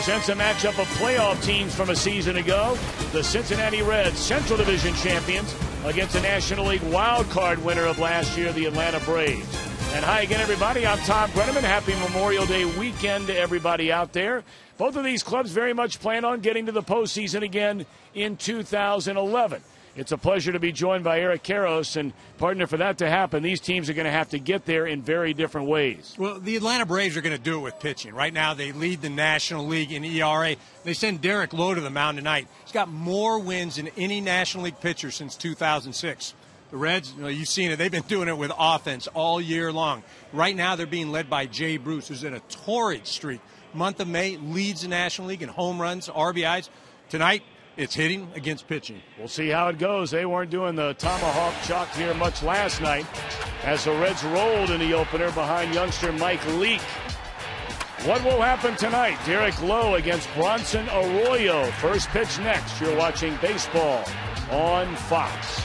presents a matchup of playoff teams from a season ago. The Cincinnati Reds, Central Division champions, against the National League wild card winner of last year, the Atlanta Braves. And hi again, everybody. I'm Tom Brenneman. Happy Memorial Day weekend to everybody out there. Both of these clubs very much plan on getting to the postseason again in 2011. It's a pleasure to be joined by Eric Karros, and partner, for that to happen, these teams are going to have to get there in very different ways. Well, the Atlanta Braves are going to do it with pitching. Right now, they lead the National League in ERA. They send Derek Lowe to the mound tonight. He's got more wins than any National League pitcher since 2006. The Reds, you've seen it. They've been doing it with offense all year long. Right now, they're being led by Jay Bruce, who's in a torrid streak. Month of May, leads the National League in home runs, RBIs. Tonight, it's hitting against pitching. We'll see how it goes. They weren't doing the tomahawk chalk here much last night as the Reds rolled in the opener behind youngster Mike Leake. What will happen tonight? Derek Lowe against Bronson Arroyo. First pitch next. You're watching baseball on Fox.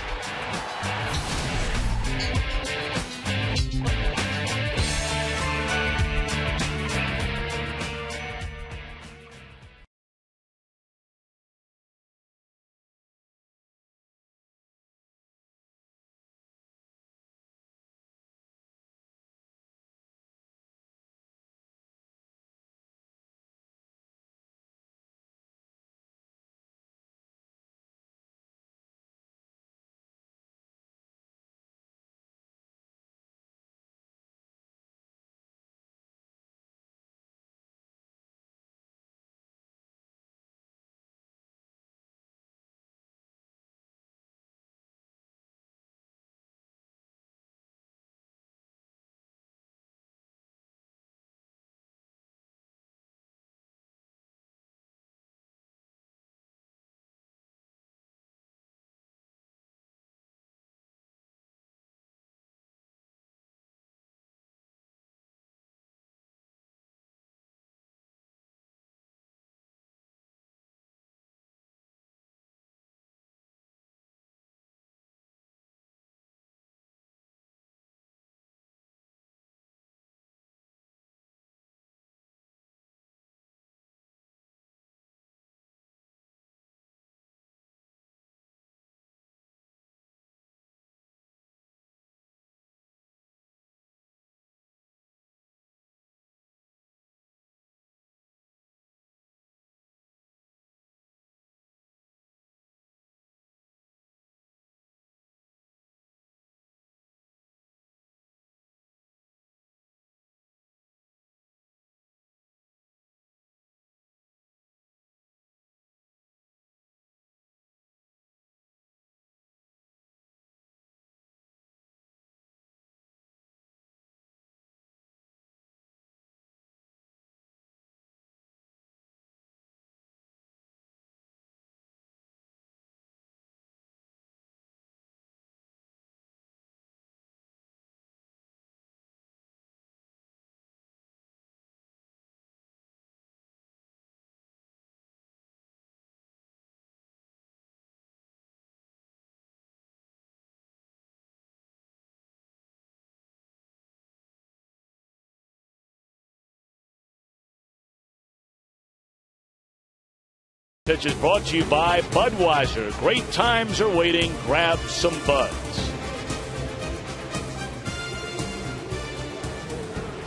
Pitch is brought to you by Budweiser. Great times are waiting. Grab some buds.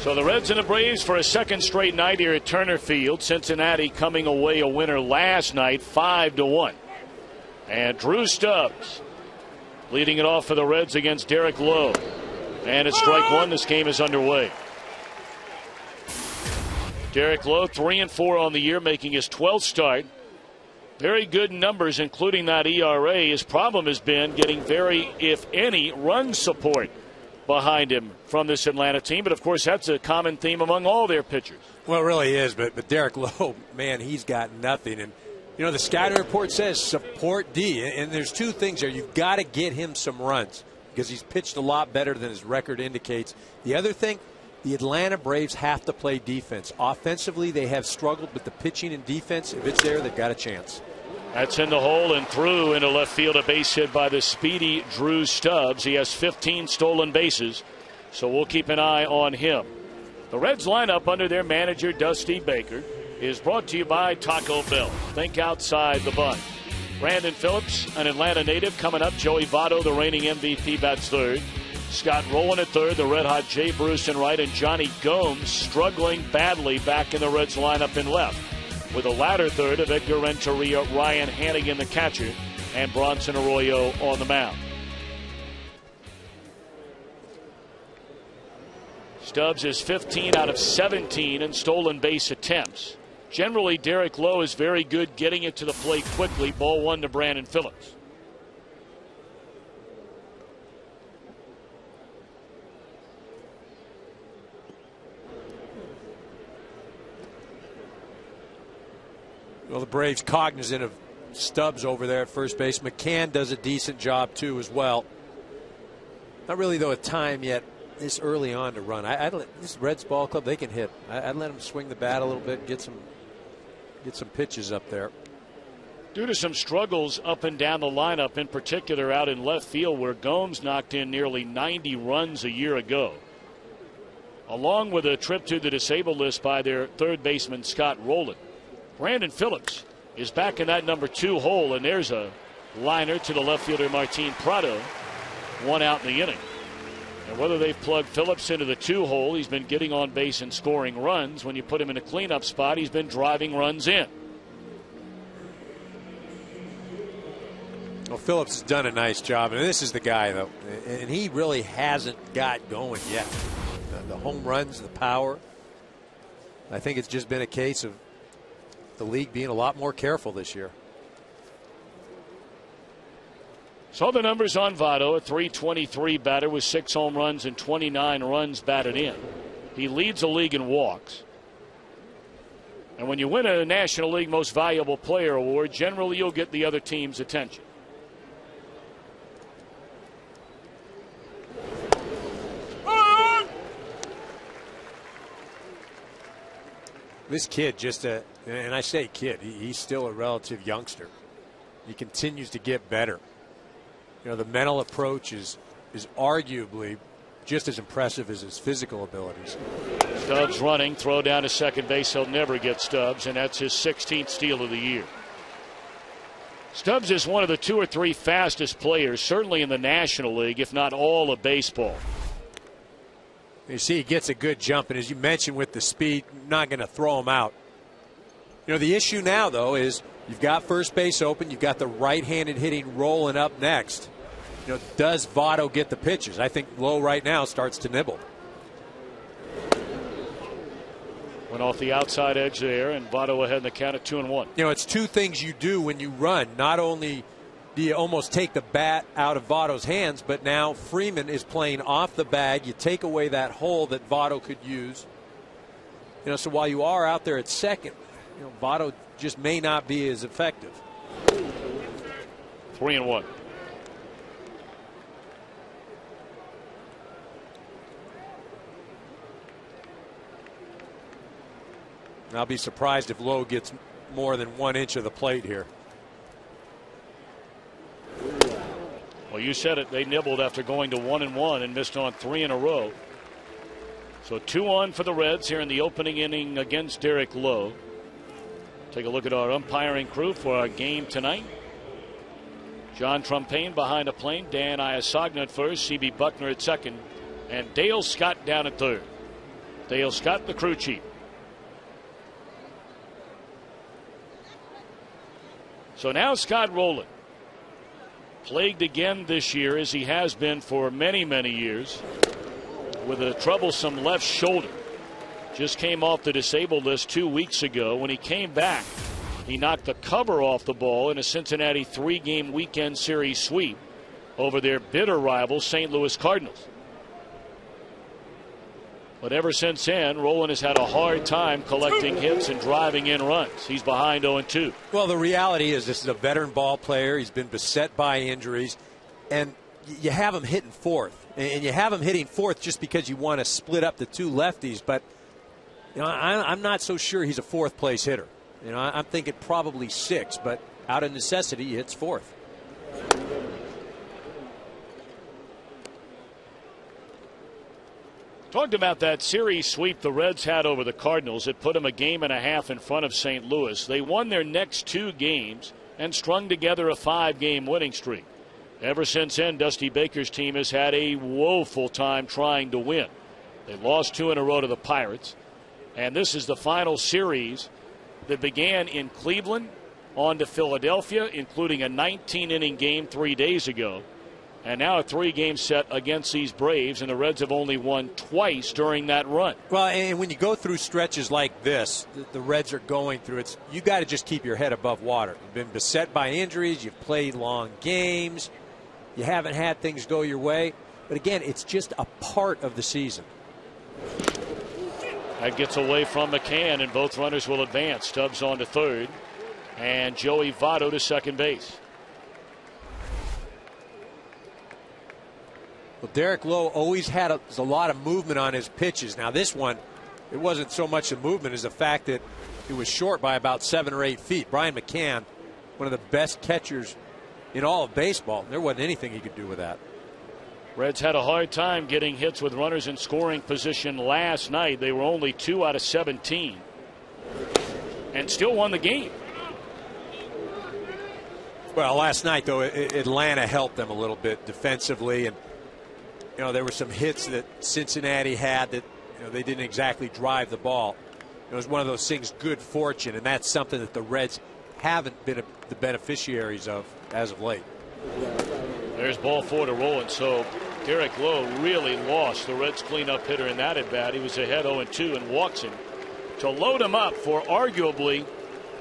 So the Reds and the Braves for a second straight night here at Turner Field. Cincinnati coming away a winner last night, 5-1. And Drew Stubbs leading it off for the Reds against Derek Lowe. And it's strike one. This game is underway. Derek Lowe, 3-4 on the year, making his 12th start. Very good numbers, including that ERA. His problem has been getting very, if any, run support behind him from this Atlanta team. But, of course, that's a common theme among all their pitchers. Well, it really is. But Derek Lowe, man, he's got nothing. And, the scouting report says support D. And there's two things there. You've got to get him some runs because he's pitched a lot better than his record indicates. The other thing, the Atlanta Braves have to play defense. Offensively, they have struggled with the pitching and defense. If it's there, they've got a chance. That's in the hole and through into left field. A base hit by the speedy Drew Stubbs. He has 15 stolen bases, so we'll keep an eye on him. The Reds lineup under their manager, Dusty Baker. is brought to you by Taco Bell. Think outside the bun. Brandon Phillips, an Atlanta native, coming up. Joey Votto, the reigning MVP, bats third. Scott Rowland at third, the red-hot Jay Bruce in right, and Johnny Gomes struggling badly back in the Reds lineup in left. With a latter third of Edgar Renteria, Ryan Hannigan, the catcher, and Bronson Arroyo on the mound. Stubbs is 15 out of 17 in stolen base attempts. Generally, Derek Lowe is very good getting it to the plate quickly. Ball one to Brandon Phillips. Well, the Braves cognizant of Stubbs over there at first base. McCann does a decent job, too, as well. Not really, though, a time yet this early on to run. This Reds ball club, they can hit. I'd let them swing the bat a little bit, get some pitches up there. Due to some struggles up and down the lineup, in particular out in left field, where Gomes knocked in nearly 90 runs a year ago, along with a trip to the disabled list by their third baseman Scott Rowland, Brandon Phillips is back in that number 2 hole, and there's a liner to the left fielder Martin Prado. 1 out in the inning. And whether they've plugged Phillips into the 2 hole, he's been getting on base and scoring runs. When you put him in a cleanup spot, he's been driving runs in. Well, Phillips has done a nice job, and this is the guy, though, and he really hasn't got going yet. The home runs, the power. I think it's just been a case of the league being a lot more careful this year. Saw the numbers on Votto, a .323 batter with 6 home runs and 29 runs batted in. He leads the league in walks. And when you win a National League Most Valuable Player award, generally you'll get the other team's attention. This kid, and I say kid, he's still a relative youngster. He continues to get better. You know, the mental approach is arguably just as impressive as his physical abilities. Stubbs running, throw down to second base. He'll never get Stubbs, and that's his 16th steal of the year. Stubbs is one of the 2 or 3 fastest players, certainly in the National League, if not all of baseball. You see, he gets a good jump, and as you mentioned with the speed, not going to throw him out. You know, the issue now, though, is you've got first base open. You've got the right-handed hitting rolling up next. You know, does Votto get the pitches? I think Lowe right now starts to nibble. Went off the outside edge there, and Votto ahead in the count at 2-1. You know, it's 2 things you do when you run. Not only do you almost take the bat out of Votto's hands, but now Freeman is playing off the bag. You take away that hole that Votto could use. You know, so while you are out there at second, you know, Votto just may not be as effective. 3-1. I'll be surprised if Lowe gets more than 1 inch of the plate here. Well, you said it. They nibbled after going to 1-1 and missed on 3 in a row. So 2-on for the Reds here in the opening inning against Derek Lowe. Take a look at our umpiring crew for our game tonight. John Trumpain behind the plane. Dan Iasagna at first. C.B. Buckner at second. And Dale Scott down at third. Dale Scott, the crew chief. So now Scott Rowland, plagued again this year, as he has been for many, many years, with a troublesome left shoulder. Just came off the disabled list 2 weeks ago. When he came back, he knocked the cover off the ball in a Cincinnati 3-game weekend series sweep over their bitter rival St. Louis Cardinals. But ever since then, Rowland has had a hard time collecting hits and driving in runs. He's behind 0-2. Well, the reality is this is a veteran ball player. He's been beset by injuries, and you have him hitting fourth. And you have him hitting fourth just because you want to split up the 2 lefties. But you know, I'm not so sure he's a fourth-place hitter. You know, I'm thinking probably 6, but out of necessity, he hits fourth. Talked about that series sweep the Reds had over the Cardinals. It put them a game and a half in front of St. Louis. They won their next 2 games and strung together a 5-game winning streak. Ever since then, Dusty Baker's team has had a woeful time trying to win. They lost 2 in a row to the Pirates. And this is the final series that began in Cleveland, on to Philadelphia, including a 19-inning game 3 days ago. And now a 3-game set against these Braves, and the Reds have only won twice during that run. Well, and when you go through stretches like this, the Reds are going through, you got to just keep your head above water. You've been beset by injuries. You've played long games. You haven't had things go your way. But again, it's just a part of the season. That gets away from McCann, and both runners will advance. Stubbs on to third, and Joey Votto to second base. Well, Derek Lowe always had a lot of movement on his pitches. Now this one, it wasn't so much the movement as the fact that it was short by about 7 or 8 feet. Brian McCann, one of the best catchers in all of baseball. There wasn't anything he could do with that. Reds had a hard time getting hits with runners in scoring position last night. They were only 2 out of 17 and still won the game. Well, last night, though, Atlanta helped them a little bit defensively, and there were some hits that Cincinnati had that they didn't exactly drive the ball. It was one of those things, good fortune, and that's something that the Reds haven't been the beneficiaries of as of late. There's ball 4 to Rowan. So Derek Lowe really lost the Reds cleanup hitter in that at bat. He was ahead 0-2 and walks him to load him up for arguably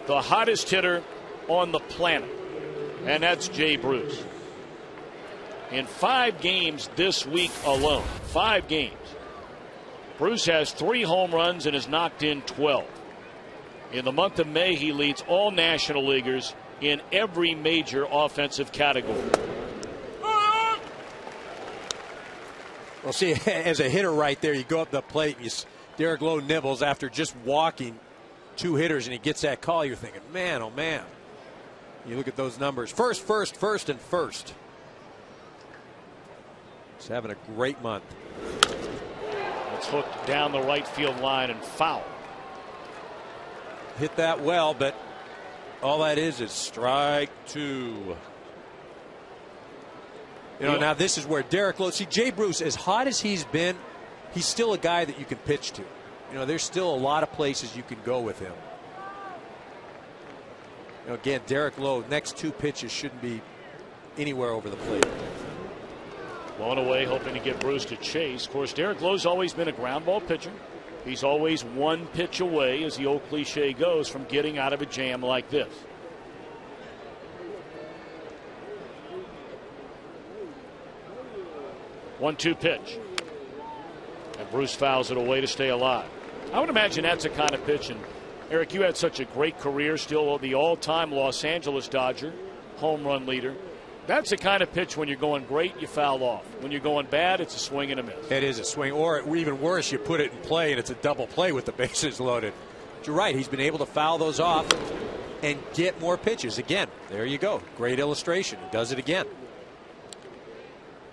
the hottest hitter on the planet, and that's Jay Bruce. In 5 games this week alone, 5 games, Bruce has 3 home runs and has knocked in 12. In the month of May, he leads all National Leaguers in every major offensive category. Well, see, as a hitter right there, you go up the plate, and Derek Lowe nibbles after just walking 2 hitters, and he gets that call. You're thinking, man, oh man. You look at those numbers. First, and first. He's having a great month. It's hooked down the right field line and foul. Hit that well, but all that is strike 2. Now this is where Derek Lowe, see, Jay Bruce, as hot as he's been, he's still a guy that you can pitch to. There's still a lot of places you can go with him. Again, Derek Lowe, next 2 pitches shouldn't be anywhere over the plate. Blown away, hoping to get Bruce to chase. Of course, Derek Lowe's always been a ground ball pitcher. He's always 1 pitch away, as the old cliche goes, from getting out of a jam like this. One-two pitch. And Bruce fouls it away to stay alive. I would imagine that's the kind of pitch. And Eric, you had such a great career, still the all-time Los Angeles Dodger home run leader. That's the kind of pitch when you're going great, you foul off. When you're going bad, it's a swing and a miss. It is a swing, or even worse, you put it in play and it's a double play with the bases loaded. But you're right, he's been able to foul those off and get more pitches. Again, there you go. Great illustration. He does it again.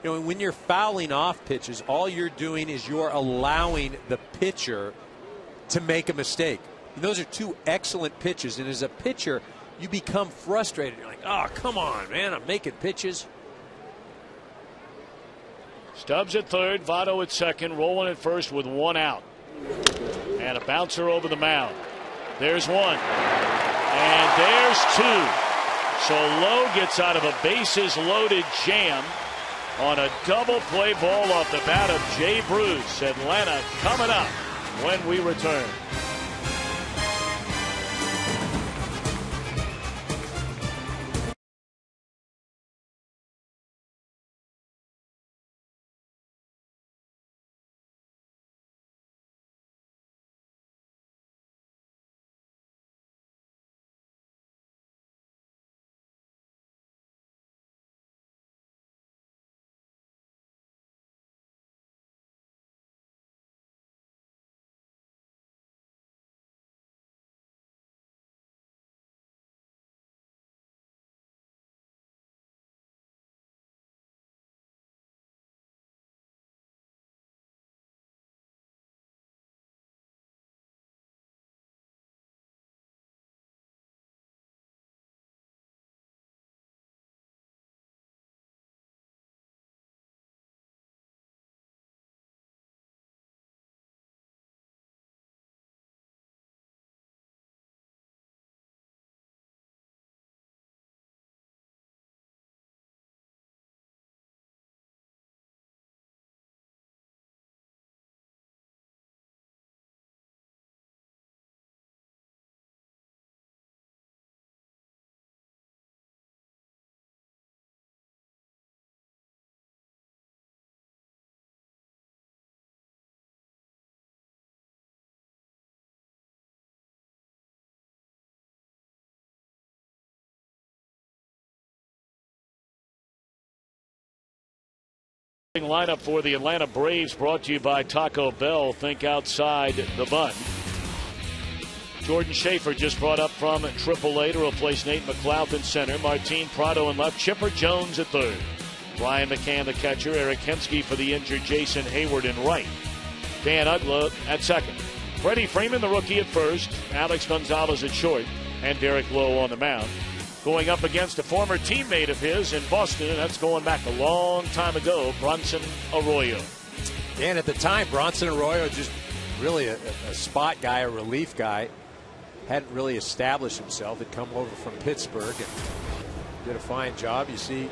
When you're fouling off pitches, all you're doing is you're allowing the pitcher to make a mistake. And those are 2 excellent pitches, and as a pitcher, you become frustrated. You're like, oh, come on, man, I'm making pitches. Stubbs at third, Votto at second, Rowan at first with 1 out. And a bouncer over the mound. There's 1. And there's 2. So Lowe gets out of a bases loaded jam on a double play ball off the bat of Jay Bruce. Atlanta coming up when we return. Lineup for the Atlanta Braves brought to you by Taco Bell. Think outside the bun. Jordan Schaefer just brought up from AAA to replace Nate McLeod in center. Martin Prado in left. Chipper Jones at third. Brian McCann the catcher. Eric Hensky for the injured Jason Hayward in right. Dan Uggla at second. Freddie Freeman the rookie at first. Alex Gonzalez at short. And Derek Lowe on the mound. Going up against a former teammate of his in Boston, and that's going back a long time ago, Bronson Arroyo. And at the time, Bronson Arroyo just really a spot guy, a relief guy. Hadn't really established himself. Had come over from Pittsburgh and did a fine job. You see,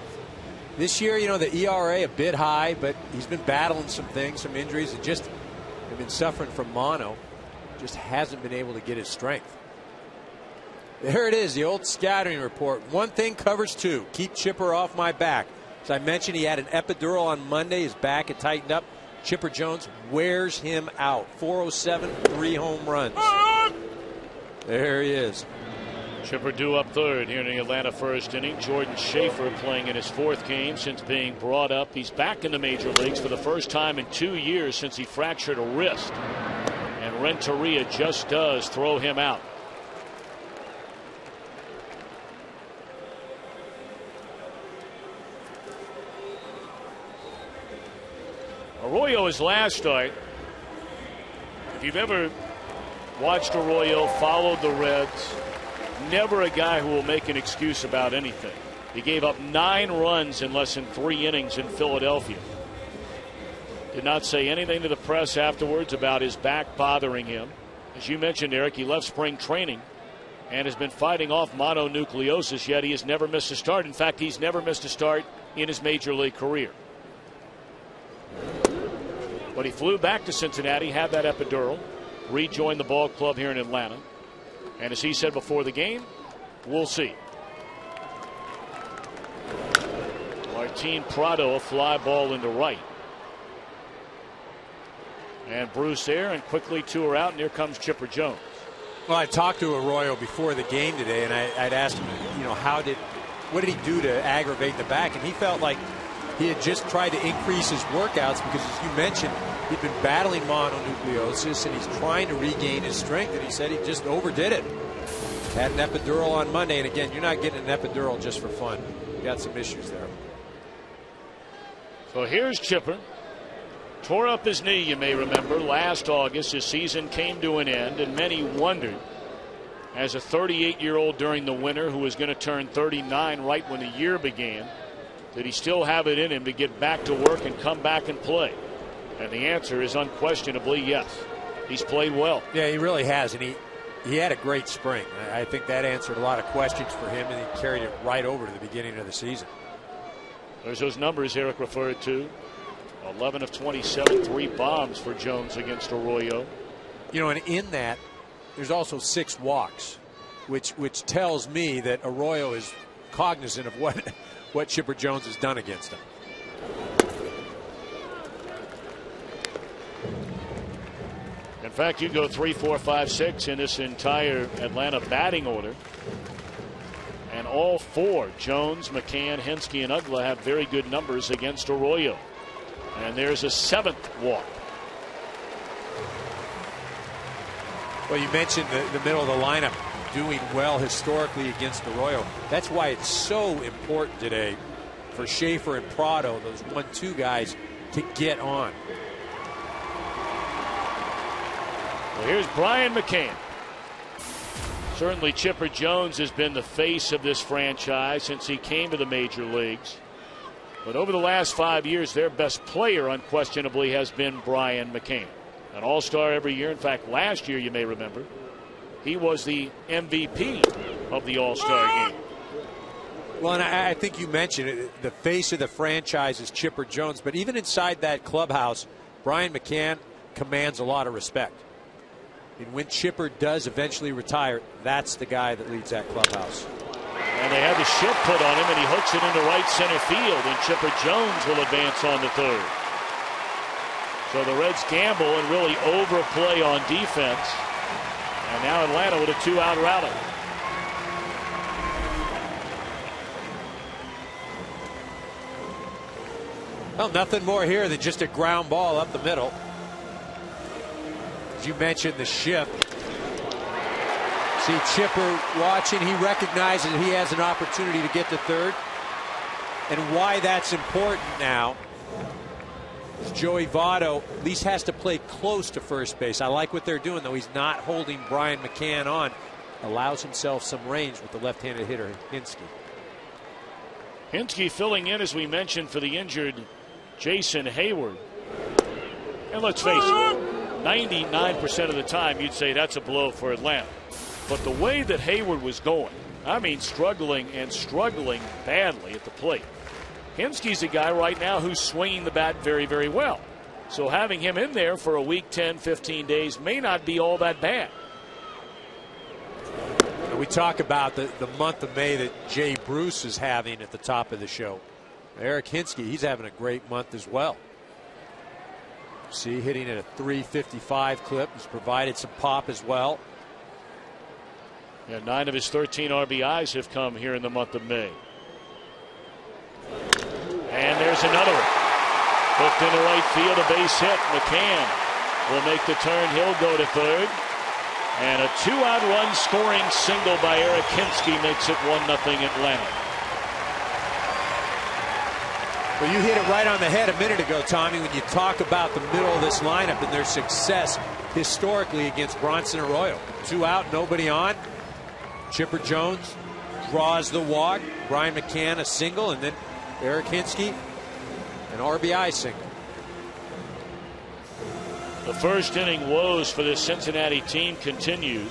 this year, you know, the ERA a bit high, but he's been battling some things, some injuries, and just have been suffering from mono. Just hasn't been able to get his strength. There it is, the old scouting report. One thing covers two. Keep Chipper off my back. As I mentioned, he had an epidural on Monday. His back had tightened up. Chipper Jones wears him out. 407, 3 home runs. There he is. Chipper due up third here in the Atlanta first inning. Jordan Schaefer playing in his 4th game since being brought up. He's back in the major leagues for the first time in 2 years since he fractured a wrist. And Renteria just does throw him out. Arroyo, his last start. If you've ever watched Arroyo, followed the Reds, never a guy who will make an excuse about anything. He gave up 9 runs in less than 3 innings in Philadelphia. Did not say anything to the press afterwards about his back bothering him. As you mentioned, Eric, he left spring training and has been fighting off mononucleosis, yet he has never missed a start. In fact, he's never missed a start in his major league career. But he flew back to Cincinnati, had that epidural, rejoined the ball club here in Atlanta. And as he said before the game, we'll see. Martin Prado, a fly ball into right. And Bruce there, and quickly 2 are out, and here comes Chipper Jones. Well, I talked to Arroyo before the game today, and I'd asked him, you know, what did he do to aggravate the back? And he felt like he had just tried to increase his workouts because, as you mentioned, he'd been battling mononucleosis and he's trying to regain his strength, and he said he just overdid it. Had an epidural on Monday, and again, you're not getting an epidural just for fun. You got some issues there. So here's Chipper. Tore up his knee, you may remember, last August. His season came to an end, and many wondered, as a 38-year-old during the winter who was going to turn 39 right when the year began, did he still have it in him to get back to work and come back and play? And the answer is unquestionably yes. He's played well. Yeah, he really has, and he had a great spring. I think that answered a lot of questions for him, and he carried it right over to the beginning of the season. There's those numbers Eric referred to. 11 of 27, 3 bombs for Jones against Arroyo. You know, and in that, there's also 6 walks, which tells me that Arroyo is cognizant of what Chipper Jones has done against him. In fact, you go 3, 4, 5, 6 in this entire Atlanta batting order. And all 4, Jones, McCann, Hensky, and Uggla, have very good numbers against Arroyo. And there's a 7th walk. Well, you mentioned the middle of the lineup doing well historically against Arroyo. That's why it's so important today for Schaefer and Prado, those 1-2 guys, to get on. Well, here's Brian McCann. Certainly Chipper Jones has been the face of this franchise since he came to the major leagues. But over the last 5 years, their best player unquestionably has been Brian McCann. An all-star every year. In fact, last year, you may remember, he was the MVP of the all-star game. Well, and I think you mentioned it, the face of the franchise is Chipper Jones. But even inside that clubhouse, Brian McCann commands a lot of respect. And when Chipper does eventually retire, that's the guy that leads that clubhouse. And they have the shift put on him, and he hooks it into right center field, and Chipper Jones will advance on the third. So the Reds gamble and really overplay on defense. And now Atlanta with a 2-out rally. Well, nothing more here than just a ground ball up the middle. As you mentioned, the shift. See Chipper watching. He recognizes he has an opportunity to get to third. And why that's important now is Joey Votto at least has to play close to first base. I like what they're doing, though. He's not holding Brian McCann on. Allows himself some range with the left-handed hitter, Hinske. Hinske filling in, as we mentioned, for the injured Jason Hayward. And let's face it, 99% of the time you'd say that's a blow for Atlanta. But the way that Hayward was going, I mean struggling and struggling badly at the plate. Hinske's a guy right now who's swinging the bat very, very well. So having him in there for a week, 10, 15 days may not be all that bad. We talk about the month of May that Jay Bruce is having at the top of the show. Eric Hinske, he's having a great month as well. See, hitting at a 355 clip. He's provided some pop as well. Yeah, 9 of his 13 RBIs have come here in the month of May. And there's another one. Hooked into right field, a base hit. McCann will make the turn. He'll go to third. And a 2-out run scoring single by Eric Hinske makes it 1-0 Atlanta. Well, you hit it right on the head a minute ago, Tommy, when you talk about the middle of this lineup and their success historically against Bronson Arroyo. 2 out, nobody on. Chipper Jones draws the walk. Brian McCann a single, and then Eric Hinske an RBI single. The first inning woes for this Cincinnati team continues.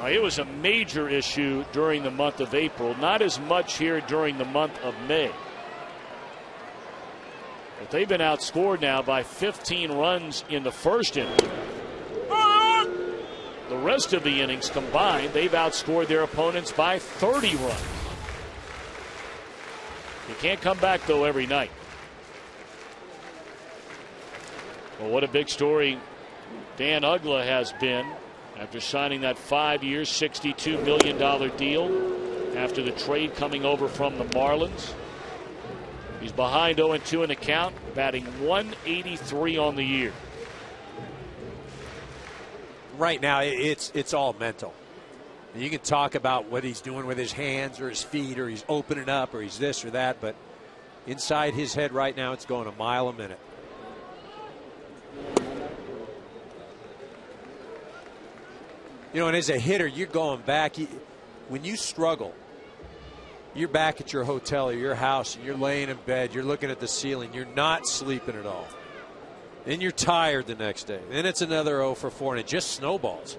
Now, it was a major issue during the month of April, not as much here during the month of May. But they've been outscored now by 15 runs in the first inning. The rest of the innings combined, they've outscored their opponents by 30 runs. You can't come back, though, every night. Well, what a big story Dan Uggla has been after signing that 5-year, $62 million deal after the trade coming over from the Marlins. He's behind 0-2 in the count, batting .183 on the year. Right now, it's all mental. You can talk about what he's doing with his hands or his feet, or he's opening up, or he's this or that, but inside his head right now, it's going a mile a minute. You know, and as a hitter, you're going back. When you struggle, you're back at your hotel or your house, and you're laying in bed, you're looking at the ceiling, you're not sleeping at all. Then you're tired the next day. Then it's another 0 for 4, and it just snowballs.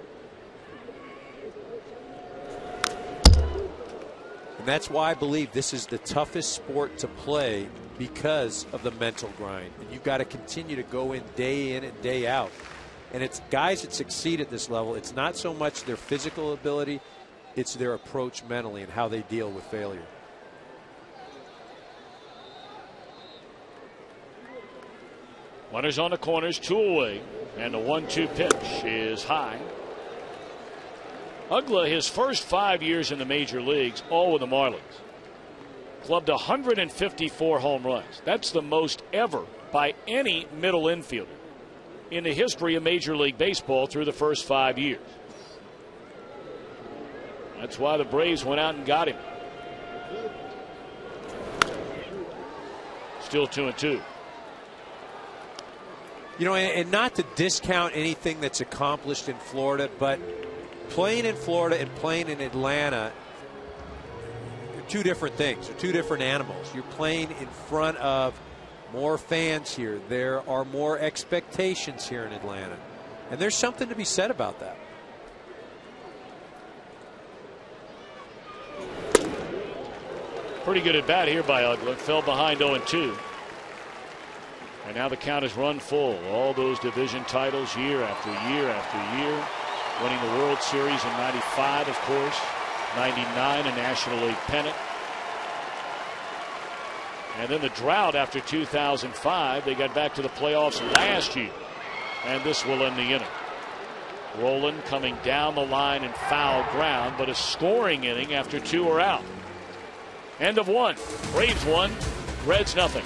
And that's why I believe this is the toughest sport to play, because of the mental grind. And you've got to continue to go in and day out. And it's guys that succeed at this level, it's not so much their physical ability, it's their approach mentally and how they deal with failure. Runners on the corners, 2 away, and the 1-2 pitch is high. Uggla, his first 5 years in the major leagues, all with the Marlins, clubbed 154 home runs. That's the most ever by any middle infielder in the history of Major League Baseball through the first 5 years. That's why the Braves went out and got him. Still 2-2. You know, and not to discount anything that's accomplished in Florida, but playing in Florida and playing in Atlanta are two different things. They're two different animals. You're playing in front of more fans here. There are more expectations here in Atlanta. And there's something to be said about that. Pretty good at bat here by Uggla. Fell behind 0-2. And now the count is run full. All those division titles year after year after year. Winning the World Series in '95, of course. '99, a National League pennant. And then the drought after 2005. They got back to the playoffs last year. And this will end the inning. Roland coming down the line in foul ground, but a scoring inning after 2 are out. End of one. Braves 1, Reds nothing.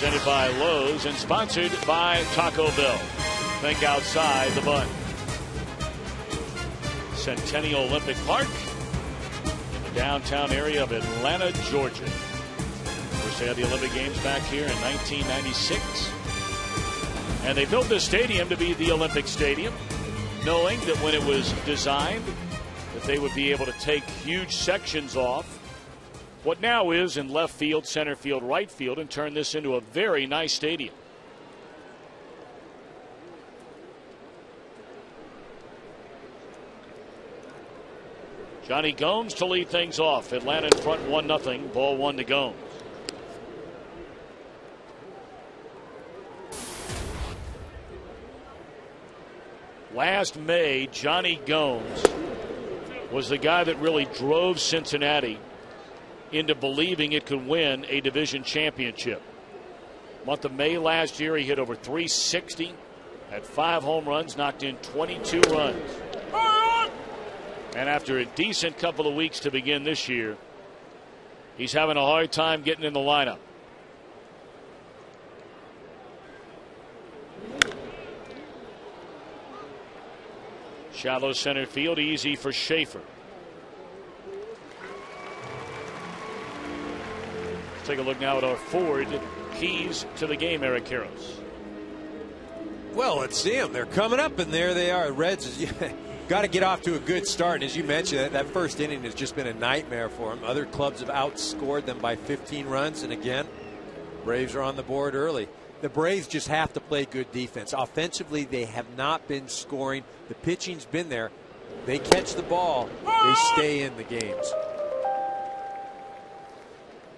Presented by Lowe's and sponsored by Taco Bell. Think outside the bun. Centennial Olympic Park in the downtown area of Atlanta, Georgia. First they had the Olympic Games back here in 1996. And they built this stadium to be the Olympic Stadium, knowing that when it was designed, that they would be able to take huge sections off what now is in left field, center field, right field, and turn this into a very nice stadium. Johnny Gomes to lead things off. Atlanta in front 1-0. Ball 1 to Gomes. Last May, Johnny Gomes was the guy that really drove Cincinnati into believing it could win a division championship. Month of May last year, he hit over 360, had 5 home runs, knocked in 22 runs. And after a decent couple of weeks to begin this year, he's having a hard time getting in the lineup. Shallow center field, easy for Schaefer. Take a look now at our forward keys to the game, Eric Karros. Well, let's see them. They're coming up, and there they are. Reds got to get off to a good start. And as you mentioned, that first inning has just been a nightmare for them. Other clubs have outscored them by 15 runs. And again, Braves are on the board early. The Braves just have to play good defense. Offensively, they have not been scoring. The pitching's been there. They catch the ball, they stay in the games.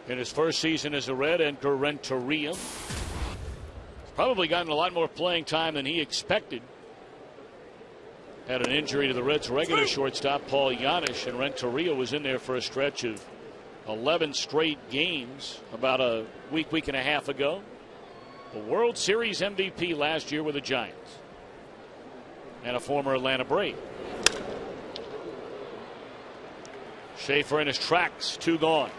In his first season as a Red, Edgar Renteria probably gotten a lot more playing time than he expected. Had an injury to the Reds' regular shortstop, Paul Yanish, and Renteria was in there for a stretch of 11 straight games about a week and a half ago. The World Series MVP last year with the Giants. And a former Atlanta Brave. Schaefer in his tracks, 2 gone.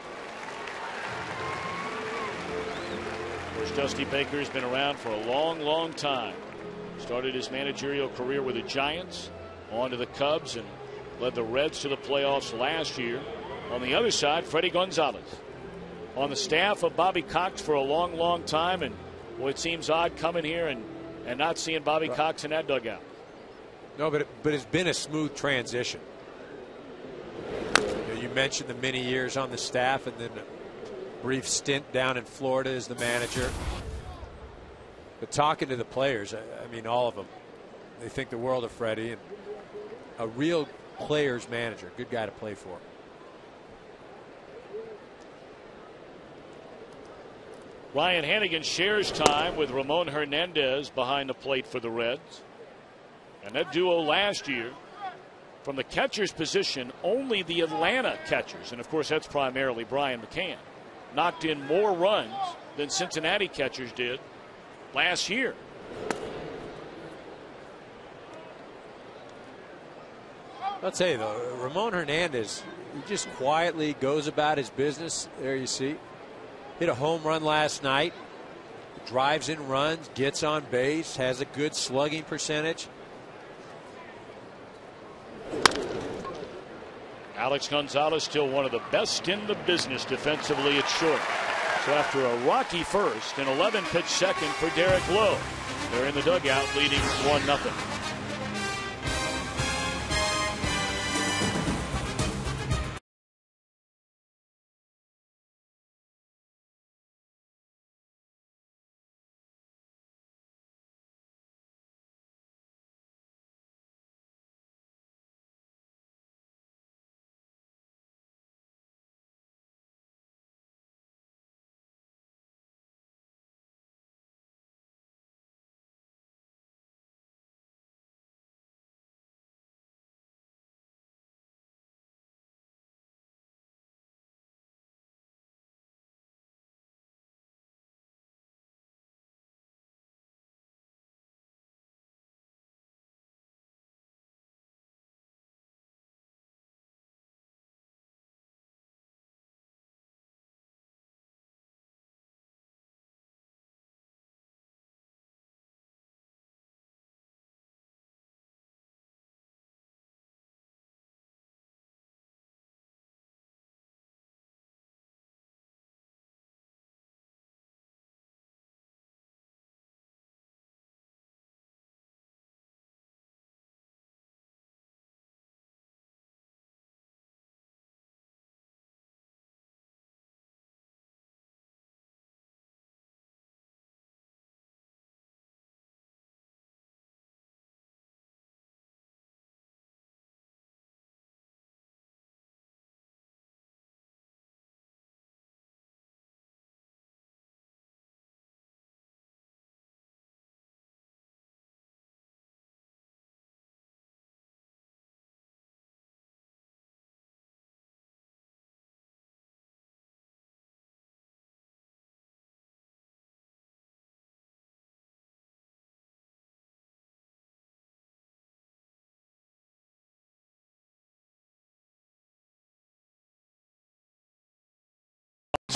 Dusty Baker has been around for a long time. Started his managerial career with the Giants, on to the Cubs, and led the Reds to the playoffs last year. On the other side, Freddie Gonzalez. On the staff of Bobby Cox for a long time, and boy, it seems odd coming here and not seeing Bobby Cox in that dugout. No, but it's been a smooth transition. You mentioned the many years on the staff, and then brief stint down in Florida as the manager. But talking to the players, I mean, all of them, they think the world of Freddie, and a real player's manager, good guy to play for. Ryan Hannigan shares time with Ramon Hernandez behind the plate for the Reds. And that duo last year, from the catcher's position, only the Atlanta catchers, and of course that's primarily Brian McCann, knocked in more runs than Cincinnati catchers did last year. I'll tell you though, Ramon Hernandez, he just quietly goes about his business. There you see. Hit a home run last night. Drives in runs, gets on base, has a good slugging percentage. Alex Gonzalez still one of the best in the business defensively at short. So after a rocky first, an 11-pitch second for Derek Lowe. They're in the dugout leading 1-0.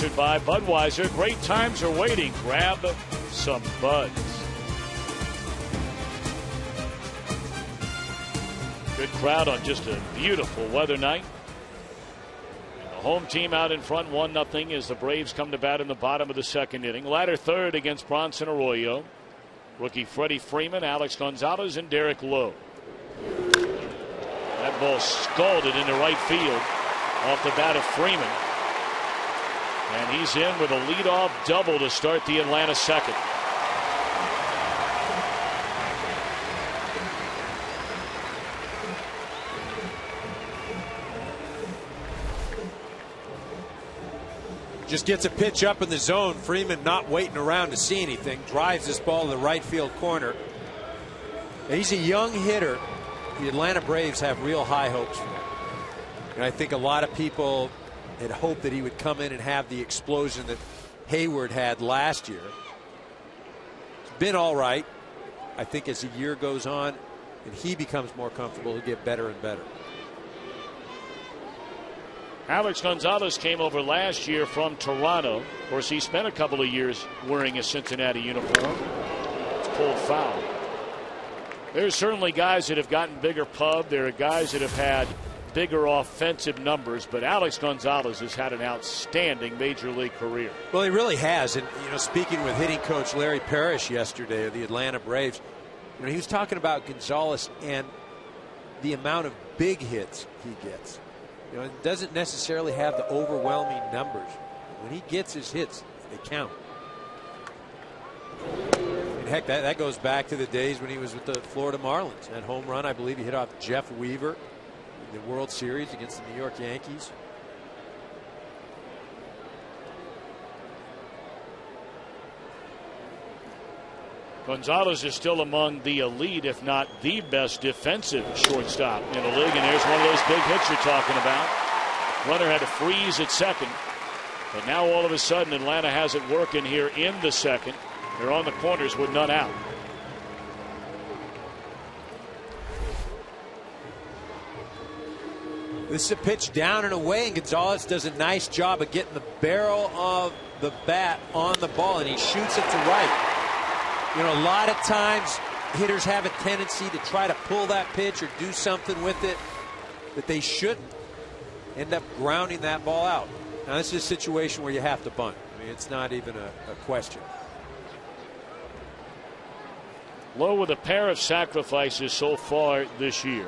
Sponsored by Budweiser. Great times are waiting. Grab some buds. Good crowd on just a beautiful weather night. And the home team out in front 1-0 as the Braves come to bat in the bottom of the second inning. Latter third against Bronson Arroyo. Rookie Freddie Freeman, Alex Gonzalez, and Derek Lowe. That ball scalded into right field off the bat of Freeman. And he's in with a leadoff double to start the Atlanta second. Just gets a pitch up in the zone. Freeman not waiting around to see anything. Drives this ball to the right field corner. He's a young hitter. The Atlanta Braves have real high hopes for him. And I think a lot of people had hoped that he would come in and have the explosion that Hayward had last year. It's been all right. I think as the year goes on and he becomes more comfortable, he'll get better and better. Alex Gonzalez came over last year from Toronto. Of course, he spent a couple of years wearing a Cincinnati uniform. It's pulled foul. There's certainly guys that have gotten bigger pub. There are guys that have had bigger offensive numbers, but Alex Gonzalez has had an outstanding major league career. Well, he really has. And, you know, speaking with hitting coach Larry Parrish yesterday of the Atlanta Braves, you know, he was talking about Gonzalez and the amount of big hits he gets. You know, it doesn't necessarily have the overwhelming numbers. When he gets his hits, they count. And heck, that goes back to the days when he was with the Florida Marlins. That home run, I believe he hit off Jeff Weaver in the World Series against the New York Yankees. Gonzalez is still among the elite, if not the best defensive shortstop in the league. And there's one of those big hits you're talking about. Runner had to freeze at second. But now all of a sudden Atlanta has it working here in the second. They're on the corners with none out. This is a pitch down and away, and Gonzalez does a nice job of getting the barrel of the bat on the ball, and he shoots it to right. You know, a lot of times hitters have a tendency to try to pull that pitch or do something with it that they shouldn't. End up grounding that ball out. Now, this is a situation where you have to bunt. I mean, it's not even a question. Lowe with a pair of sacrifices so far this year.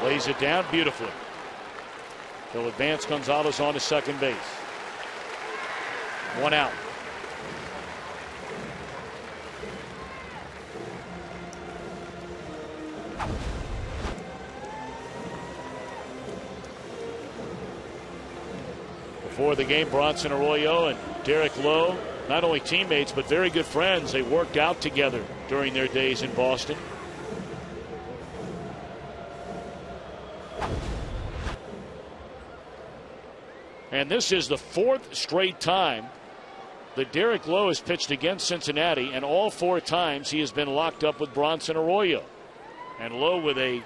Lays it down beautifully. He'll advance Gonzalez on to second base. One out. Before the game, Bronson Arroyo and Derek Lowe, not only teammates but very good friends. They worked out together during their days in Boston. And this is the fourth straight time that Derek Lowe has pitched against Cincinnati, and all four times he has been locked up with Bronson Arroyo. And Lowe with a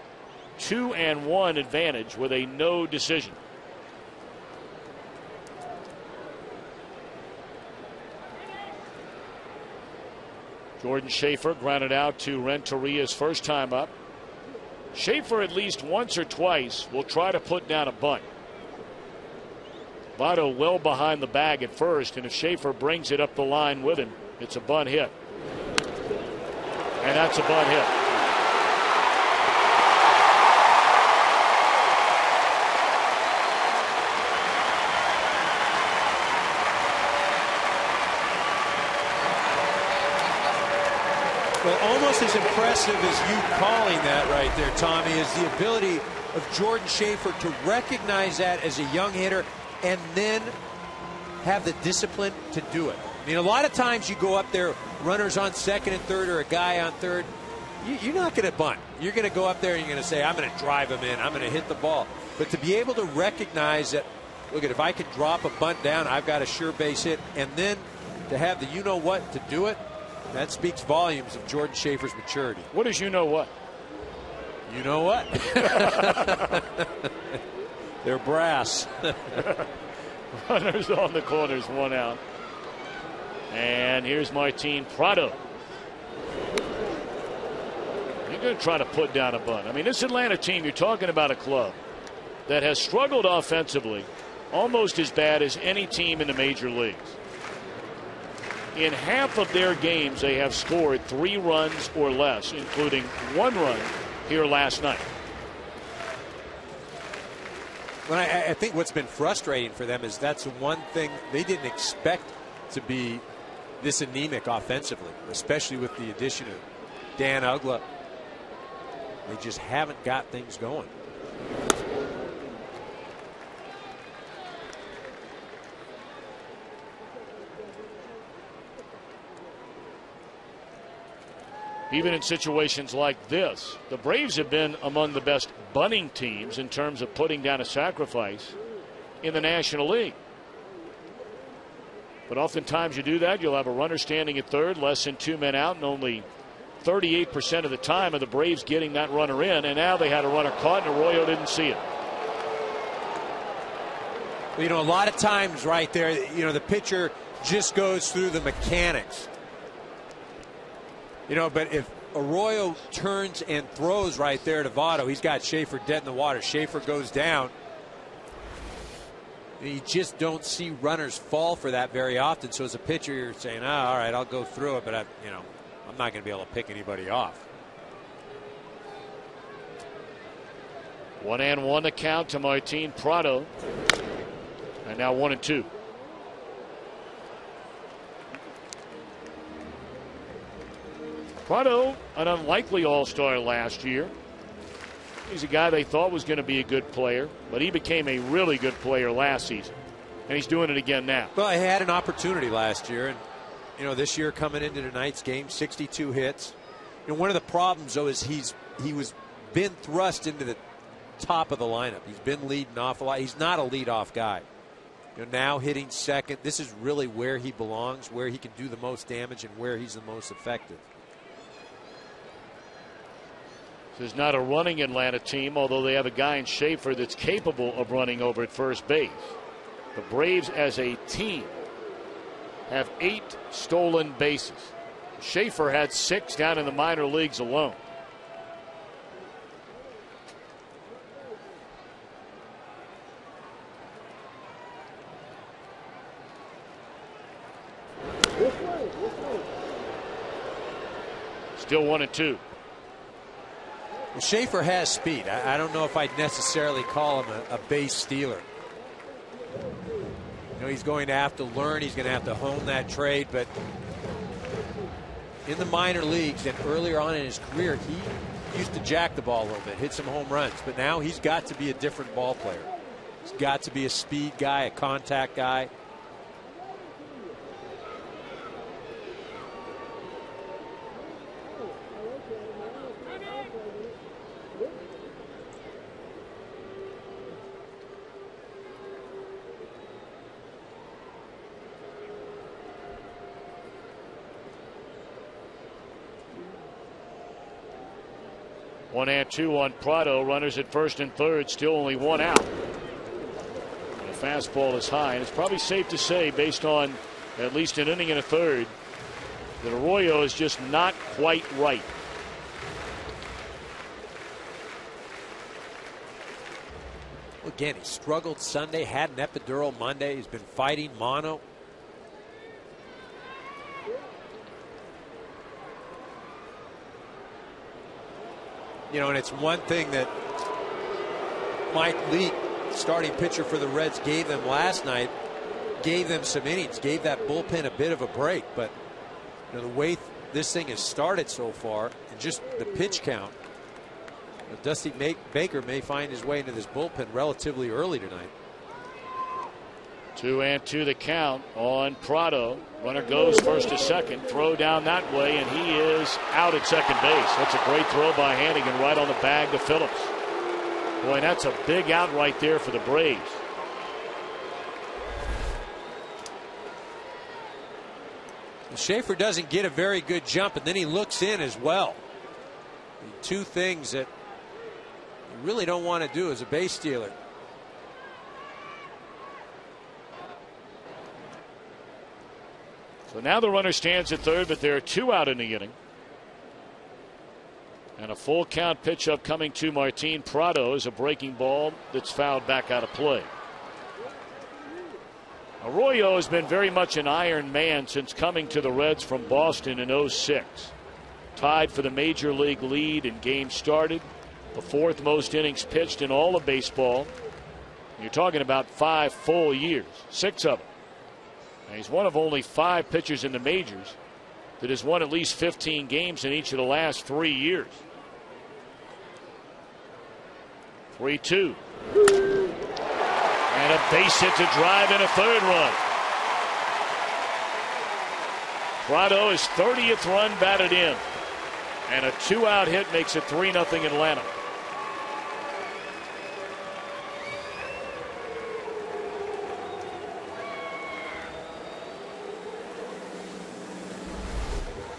2-1 advantage with a no decision. Jordan Schaefer grounded out to Renteria's first time up. Schaefer at least once or twice will try to put down a bunt. Votto well behind the bag at first, and if Schaefer brings it up the line with him, it's a bunt hit. And that's a bunt hit. Well, almost as impressive as you calling that right there, Tommy, is the ability of Jordan Schaefer to recognize that as a young hitter and then have the discipline to do it. I mean, a lot of times you go up there, runners on second and third, or a guy on third, you're not going to bunt. You're going to go up there and you're going to say, I'm going to drive him in, I'm going to hit the ball. But to be able to recognize that, look, if I could drop a bunt down, I've got a sure base hit, and then to have the you-know-what to do it, that speaks volumes of Jordan Schaefer's maturity. What is you-know-what? You know what? They're brass. Runners on the corners, one out. And here's Martin Prado. You're going to try to put down a bunt. I mean, this Atlanta team, you're talking about a club that has struggled offensively almost as bad as any team in the major leagues. In half of their games, they have scored 3 runs or less, including 1 run here last night. Well, I think what's been frustrating for them is that's the one thing they didn't expect to be this anemic offensively, especially with the addition of Dan Uggla. They just haven't got things going. Even in situations like this, the Braves have been among the best bunting teams in terms of putting down a sacrifice in the National League. But oftentimes you do that, you'll have a runner standing at third, less than 2 men out, and only 38% of the time are the Braves getting that runner in. And now they had a runner caught, and Arroyo didn't see it. Well, you know, a lot of times right there, you know, the pitcher just goes through the mechanics. You know, but if Arroyo turns and throws right there to Votto, he's got Schaefer dead in the water. Schaefer goes down. And you just don't see runners fall for that very often. So as a pitcher, you're saying, all right, I'll go through it, but I'm not going to be able to pick anybody off. 1-1 the count to Martin Prado. And now 1-2. Prado, an unlikely all-star last year. He's a guy they thought was going to be a good player, but he became a really good player last season. And he's doing it again now. Well, he had an opportunity last year, and this year coming into tonight's game, 62 hits. One of the problems though is he was been thrust into the top of the lineup. He's been leading off a lot. He's not a leadoff guy. Now hitting second, this is really where he belongs, where he can do the most damage and where he's the most effective. This is not a running Atlanta team, although they have a guy in Schaefer that's capable of running over at first base. The Braves as a team have 8 stolen bases. Schaefer had 6 down in the minor leagues alone. Still 1-2. Well, Schaefer has speed. I don't know if I'd necessarily call him a base stealer. He's going to have to learn. He's going to have to hone that trade. But in the minor leagues and earlier on in his career, he used to jack the ball a little bit, hit some home runs. But now he's got to be a different ball player. He's got to be a speed guy, a contact guy. One and 2 on Prado. Runners at first and third. Still only 1 out. And the fastball is high. And it's probably safe to say, based on at least an inning and a third, that Arroyo is just not quite right. Well, again, he struggled Sunday, had an epidural Monday. He's been fighting mono. And it's one thing that Mike Leake, starting pitcher for the Reds, gave them last night, gave them some innings, gave that bullpen a bit of a break. But the way this thing has started so far, and just the pitch count, Dusty Baker may find his way into this bullpen relatively early tonight. 2-2 the count on Prado. Runner goes first to second. Throw down that way, and he is out at second base. That's a great throw by Hannigan right on the bag to Phillips. Boy, that's a big out right there for the Braves. Schaefer doesn't get a very good jump, and then he looks in as well. Two things that you really don't want to do as a base stealer. So now the runner stands at third, but there are 2 out in the inning. And a full count pitch up coming to Martin Prado is a breaking ball that's fouled back out of play. Arroyo has been very much an iron man since coming to the Reds from Boston in '06. Tied for the major league lead in games started, the 4th most innings pitched in all of baseball. You're talking about 5 full years, 6 of them. And he's one of only 5 pitchers in the majors that has won at least 15 games in each of the last 3 years. 3-2. And a base hit to drive in a 3rd run. Prado is 30th run batted in. And a 2-out hit makes it 3-0 Atlanta.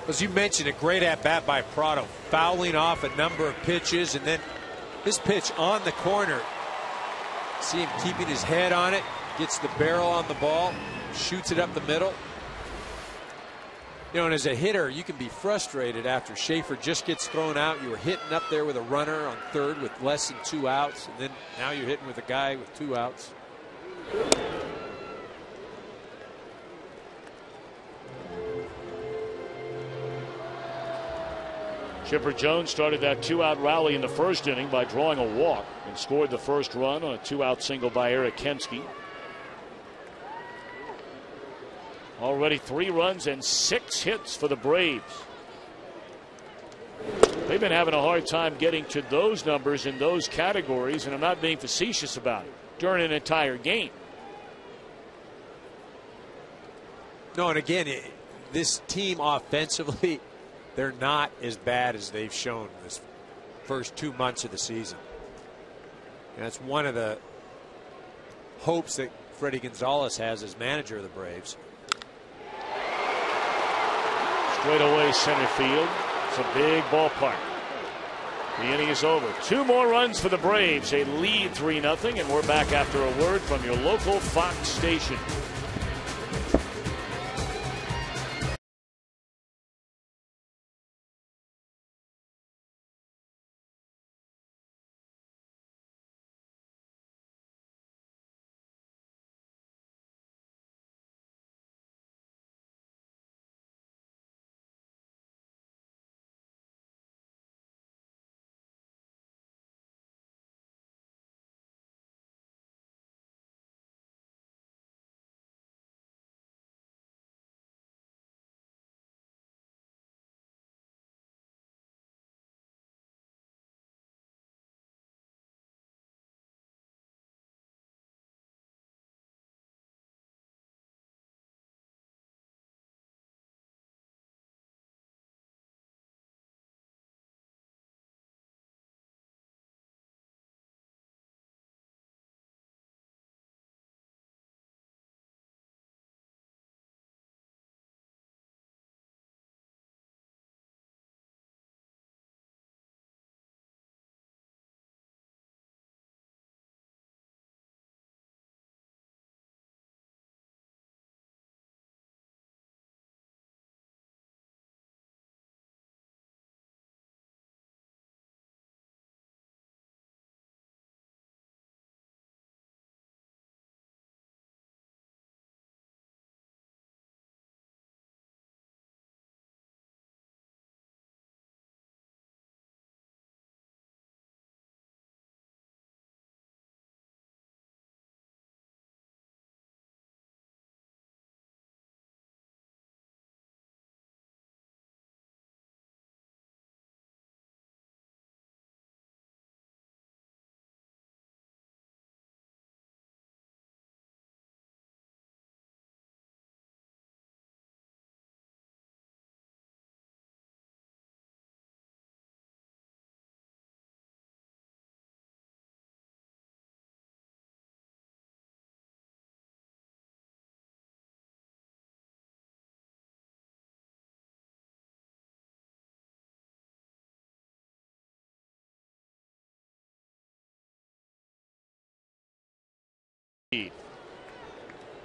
As you mentioned, a great at-bat by Prado, fouling off a number of pitches, and then this pitch on the corner. See him keeping his head on it, gets the barrel on the ball, shoots it up the middle. And as a hitter, you can be frustrated after Schaefer just gets thrown out. You were hitting up there with a runner on third with less than 2 outs, and then now you're hitting with a guy with 2 outs. Chipper Jones started that 2-out rally in the first inning by drawing a walk and scored the first run on a 2-out single by Eric Kensky. Already 3 runs and 6 hits for the Braves. They've been having a hard time getting to those numbers in those categories, and I'm not being facetious about it, during an entire game. No, and again, this team offensively, they're not as bad as they've shown this first 2 months of the season. And that's one of the hopes that Freddie Gonzalez has as manager of the Braves. Straight away center field. It's a big ballpark. The inning is over. 2 more runs for the Braves. They lead 3-0, and we're back after a word from your local Fox station.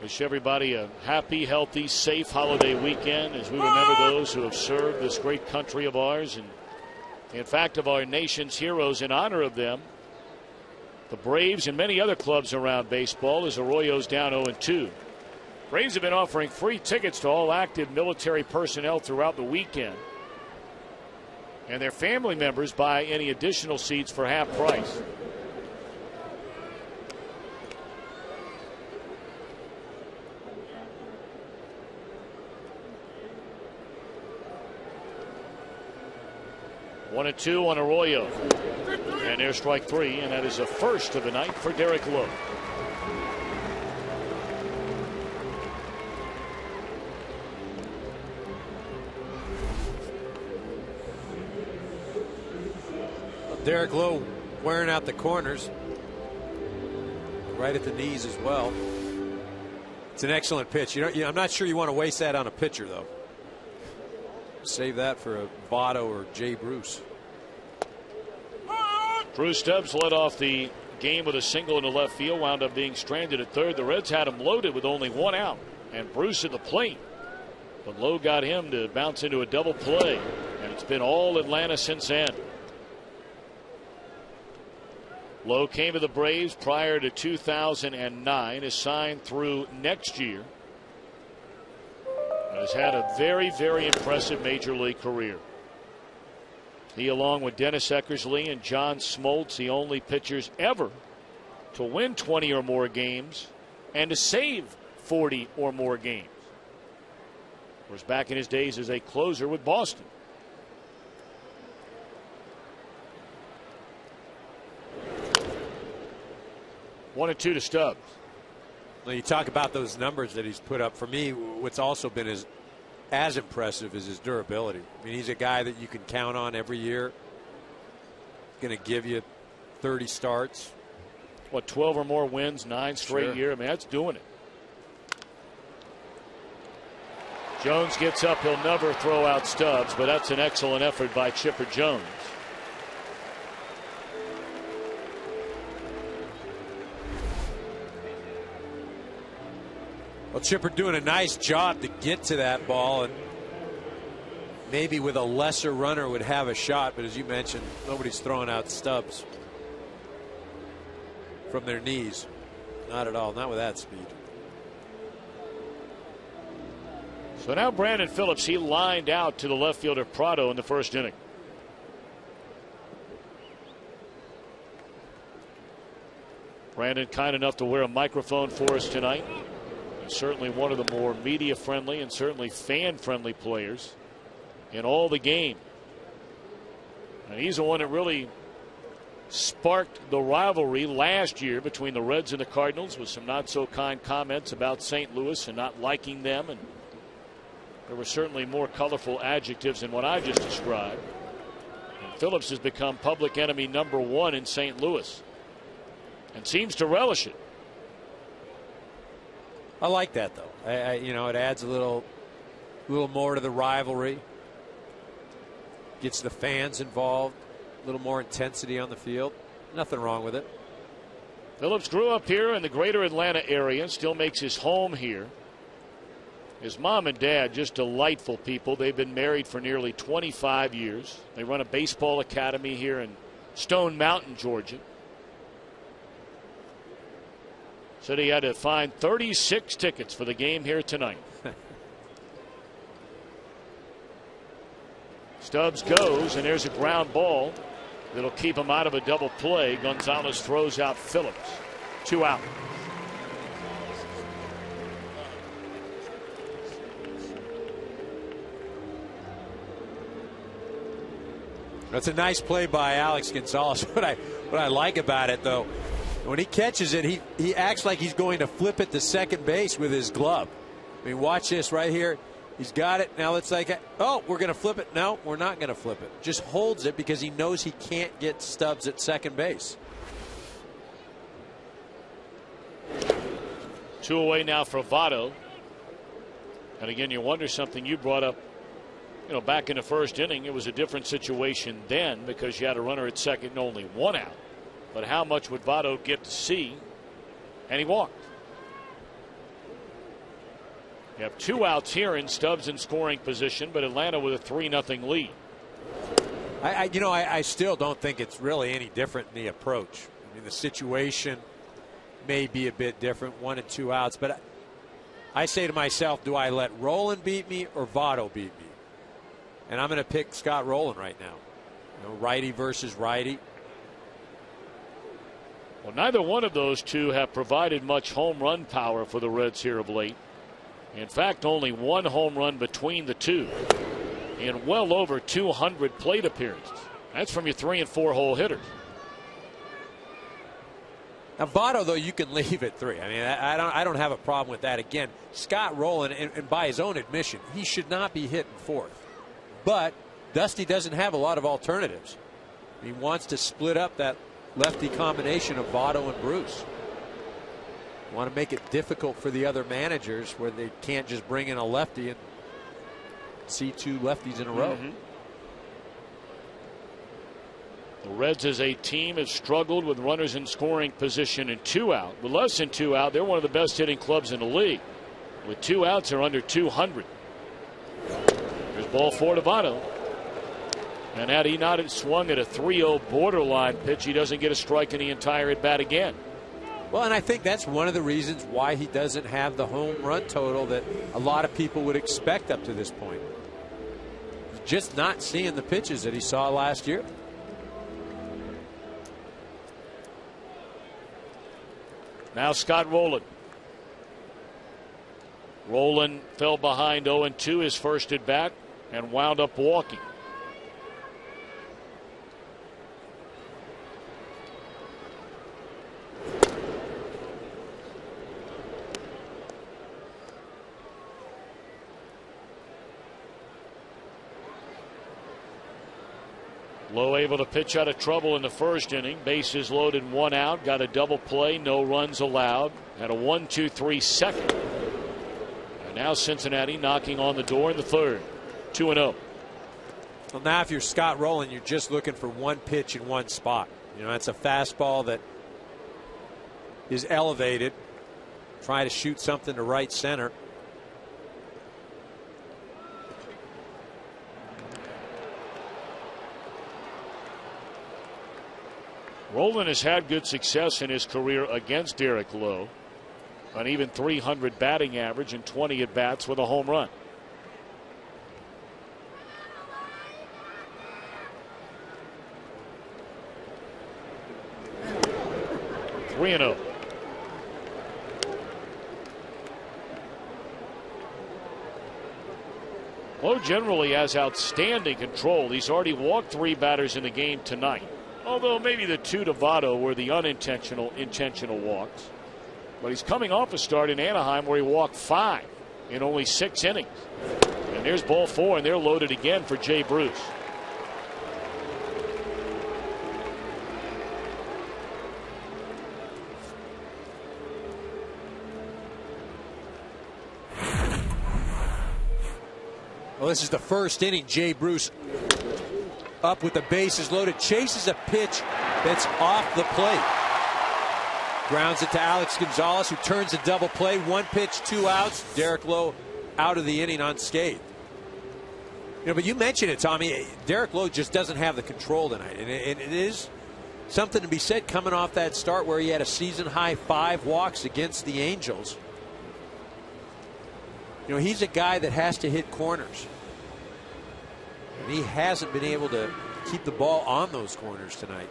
Wish everybody a happy, healthy, safe holiday weekend as we remember those who have served this great country of ours, and in fact of our nation's heroes. In honor of them, the Braves and many other clubs around baseball, as Arroyo's down 0-2. Braves have been offering free tickets to all active military personnel throughout the weekend, and their family members buy any additional seats for half price. One and 2 on Arroyo. And there's strike 3, and that is the first of the night for Derek Lowe. Derek Lowe wearing out the corners, right at the knees as well. It's an excellent pitch. I'm not sure you want to waste that on a pitcher, though. Save that for a Votto or Jay Bruce. Drew Stubbs led off the game with a single in the left field, wound up being stranded at third. The Reds had him loaded with only 1 out, and Bruce at the plate. But Lowe got him to bounce into a double play, and it's been all Atlanta since then. Lowe came to the Braves prior to 2009, is signed through next year, and has had a very, very impressive major league career. He, along with Dennis Eckersley and John Smoltz, the only pitchers ever to win 20 or more games and to save 40 or more games. Was back in his days as a closer with Boston. One and two to Stubbs. Well, you talk about those numbers that he's put up. For me, what's also been as impressive is his durability. I mean, he's a guy that you can count on every year. Going to give you 30 starts. What, 12 or more wins, 9 straight year? I mean, that's doing it. Jones gets up. He'll never throw out Stubbs, but that's an excellent effort by Chipper Jones. Well, Chipper doing a nice job to get to that ball, and maybe with a lesser runner would have a shot, but as you mentioned, nobody's throwing out Stubbs from their knees. Not at all, not with that speed. So now Brandon Phillips, he lined out to the left fielder Prado in the first inning. Brandon kind enough to wear a microphone for us tonight. Certainly one of the more media friendly and certainly fan friendly players in all the game. And he's the one that really sparked the rivalry last year between the Reds and the Cardinals, with some not so kind comments about St. Louis and not liking them, and there were certainly more colorful adjectives than what I just described. And Phillips has become public enemy number 1 in St. Louis and seems to relish it. I like that, though. You know, it adds a little more to the rivalry. Gets the fans involved. A little more intensity on the field. Nothing wrong with it. Phillips grew up here in the greater Atlanta area. Still makes his home here. His mom and dad, just delightful people. They've been married for nearly 25 years. They run a baseball academy here in Stone Mountain, Georgia. Said he had to find 36 tickets for the game here tonight. Stubbs goes, and there's a ground ball that'll keep him out of a double play. Gonzalez throws out Phillips. 2 out. That's a nice play by Alex Gonzalez. What I like about it, though, when he catches it, he acts like he's going to flip it to second base with his glove. I mean, watch this right here. He's got it. Now it's like, oh, we're going to flip it. No, we're not going to flip it. Just holds it because he knows he can't get Stubbs at second base. 2 away now for Votto. And again, you wonder something you brought up. You know, back in the first inning, it was a different situation then because you had a runner at second and only 1 out. But how much would Votto get to see? And he walked. You have 2 outs here, in Stubbs in scoring position, but Atlanta with a 3-0 lead. I still don't think it's really any different in the approach. I mean, the situation may be a bit different, 1 and 2 outs, but I say to myself, do I let Rolen beat me or Votto beat me? And I'm going to pick Scott Rolen right now. You know, righty versus righty. Well, neither one of those two have provided much home run power for the Reds here of late. In fact, only 1 home run between the two in well over 200 plate appearances. That's from your 3 and 4 hole hitters. Now, Votto, though, you can leave at 3. I mean, I don't have a problem with that. Again, Scott Rolen, and by his own admission, he should not be hitting 4th. But Dusty doesn't have a lot of alternatives. He wants to split up that lefty combination of Votto and Bruce. Want to make it difficult for the other managers where they can't just bring in a lefty and see 2 lefties in a row. The Reds as a team have struggled with runners in scoring position and 2 out. With less than 2 out, they're one of the best hitting clubs in the league. With 2 outs, they're under 200. Here's ball 4 to Votto. And had he not swung at a 3-0 borderline pitch, he doesn't get a strike in the entire at bat again. Well, and I think that's one of the reasons why he doesn't have the home run total that a lot of people would expect up to this point. He's just not seeing the pitches that he saw last year. Now Scott Rowland. Rowland fell behind 0-2 his first at bat and wound up walking. Lowe able to pitch out of trouble in the first inning. Bases loaded, 1 out. Got a double play, no runs allowed. Had a 1-2-3 second. And now Cincinnati knocking on the door in the third. 2-0. Well, now if you're Scott Rowland, you're just looking for one pitch in one spot. You know, that's a fastball that is elevated. Try to shoot something to right center. Rowland has had good success in his career against Derek Lowe. An even .300 batting average and 20 at bats with a home run. Three and 0. Lowe generally has outstanding control. He's already walked 3 batters in the game tonight. Although maybe the 2 to Votto were the intentional walks. But he's coming off a start in Anaheim where he walked 5 in only 6 innings. And there's ball 4, and they're loaded again for Jay Bruce. Well, this is the first inning. Jay Bruce up with the bases loaded, chases a pitch that's off the plate. Grounds it to Alex Gonzalez, who turns a double play. 1 pitch, 2 outs. Derek Lowe out of the inning unscathed. You know, but you mentioned it, Tommy. Derek Lowe just doesn't have the control tonight, and it is something to be said coming off that start where he had a season-high 5 walks against the Angels. You know, he's a guy that has to hit corners. And he hasn't been able to keep the ball on those corners tonight.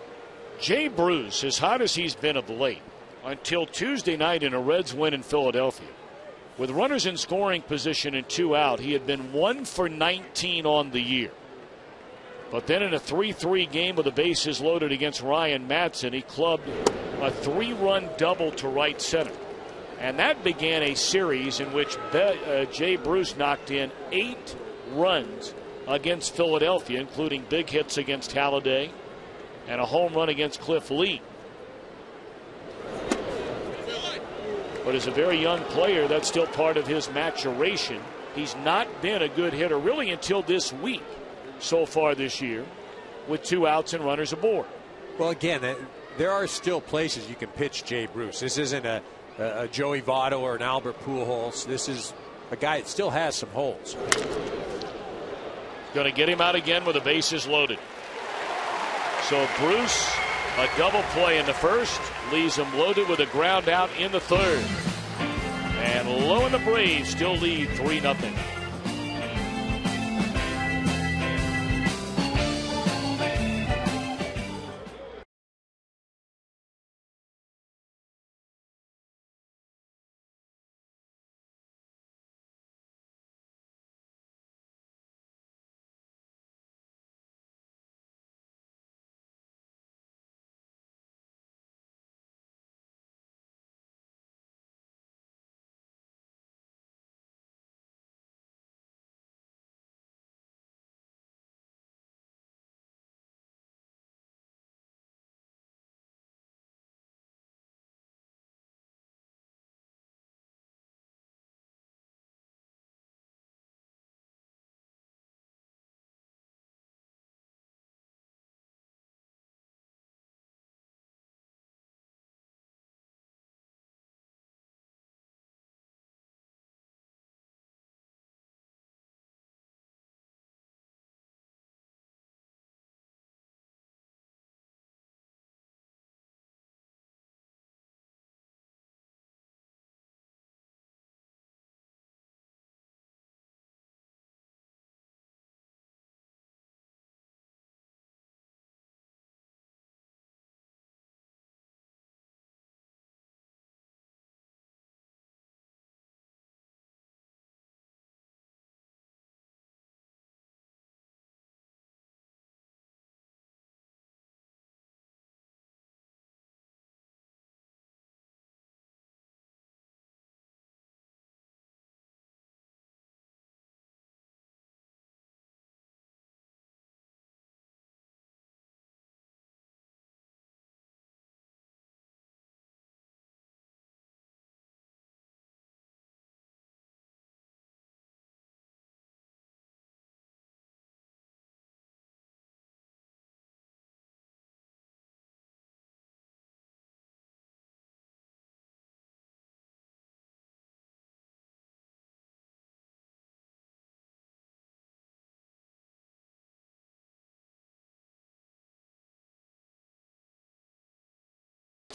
Jay Bruce, as hot as he's been of late, until Tuesday night in a Reds win in Philadelphia. With runners in scoring position and 2 out, he had been 1 for 19 on the year. But then in a 3-3 game with the bases loaded against Ryan Madson, he clubbed a 3-run double to right center. And that began a series in which Jay Bruce knocked in 8 runs against Philadelphia, including big hits against Halladay and a home run against Cliff Lee. But as a very young player, that's still part of his maturation. He's not been a good hitter really until this week so far this year, with 2 outs and runners aboard. Well, again, there are still places you can pitch Jay Bruce. This isn't a Joey Votto or an Albert Pujols. This is a guy that still has some holes. Going to get him out again with the bases loaded. So Bruce, a double play in the first, leaves him loaded with a ground out in the third. And Lowe and the Braves still lead 3-0.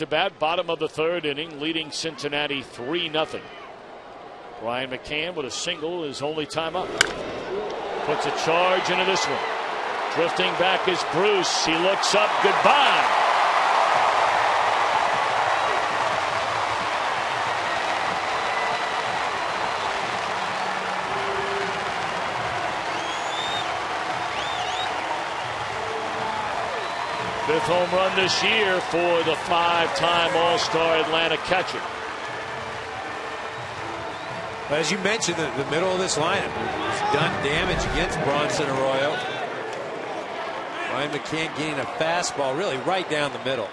to bat, bottom of the third inning, leading Cincinnati 3-0. Brian McCann with a single, his only time up. Puts a charge into this one. Drifting back is Bruce. He looks up. Goodbye. Fifth home run this year for the five-time All-Star Atlanta catcher. As you mentioned, the middle of this lineup has done damage against Bronson Arroyo. Brian McCann getting a fastball really right down the middle.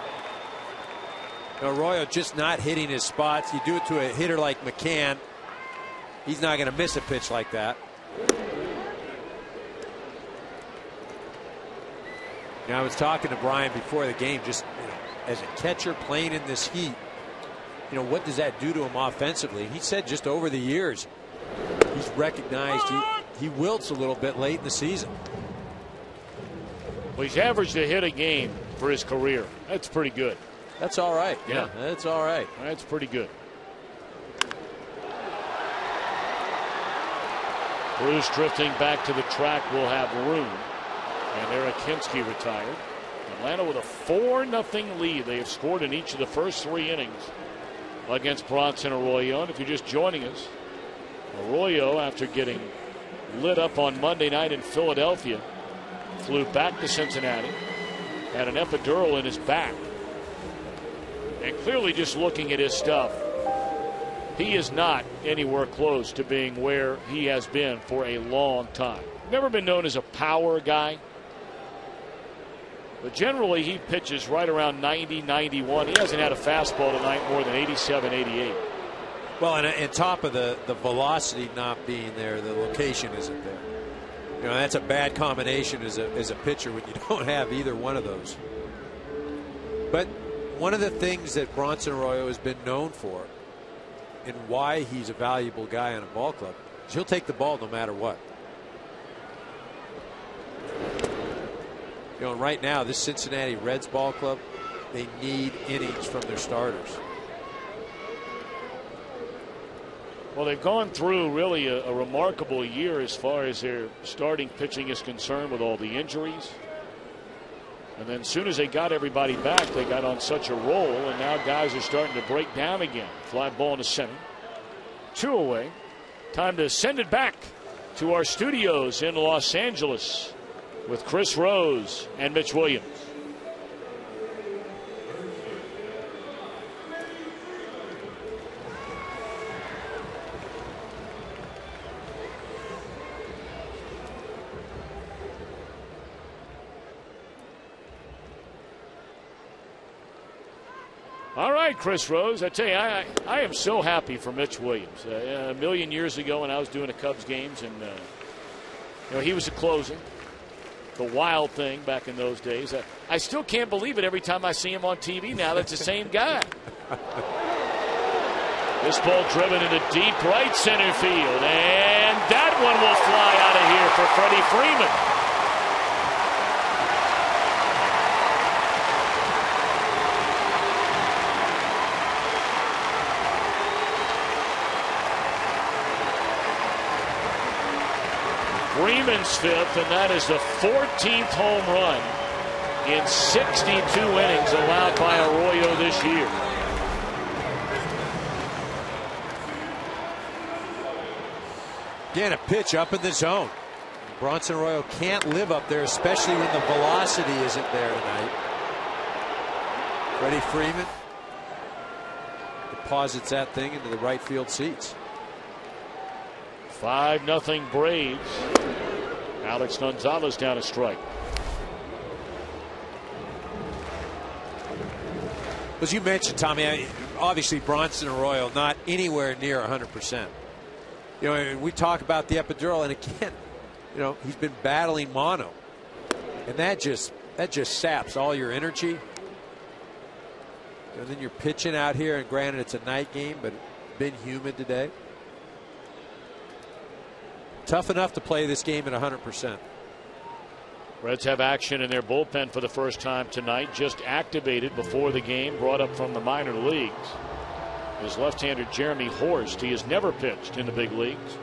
Arroyo just not hitting his spots. You do it to a hitter like McCann, he's not going to miss a pitch like that. Now, I was talking to Brian before the game, just as a catcher playing in this heat, what does that do to him offensively? He said just over the years, he's recognized he wilts a little bit late in the season. Well, he's averaged a hit a game for his career. That's pretty good. That's all right. Yeah, that's all right. That's pretty good. Bruce drifting back to the track will have room. And Eric Hinske retired. Atlanta with a 4-0 lead. They have scored in each of the first 3 innings against Bronson Arroyo. And if you're just joining us, Arroyo, after getting lit up on Monday night in Philadelphia, flew back to Cincinnati, had an epidural in his back. And clearly, just looking at his stuff, he is not anywhere close to being where he has been for a long time. Never been known as a power guy. But generally, he pitches right around 90, 91. He hasn't had a fastball tonight more than 87, 88. Well, and on top of the velocity not being there, the location isn't there. That's a bad combination as a pitcher when you don't have either one of those. But one of the things that Bronson Arroyo has been known for and why he's a valuable guy on a ball club is he'll take the ball no matter what. Right now, this Cincinnati Reds ball club, they need innings from their starters. Well, they've gone through really a remarkable year as far as their starting pitching is concerned with all the injuries. And then as soon as they got everybody back, they got on such a roll, and now guys are starting to break down again. Fly ball into center. 2 away. Time to send it back to our studios in Los Angeles with Chris Rose and Mitch Williams. All right, Chris Rose, I tell you, I am so happy for Mitch Williams. A million years ago when I was doing the Cubs games, and he was a closer. The wild thing back in those days. I still can't believe it every time I see him on TV now. That's the same guy. This ball driven into deep right center field. And that one will fly out of here for Freddie Freeman. Freeman's fifth, and that is the 14th home run in 62 innings allowed by Arroyo this year. Again, a pitch up in the zone. Bronson Arroyo can't live up there, especially when the velocity isn't there tonight. Freddie Freeman deposits that thing into the right field seats. 5-0 Braves. Alex Gonzalez down a strike. As you mentioned, Tommy, obviously Bronson Arroyo not anywhere near 100%. We talk about the epidural, and again, he's been battling mono, and that just saps all your energy. And then you're pitching out here, and granted it's a night game, but it's been humid today. Tough enough to play this game at 100%. Reds have action in their bullpen for the first time tonight. Just activated before the game, brought up from the minor leagues. Is left-hander Jeremy Horst. He has never pitched in the big leagues.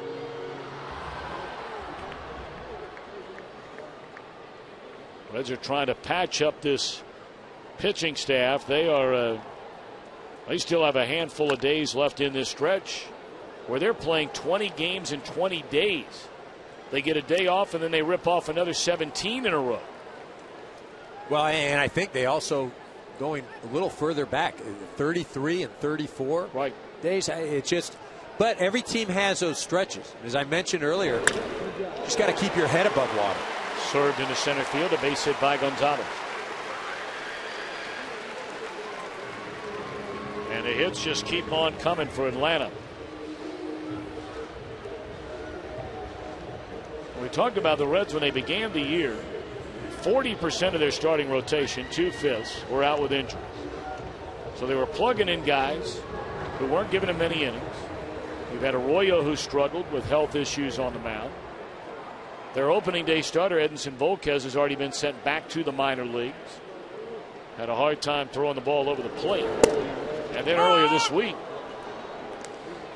Reds are trying to patch up this pitching staff. They still have a handful of days left in this stretch where they're playing 20 games in 20 days. They get a day off and then they rip off another 17 in a row. Well, and I think they also going a little further back, 33 and 34 days. It's just, but every team has those stretches. As I mentioned earlier, you just got to keep your head above water. Served into center field, a base hit by Gonzalez. And the hits just keep on coming for Atlanta. We talked about the Reds when they began the year. 40% of their starting rotation, 2/5, were out with injuries. So they were plugging in guys who weren't giving them many innings. You've had Arroyo who struggled with health issues on the mound. Their opening day starter, Edinson Volquez, has already been sent back to the minor leagues. Had a hard time throwing the ball over the plate. And then earlier this week,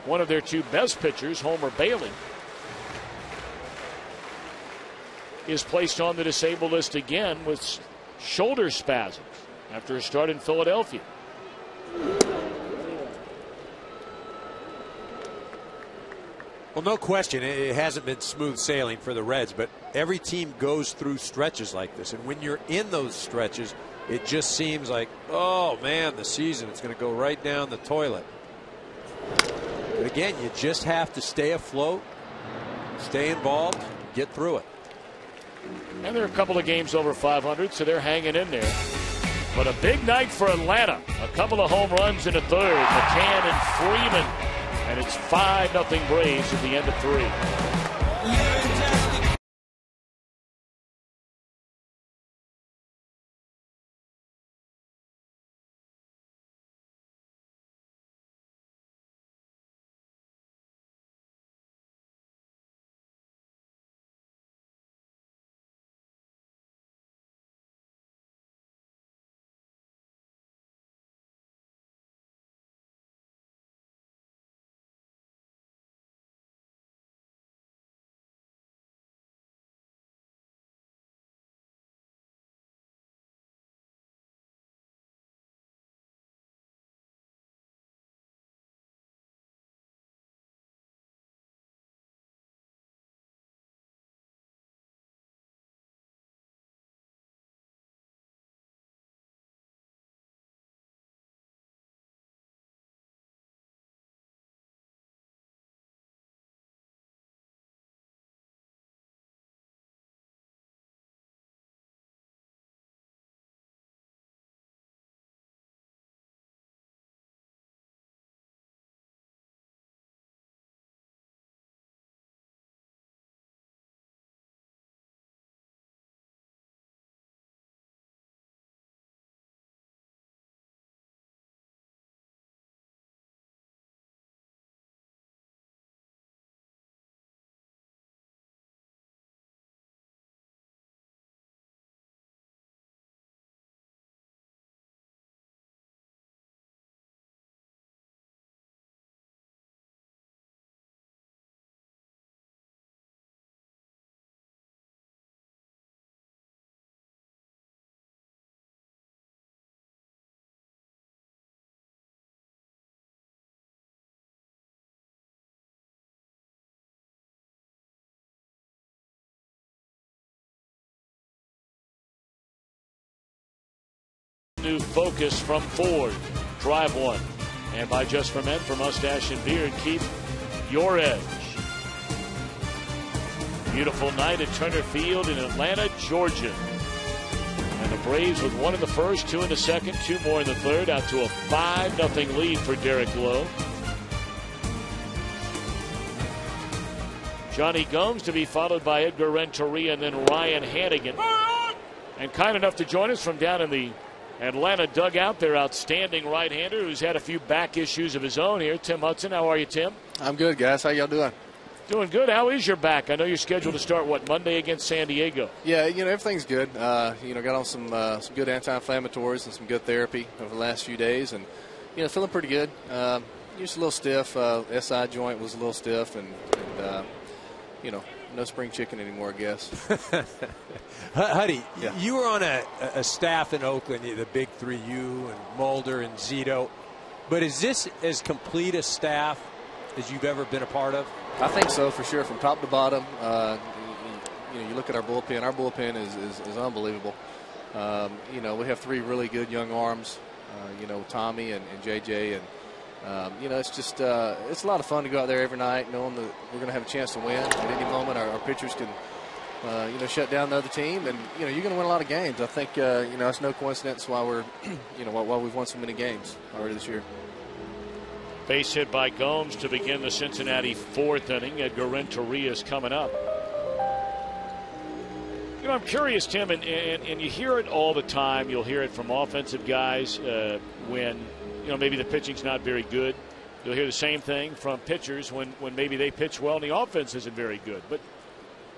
one of their two best pitchers, Homer Bailey, is placed on the disabled list again with shoulder spasms after a start in Philadelphia. Well, no question, it hasn't been smooth sailing for the Reds, but every team goes through stretches like this. And when you're in those stretches, it just seems like, oh man, the season is going to go right down the toilet. But again, you just have to stay afloat, stay involved, get through it. And they're a couple of games over 500, so they're hanging in there. But a big night for Atlanta. A couple of home runs in the third. McCann and Freeman. And it's 5-0 Braves at the end of 3. New focus from Ford. Drive one. And by Just for Men for mustache and beard, keep your edge. Beautiful night at Turner Field in Atlanta, Georgia. And the Braves with one in the first, two in the second, two more in the third, out to a 5-0 lead for Derek Lowe. Johnny Gomes to be followed by Edgar Renteria and then Ryan Hannigan. And kind enough to join us from down in the Atlanta dugout, their outstanding right-hander who's had a few back issues of his own here, Tim Hudson. How are you, Tim? I'm good, guys. How y'all doing? Doing good. How is your back? I know you're scheduled to start, Monday against San Diego? Yeah, everything's good. Got on some good anti-inflammatories and some good therapy over the last few days, and, feeling pretty good. Just a little stiff. SI joint was a little stiff, and no spring chicken anymore, I guess. Huddy, yeah. You were on a staff in Oakland, the big three, you and Mulder and Zito. But is this as complete a staff as you've ever been a part of? I think so, for sure, from top to bottom. You look at our bullpen. Our bullpen is unbelievable. We have three really good young arms. Tommy and JJ, and it's just it's a lot of fun to go out there every night, knowing that we're going to have a chance to win at any moment. Our pitchers can shut down the other team, and you're going to win a lot of games. I think it's no coincidence why we're why we've won so many games already this year. Base hit by Gomes to begin the Cincinnati fourth inning. Edgar Renteria's coming up. I'm curious, Tim, and you hear it all the time. You'll hear it from offensive guys when maybe the pitching's not very good. You'll hear the same thing from pitchers when maybe they pitch well and the offense isn't very good.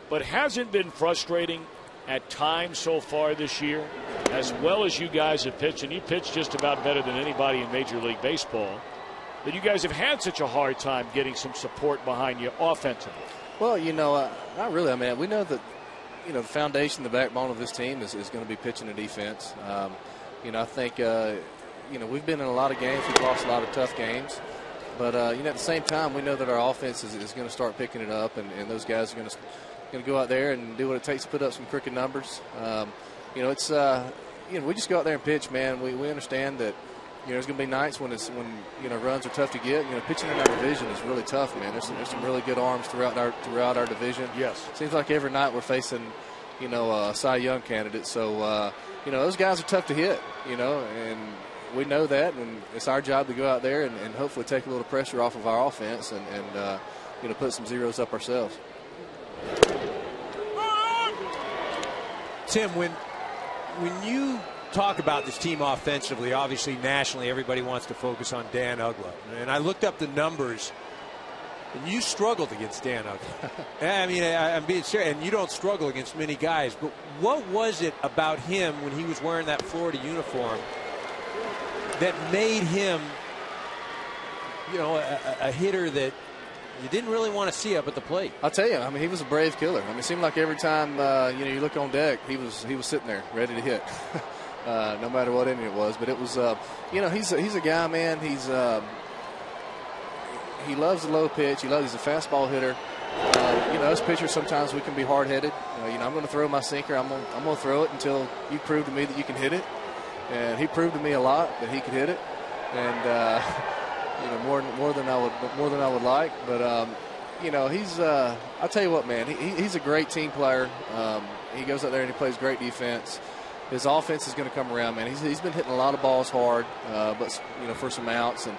But hasn't been frustrating at times so far this year, as well as you guys have pitched, and you pitch just about better than anybody in Major League Baseball, that you guys have had such a hard time getting some support behind you offensively? Well, not really. I mean, we know that the foundation, the backbone of this team is going to be pitching and defense. I think we've been in a lot of games. We've lost a lot of tough games. But, at the same time, we know that our offense is going to start picking it up, and those guys are going to go out there and do what it takes to put up some crooked numbers. We just go out there and pitch, man. We understand that, there's going to be nights when runs are tough to get. Pitching in our division is really tough, man. There's some really good arms throughout our division. Yes. Seems like every night we're facing, a Cy Young candidate. So, those guys are tough to hit, and we know that, and it's our job to go out there and hopefully take a little pressure off of our offense and put some zeros up ourselves. Tim, when you talk about this team offensively, obviously nationally everybody wants to focus on Dan Uggla. And I looked up the numbers, and you struggled against Dan Uggla. I mean, I'm being serious, and you don't struggle against many guys. But what was it about him when he was wearing that Florida uniform that made him, a hitter that you didn't really want to see up at the plate? I'll tell you, I mean, he was a brave killer. I mean, it seemed like every time, you look on deck, he was sitting there ready to hit. No matter what inning it was, but it was, he's a guy, man. He loves the low pitch. He's a fastball hitter. Us pitchers sometimes we can be hard-headed. I'm going to throw my sinker. I'm going to throw it until you prove to me that you can hit it. And he proved to me a lot that he could hit it, and more than I would like. But he's I'll tell you what, man. He's a great team player. He goes out there and he plays great defense. His offense is going to come around, man. He's been hitting a lot of balls hard, but for some outs. And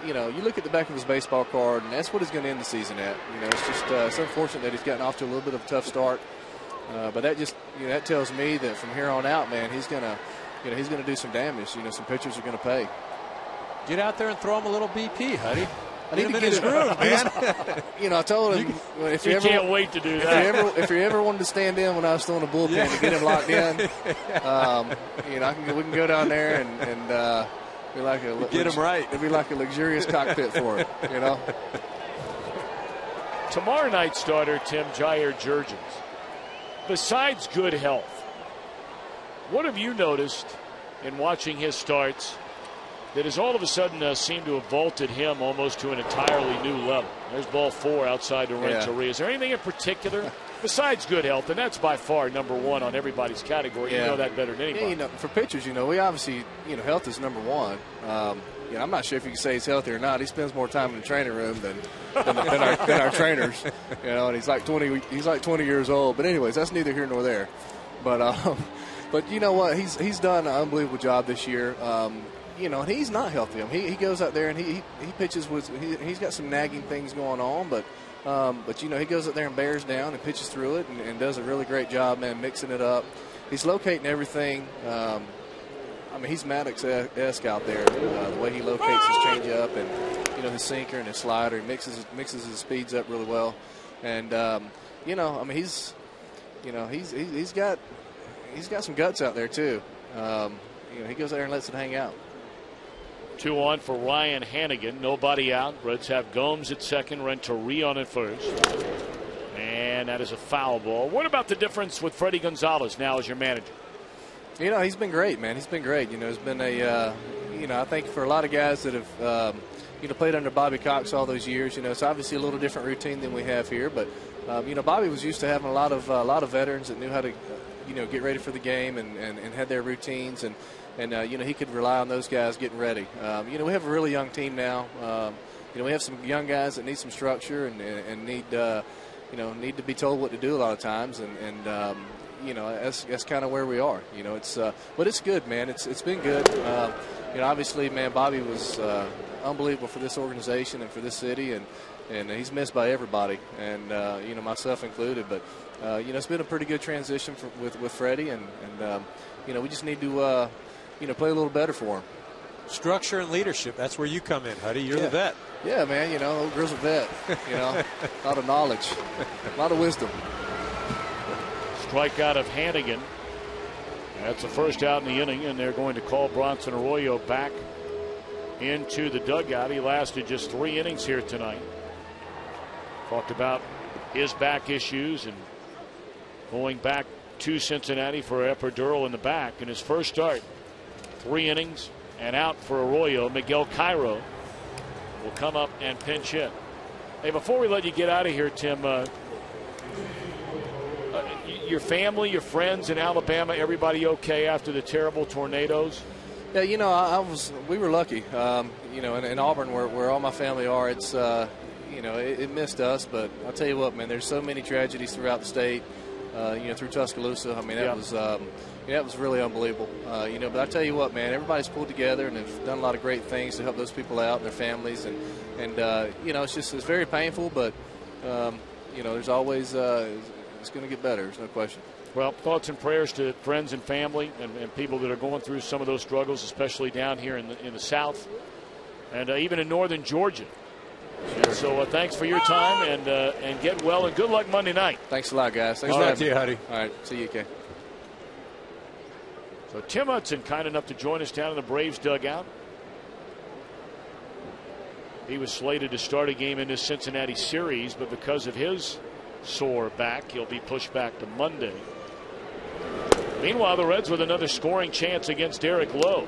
you look at the back of his baseball card, and that's what he's going to end the season at. It's just it's unfortunate that he's gotten off to a little bit of a tough start. But that just that tells me that from here on out, man, he's going to do some damage. Some pitchers are going to pay. Get out there and throw him a little BP, Huddy. I need to get his groove, man. I told him if you ever can't wait to do that. If you ever wanted to stand in when I was throwing a bullpen to get him locked in, we can go down there and be like get him right. It'd be like a luxurious cockpit for him, Tomorrow night starter Tim Jair Jurgens. Besides good health, what have you noticed in watching his starts that has all of a sudden seemed to have vaulted him almost to an entirely new level? There's ball 4 outside the Renteria. Yeah. Is there anything in particular besides good health? And that's by far number one on everybody's category. Yeah. You know that better than anybody. Yeah, for pitchers, we obviously, health is number one. I'm not sure if you can say he's healthy or not. He spends more time in the training room than our trainers. And he's like 20. He's like 20 years old. But anyways, that's neither here nor there. But you know what? He's done an unbelievable job this year. And he's not healthy. He goes out there and he pitches with he's got some nagging things going on, but he goes out there and bears down and pitches through it and does a really great job, man, mixing it up. He's locating everything. He's Maddox-esque out there, the way he locates his changeup, and his sinker and his slider. He mixes his speeds up really well, and I mean he's got some guts out there too. He goes there and lets it hang out. 2 on for Ryan Hannigan. Nobody out. Reds have Gomes at second, Renteria on at first. And that is a foul ball. What about the difference with Freddie Gonzalez now as your manager? He's been great, man. He's been great. It's been a, I think for a lot of guys that have, played under Bobby Cox all those years, it's obviously a little different routine than we have here. But, Bobby was used to having a lot of veterans that knew how to, get ready for the game and had their routines. And he could rely on those guys getting ready. We have a really young team now. We have some young guys that need some structure and need to be told what to do a lot of times. That's kind of where we are. But it's good, man. It's been good. Obviously, man, Bobby was unbelievable for this organization and for this city, and he's missed by everybody, and myself included. But it's been a pretty good transition with Freddie, and we just need to play a little better for him. Structure and leadership, that's where you come in, Huddy. You're the vet. Yeah, man, old grizzled vet. A lot of knowledge, a lot of wisdom. Strikeout of Hannigan. That's the first out in the inning, and they're going to call Bronson Arroyo back into the dugout. He lasted just 3 innings here tonight. Talked about his back issues and going back to Cincinnati for epidural in the back. In his first start, 3 innings and out for Arroyo. Miguel Cairo will come up and pinch hit. Hey, before we let you get out of here, Tim, your family, your friends in Alabama, everybody okay after the terrible tornadoes? Yeah, we were lucky. In Auburn, where all my family are, it's it missed us. But I'll tell you what, man, there's so many tragedies throughout the state. Through Tuscaloosa. I mean, that was really unbelievable. But I tell you what, man, everybody's pulled together and have done a lot of great things to help those people out and their families. And it's very painful, but there's always it's going to get better. There's no question. Well, thoughts and prayers to friends and family and people that are going through some of those struggles, especially down here in the South and even in northern Georgia. Sure. So thanks for your time and get well and good luck Monday night. Thanks a lot, guys. Thanks for having me. Huddy. All right, see you, Kay. So Tim Hudson kind enough to join us down in the Braves dugout. He was slated to start a game in this Cincinnati series, but because of his sore back, he'll be pushed back to Monday. Meanwhile, the Reds with another scoring chance against Derek Lowe.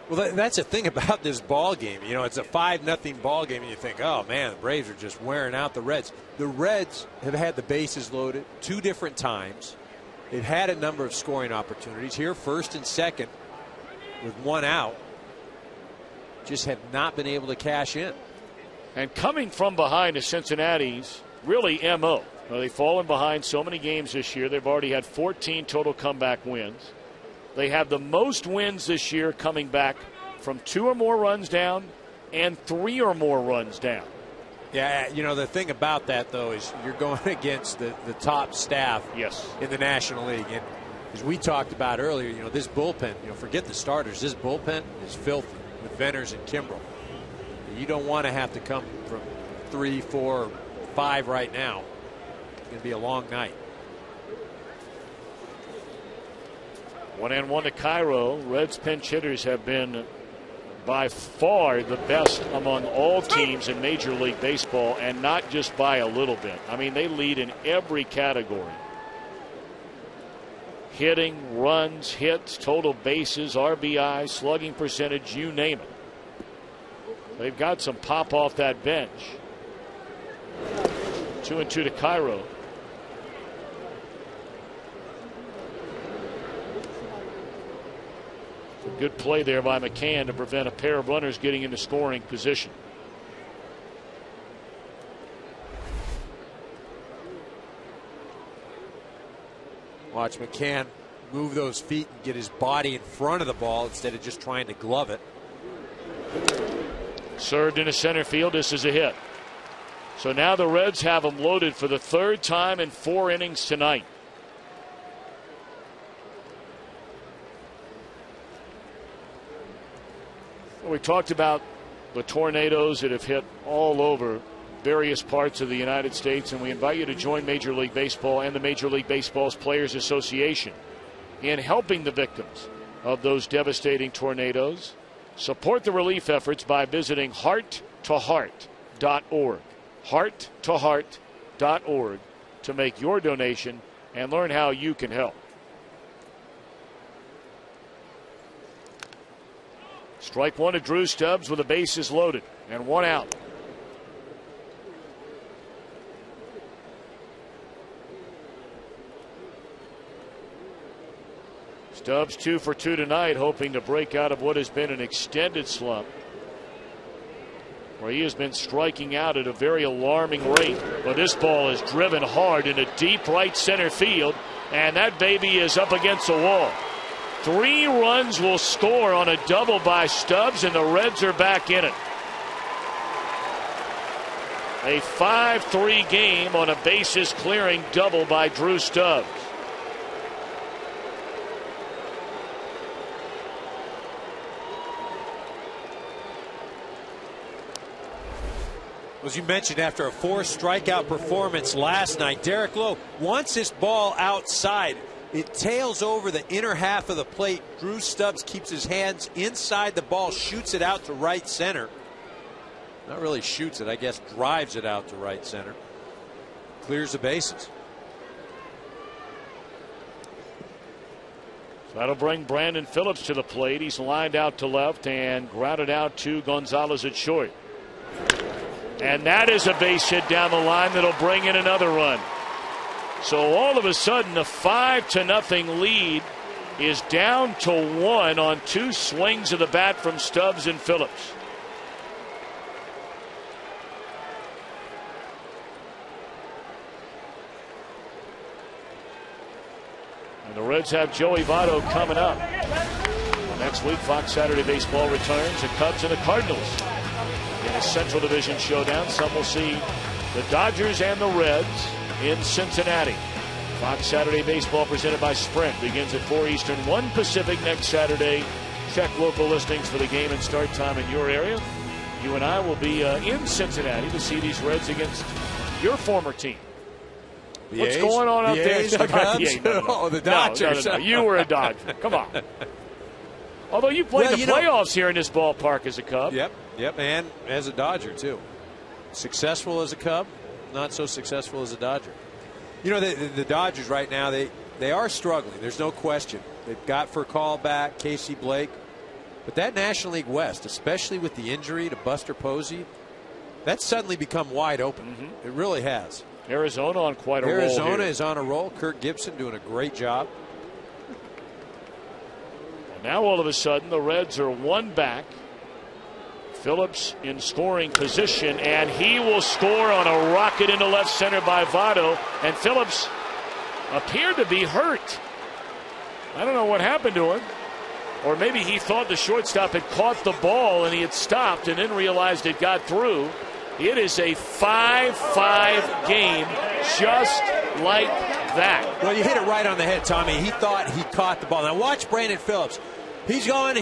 Well, that's the thing about this ball game. It's a 5-0 ball game, and you think, oh, man, the Braves are just wearing out the Reds. The Reds have had the bases loaded 2 different times. They've had a number of scoring opportunities here, first and second, with 1 out. Just have not been able to cash in. And coming from behind is Cincinnati's really M.O. They've fallen behind so many games this year. They've already had 14 total comeback wins. They have the most wins this year coming back from 2 or more runs down and 3 or more runs down. Yeah, the thing about that, though, is you're going against the top staff in the National League. And as we talked about earlier, this bullpen, forget the starters. This bullpen is filthy with Venners and Kimbrel. You don't want to have to come from 3, 4, 5 right now. It's going to be a long night. 1-1 to Cairo. Reds pinch hitters have been by far the best among all teams in Major League Baseball, and not just by a little bit. I mean, they lead in every category. Hitting, runs, hits, total bases, RBI, slugging percentage, you name it. They've got some pop off that bench. 2-2 to Cairo. Good play there by McCann to prevent a pair of runners getting into scoring position. Watch McCann move those feet and get his body in front of the ball instead of just trying to glove it. Served into center field. This is a hit. So now the Reds have him loaded for the 3rd time in 4 innings tonight. We talked about the tornadoes that have hit all over various parts of the United States, and we invite you to join Major League Baseball and the Major League Baseball's Players Association in helping the victims of those devastating tornadoes. Support the relief efforts by visiting hearttoheart.org. hearttoheart.org to make your donation and learn how you can help. Strike one to Drew Stubbs with the bases loaded and one out. Stubbs 2 for 2 tonight, hoping to break out of what has been an extended slump, where he has been striking out at a very alarming rate. But this ball is driven hard into deep right center field, and that baby is up against the wall. 3 runs will score on a double by Stubbs, and the Reds are back in it. A 5-3 game on a bases clearing double by Drew Stubbs. As you mentioned, after a 4-strikeout performance last night, Derek Lowe wants this ball outside. It tails over the inner half of the plate. Drew Stubbs keeps his hands inside the ball, shoots it out to right center. Not really shoots it, I guess drives it out to right center. Clears the bases. So that'll bring Brandon Phillips to the plate. He's lined out to left and grounded out to Gonzalez at short. And that is a base hit down the line that'll bring in another run. So all of a sudden, the 5-0 lead is down to 1 on 2 swings of the bat from Stubbs and Phillips. And the Reds have Joey Votto coming up. Next week, Fox Saturday Baseball returns. The Cubs and the Cardinals in a Central Division showdown. Some will see the Dodgers and the Reds in Cincinnati. Fox Saturday Baseball presented by Sprint begins at 4 Eastern, 1 Pacific next Saturday. Check local listings for the game and start time in your area. You and I will be in Cincinnati to see these Reds against your former team. The What's A's? going on out the there? A's, the Cubs? Oh, the Dodgers. No. You were a Dodger. Come on. Although you played the playoffs here in this ballpark as a Cub. Yep, and as a Dodger, too. Successful as a Cub, not so successful as a Dodger. You know, the Dodgers right now, they are struggling. There's no question. They've got for callback Casey Blake. But that National League West, especially with the injury to Buster Posey, that's suddenly become wide open. Mm-hmm. It really has. Arizona on quite a roll. Arizona is on a roll. Kirk Gibson doing a great job. And now all of a sudden the Reds are 1 back. Phillips in scoring position, and he will score on a rocket into left center by Votto. And Phillips appeared to be hurt. I don't know what happened to him. Or maybe he thought the shortstop had caught the ball and he had stopped and then realized it got through. It is a 5-5 game just like that. Well, you hit it right on the head, Tommy. He thought he caught the ball. Now watch Brandon Phillips. He's going,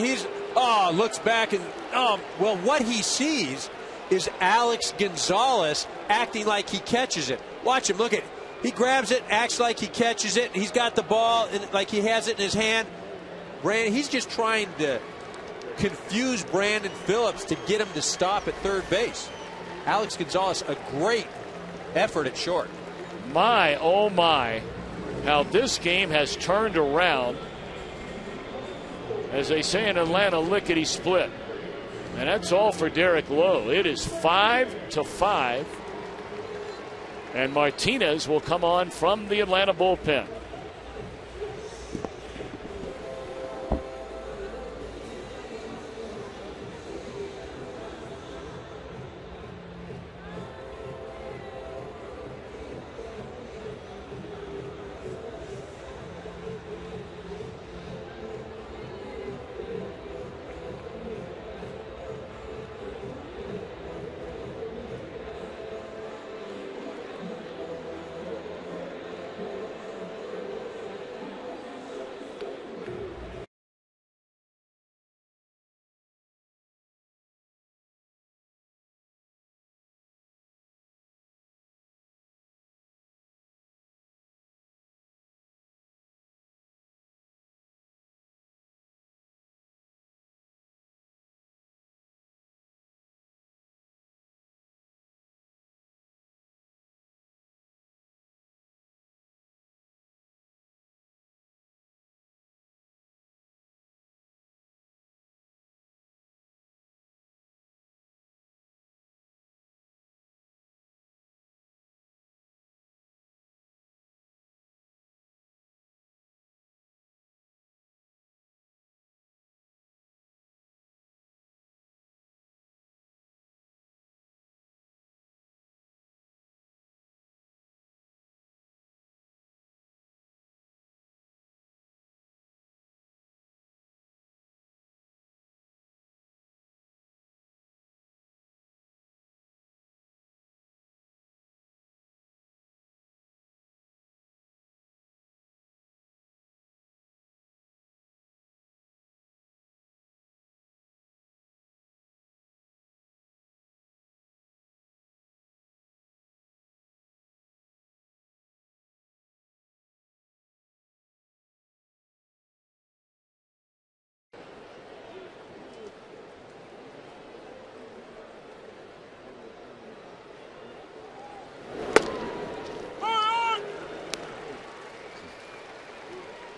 looks back and, well, what he sees is Alex Gonzalez acting like he catches it. Watch him, look at it. He grabs it, acts like he catches it. He's got the ball and like he has it in his hand. He's just trying to confuse Brandon Phillips to get him to stop at third base. Alex Gonzalez, a great effort at short. My, oh my, how this game has turned around. As they say in Atlanta, lickety split. And that's all for Derek Lowe. It is 5-5. And Martinez will come on from the Atlanta bullpen.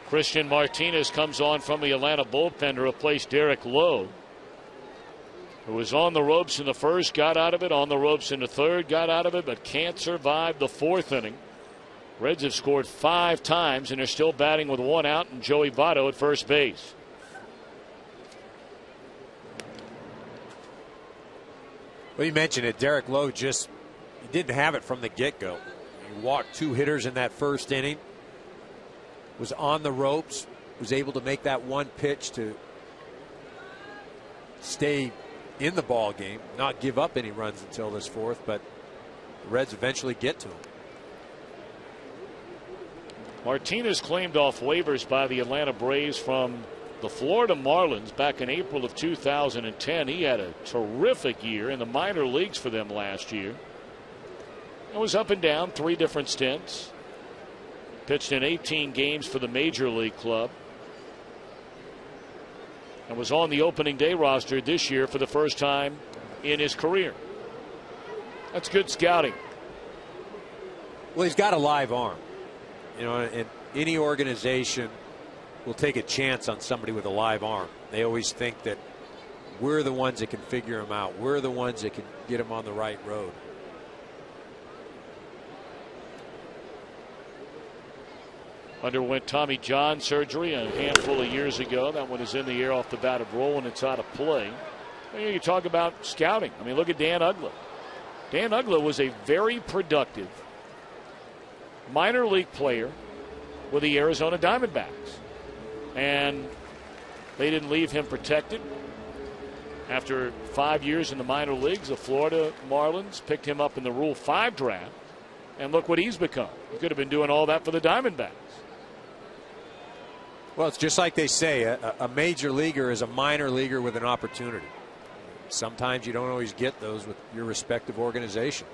Christian Martinez comes on from the Atlanta bullpen to replace Derek Lowe, who was on the ropes in the first, got out of it, on the ropes in the third, got out of it, but can't survive the fourth inning. Reds have scored 5 times, and they're still batting with 1 out, and Joey Votto at first base. Well, you mentioned it. Derek Lowe he didn't have it from the get-go. He walked 2 hitters in that first inning, was on the ropes, was able to make that one pitch to stay in the ball game, not give up any runs until this fourth, but the Reds eventually get to him. Martinez claimed off waivers by the Atlanta Braves from the Florida Marlins back in April of 2010. He had a terrific year in the minor leagues for them last year. It was up and down, 3 different stints. Pitched in 18 games for the major league club. And was on the opening day roster this year for the first time in his career. That's good scouting. Well, he's got a live arm. You know, and any organization will take a chance on somebody with a live arm. They always think that we're the ones that can figure him out. We're the ones that can get him on the right road. Underwent Tommy John surgery a handful of years ago. That one is in the air off the bat of roll, and it's out of play. You talk about scouting. I mean, look at Dan Uggla. Dan Uggla was a very productive minor league player with the Arizona Diamondbacks. And they didn't leave him protected. After 5 years in the minor leagues, the Florida Marlins picked him up in the Rule 5 draft. And look what he's become. He could have been doing all that for the Diamondbacks. Well, it's just like they say, a major leaguer is a minor leaguer with an opportunity. Sometimes you don't always get those with your respective organization.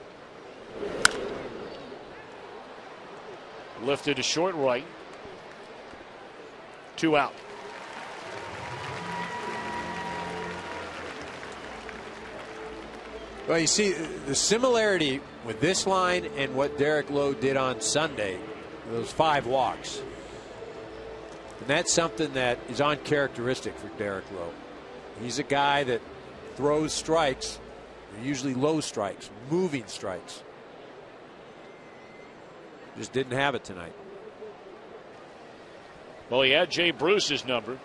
Lifted to short right. 2 out. Well, you see the similarity with this line and what Derek Lowe did on Sunday, those 5 walks. And that's something that is uncharacteristic for Derek Lowe. He's a guy that throws strikes, usually low strikes, moving strikes. Just didn't have it tonight. Well, he had Jay Bruce's number.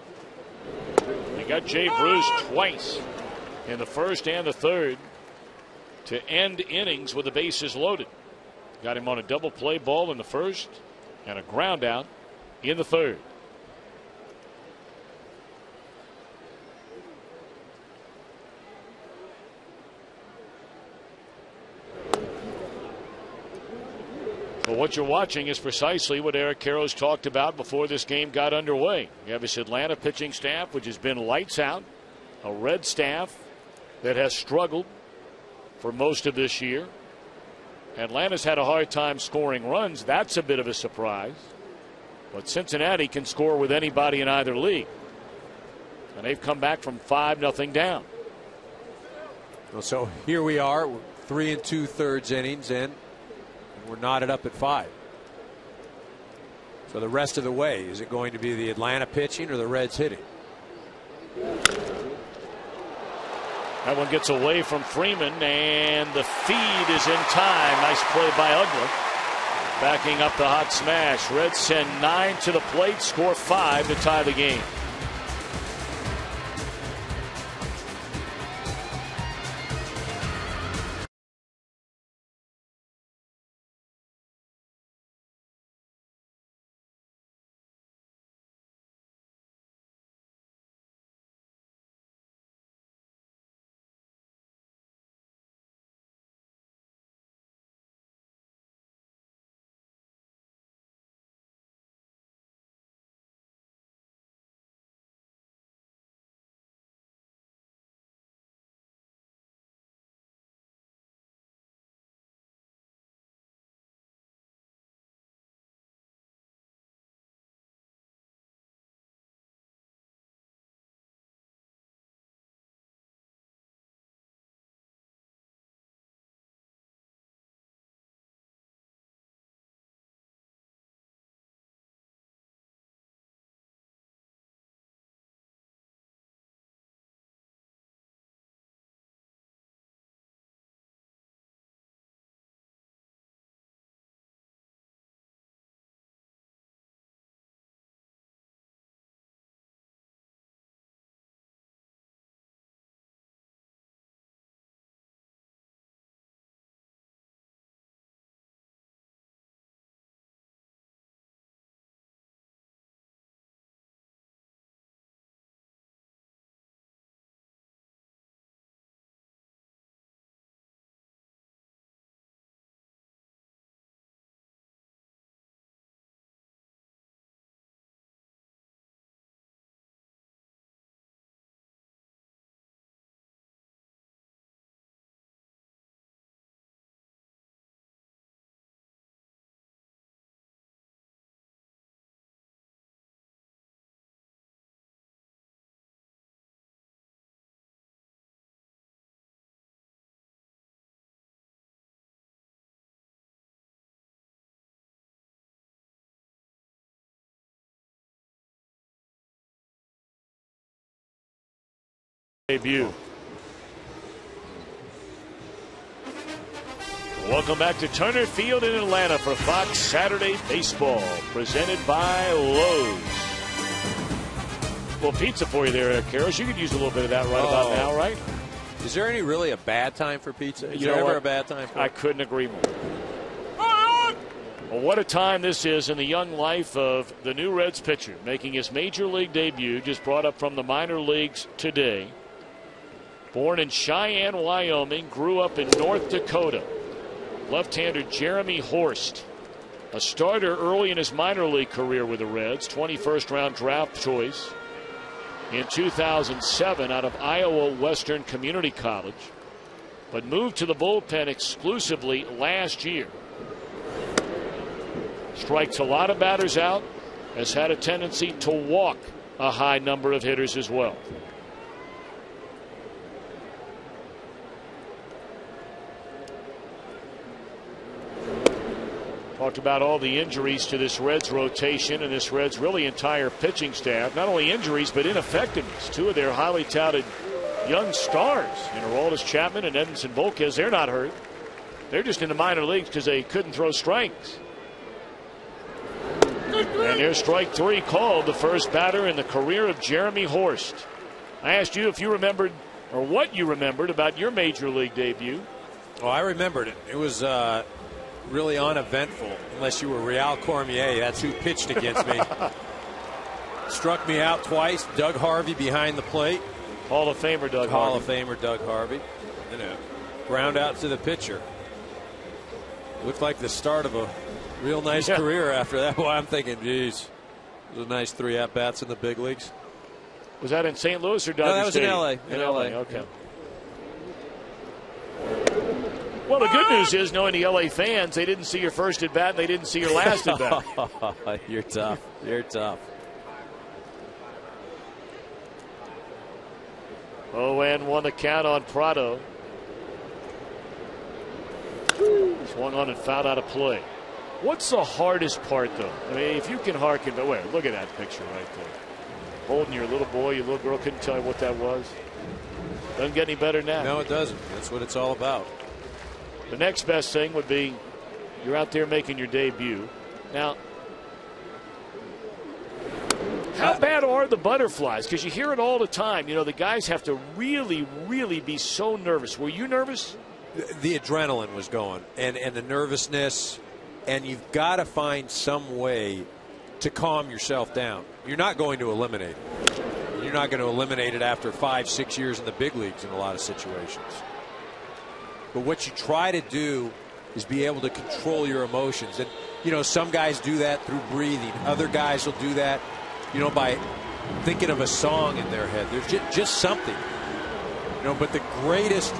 He got Jay Bruce twice in the first and the third to end innings with the bases loaded. Got him on a double play ball in the first and a ground out in the third. But what you're watching is precisely what Eric Karros talked about before this game got underway. You have this Atlanta pitching staff, which has been lights out, a Red staff that has struggled for most of this year. Atlanta's had a hard time scoring runs. That's a bit of a surprise. But Cincinnati can score with anybody in either league. And they've come back from 5-0 down. Well, so here we are, 3 2/3 innings in. We're knotted up at 5. So the rest of the way, is it going to be the Atlanta pitching or the Reds hitting? That one gets away from Freeman, and the feed is in time. Nice play by Uggla. Backing up the hot smash. Reds send 9 to the plate, score 5 to tie the game. Debut. Welcome back to Turner Field in Atlanta for Fox Saturday Baseball, presented by Lowe's. Well, pizza for you there, Karras. You could use a little bit of that right about now, right? Is there any really a bad time for pizza? Is You there know ever what? a bad time for it? I couldn't agree more. Well, what a time this is in the young life of the new Reds pitcher, making his major league debut, just brought up from the minor leagues today. Born in Cheyenne, Wyoming, grew up in North Dakota. Left-hander Jeremy Horst, a starter early in his minor league career with the Reds, 21st round draft choice in 2007 out of Iowa Western Community College, but moved to the bullpen exclusively last year. Strikes a lot of batters out, has had a tendency to walk a high number of hitters as well. Talked about all the injuries to this Reds rotation and this Reds really entire pitching staff. Not only injuries, but ineffectiveness. Two of their highly touted young stars, Aroldis Chapman and Edinson Volquez, they're not hurt. They're just in the minor leagues because they couldn't throw strikes. And there's strike three called, the first batter in the career of Jeremy Horst. I asked you if you remembered or what you remembered about your major league debut. Oh, I remembered it. It was really uneventful, unless you were Real Cormier. That's who pitched against me. Struck me out twice. Doug Harvey behind the plate. Hall of Famer Doug Hall Harvey. of Famer Doug Harvey. And a ground out to the pitcher. Looked like the start of a real nice career after that. Well, I'm thinking, geez, it was a nice 3 at-bats in the big leagues. Was that in St. Louis or Dodger No, that was Stadium? in L.A. In L.A., okay. Well, the good news is, knowing the L.A. fans, they didn't see your first at-bat, they didn't see your last at-bat. You're tough. You're tough. 0-1 the count on Prado. Swung on and fouled out of play. What's the hardest part, though? I mean, if you can hearken, but wait, look at that picture right there. Holding your little boy, your little girl, couldn't tell you what that was. Doesn't get any better than that. No, it doesn't. That's what it's all about. The next best thing would be you're out there making your debut. Now, how bad are the butterflies? Because you hear it all the time. You know, the guys have to really, really be so nervous. Were you nervous? The adrenaline was going, and the nervousness, and you've got to find some way to calm yourself down. You're not going to eliminate it. You're not going to eliminate it after 5-6 years in the big leagues in a lot of situations. But what you try to do is be able to control your emotions. And, you know, some guys do that through breathing. Other guys will do that, you know, by thinking of a song in their head. There's just something. You know, but the greatest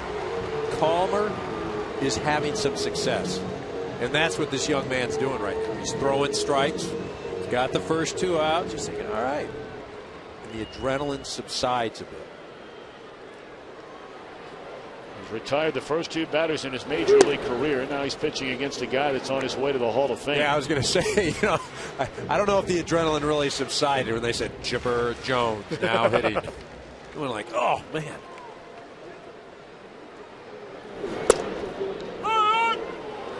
calmer is having some success. And that's what this young man's doing right now. He's throwing strikes. He's got the first 2 out. Just thinking, all right. And the adrenaline subsides a bit. Retired the first 2 batters in his major league career. Now he's pitching against a guy that's on his way to the Hall of Fame. Yeah, I was going to say, you know, I don't know if the adrenaline really subsided when they said Chipper Jones now hitting. Going like, oh, man.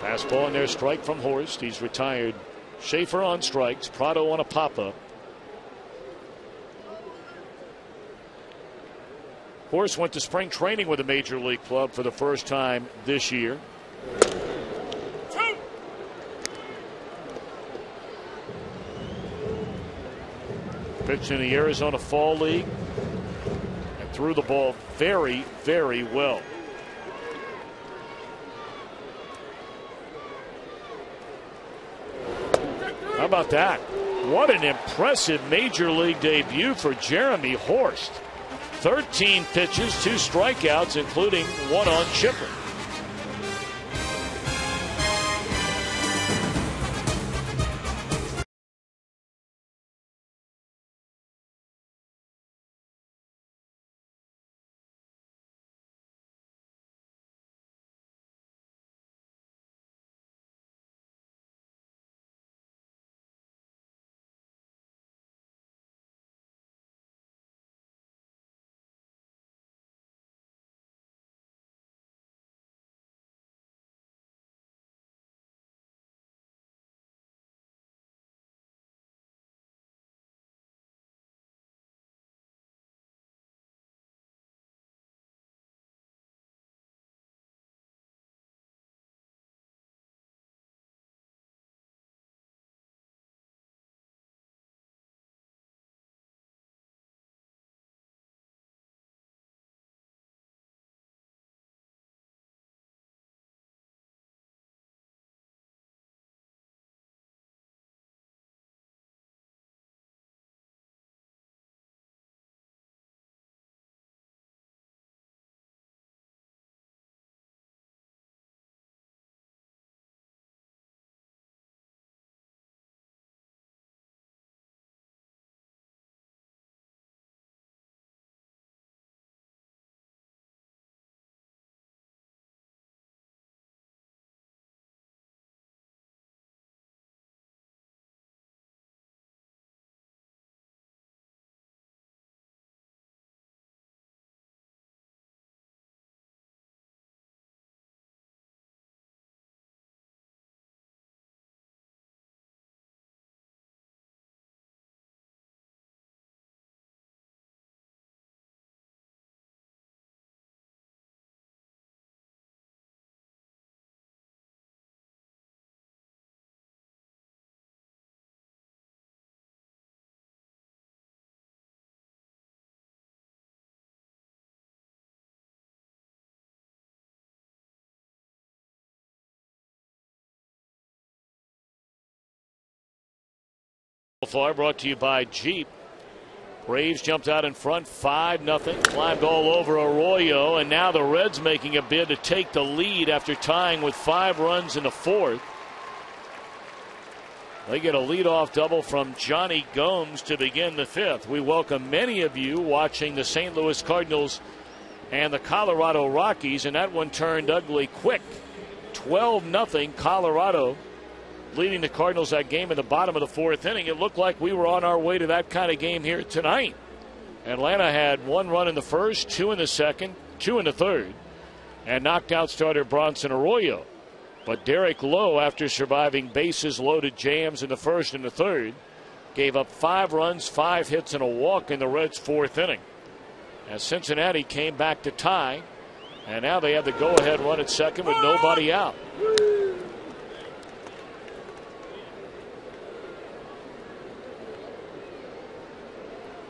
Fastball in there, strike from Horst. He's retired. Schaefer on strikes. Prado on a pop-up. Horst went to spring training with a major league club for the first time this year. Pitched in the Arizona Fall League and threw the ball very, very well. How about that? What an impressive major league debut for Jeremy Horst. 13 pitches, 2 strikeouts, including 1 on Chipper. far, brought to you by Jeep. Braves jumped out in front 5-0, climbed all over Arroyo, and now the Reds making a bid to take the lead after tying with 5 runs in the 4th. They get a leadoff double from Johnny Gomes to begin the 5th. We welcome many of you watching the St. Louis Cardinals and the Colorado Rockies, and that one turned ugly quick. 12-0 Colorado leading the Cardinals that game in the bottom of the 4th inning. It looked like we were on our way to that kind of game here tonight. Atlanta had 1 run in the 1st, 2 in the 2nd, 2 in the 3rd, and knocked out starter Bronson Arroyo. But Derek Lowe, after surviving bases loaded jams in the 1st and the 3rd, gave up 5 runs, 5 hits, and a walk in the Reds' 4th inning. As Cincinnati came back to tie, and now they have the go-ahead run at second with nobody out.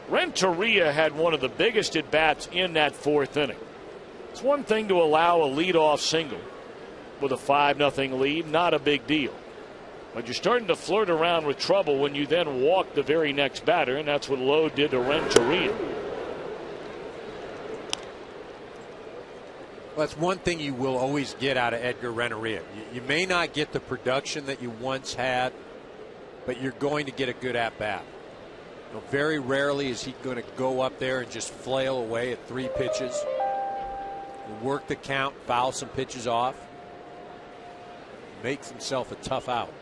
Renteria had one of the biggest at-bats in that 4th inning. It's one thing to allow a leadoff single with a 5-0 lead, not a big deal. But you're starting to flirt around with trouble when you then walk the very next batter, and that's what Lowe did to Renteria. Well, that's one thing you will always get out of Edgar Renteria. You may not get the production that you once had, but you're going to get a good at-bat. You know, very rarely is he going to go up there and just flail away at 3 pitches. Work the count, foul some pitches off. Makes himself a tough out.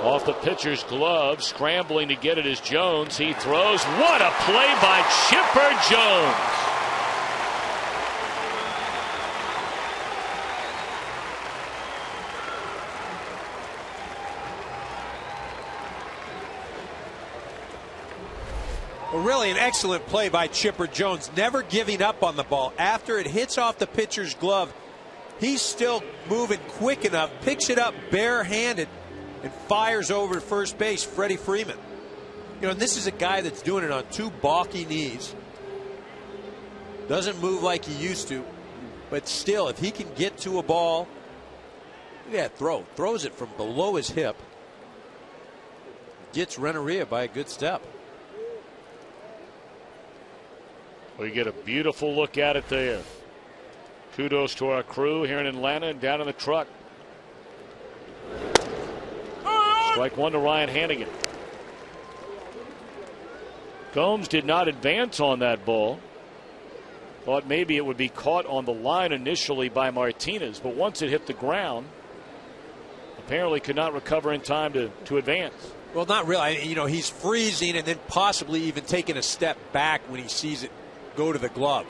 Off the pitcher's glove, scrambling to get it is Jones. He throws. What a play by Chipper Jones. Well, really an excellent play by Chipper Jones, never giving up on the ball. After it hits off the pitcher's glove, he's still moving quick enough, picks it up barehanded, and fires over to first base, Freddie Freeman. You know, and this is a guy that's doing it on 2 balky knees. Doesn't move like he used to, but still, if he can get to a ball, look at that throw. Throws it from below his hip. Gets Renteria by a good step. We get a beautiful look at it there. Kudos to our crew here in Atlanta and down in the truck. Strike 1 to Ryan Hannigan. Gomes did not advance on that ball. Thought maybe it would be caught on the line initially by Martinez, but once it hit the ground, apparently could not recover in time to advance. Well, not really. You know, he's freezing and then possibly even taking a step back when he sees it go to the glove.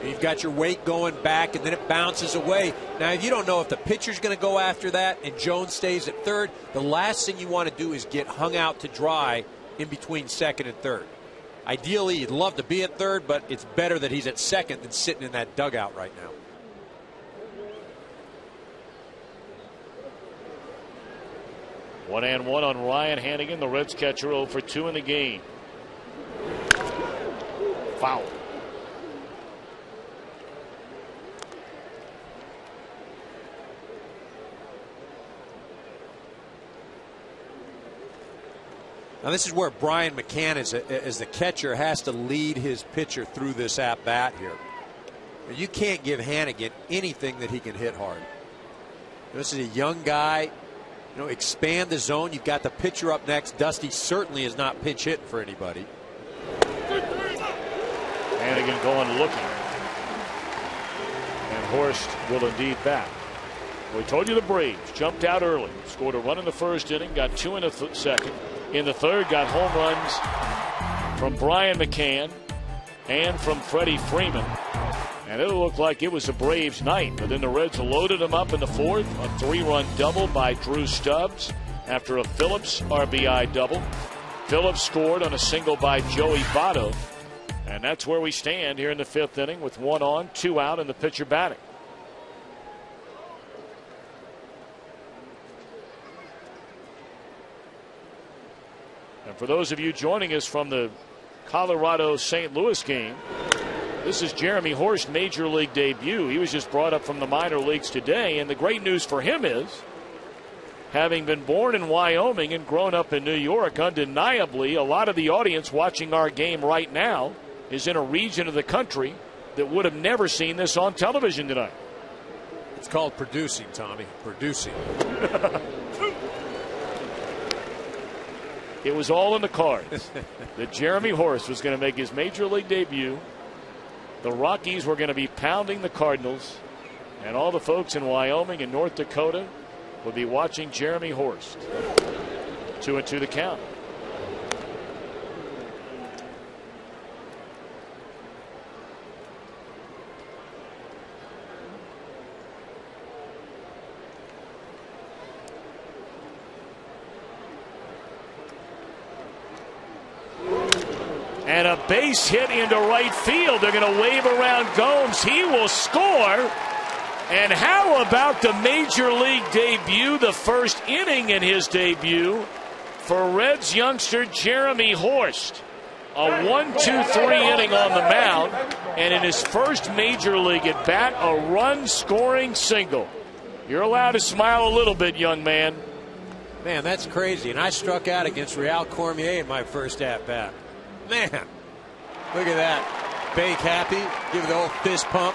You've got your weight going back and then it bounces away. Now, if you don't know if the pitcher's going to go after that and Jones stays at third, the last thing you want to do is get hung out to dry in between second and third. Ideally, you'd love to be at third, but it's better that he's at second than sitting in that dugout right now. One and one on Ryan Hannigan, the Reds catcher, 0 for 2 in the game. Foul. Now this is where Brian McCann, as the catcher, has to lead his pitcher through this at-bat here. You can't give Hannigan anything that he can hit hard. This is a young guy. You know, expand the zone. You've got the pitcher up next. Dusty certainly is not pinch hitting for anybody. Hannigan going looking. And Horst will indeed bat. We told you the Braves jumped out early. Scored a run in the 1st inning. Got 2 in the 2nd. In the 3rd, got home runs from Brian McCann and from Freddie Freeman. And it looked like it was a Braves night. But then the Reds loaded them up in the 4th. A 3-run double by Drew Stubbs after a Phillips RBI double. Phillips scored on a single by Joey Votto. And that's where we stand here in the 5th inning with 1 on, 2 out, and the pitcher batting. And for those of you joining us from the Colorado-St. Louis game, this is Jeremy Horst's major league debut. He was just brought up from the minor leagues today, and the great news for him is having been born in Wyoming and grown up in New York, undeniably a lot of the audience watching our game right now is in a region of the country that would have never seen this on television tonight. It's called producing, Tommy. Producing. It was all in the cards that Jeremy Horst was going to make his major league debut. The Rockies were going to be pounding the Cardinals, and all the folks in Wyoming and North Dakota would be watching Jeremy Horst. 2-2 the count. And a base hit into right field. They're going to wave around Gomes. He will score. And how about the major league debut, the first inning in his debut for Reds youngster Jeremy Horst? A 1-2-3 inning on the mound, and in his first major league at bat, a run-scoring single. You're allowed to smile a little bit, young man. Man, that's crazy. And I struck out against Real Cormier in my first at-bat. Man, look at that. Bake happy. Give it the old fist pump.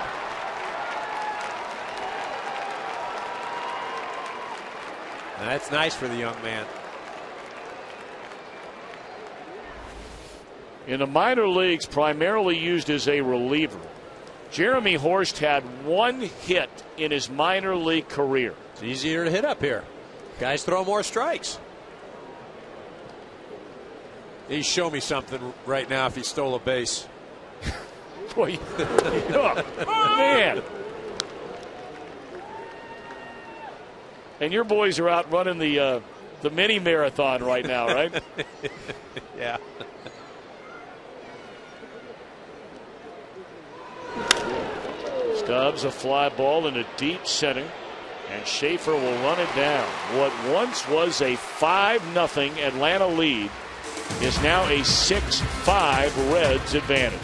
That's nice for the young man. In the minor leagues, primarily used as a reliever, Jeremy Horst had one hit in his minor league career. It's easier to hit up here. Guys throw more strikes. He'd show me something right now if he stole a base. Boy, oh, man. And your boys are out running the mini marathon right now, right? Yeah. Stubbs a fly ball in a deep center, and Schaefer will run it down. What once was a 5-0 Atlanta lead is now a 6-5 Reds advantage.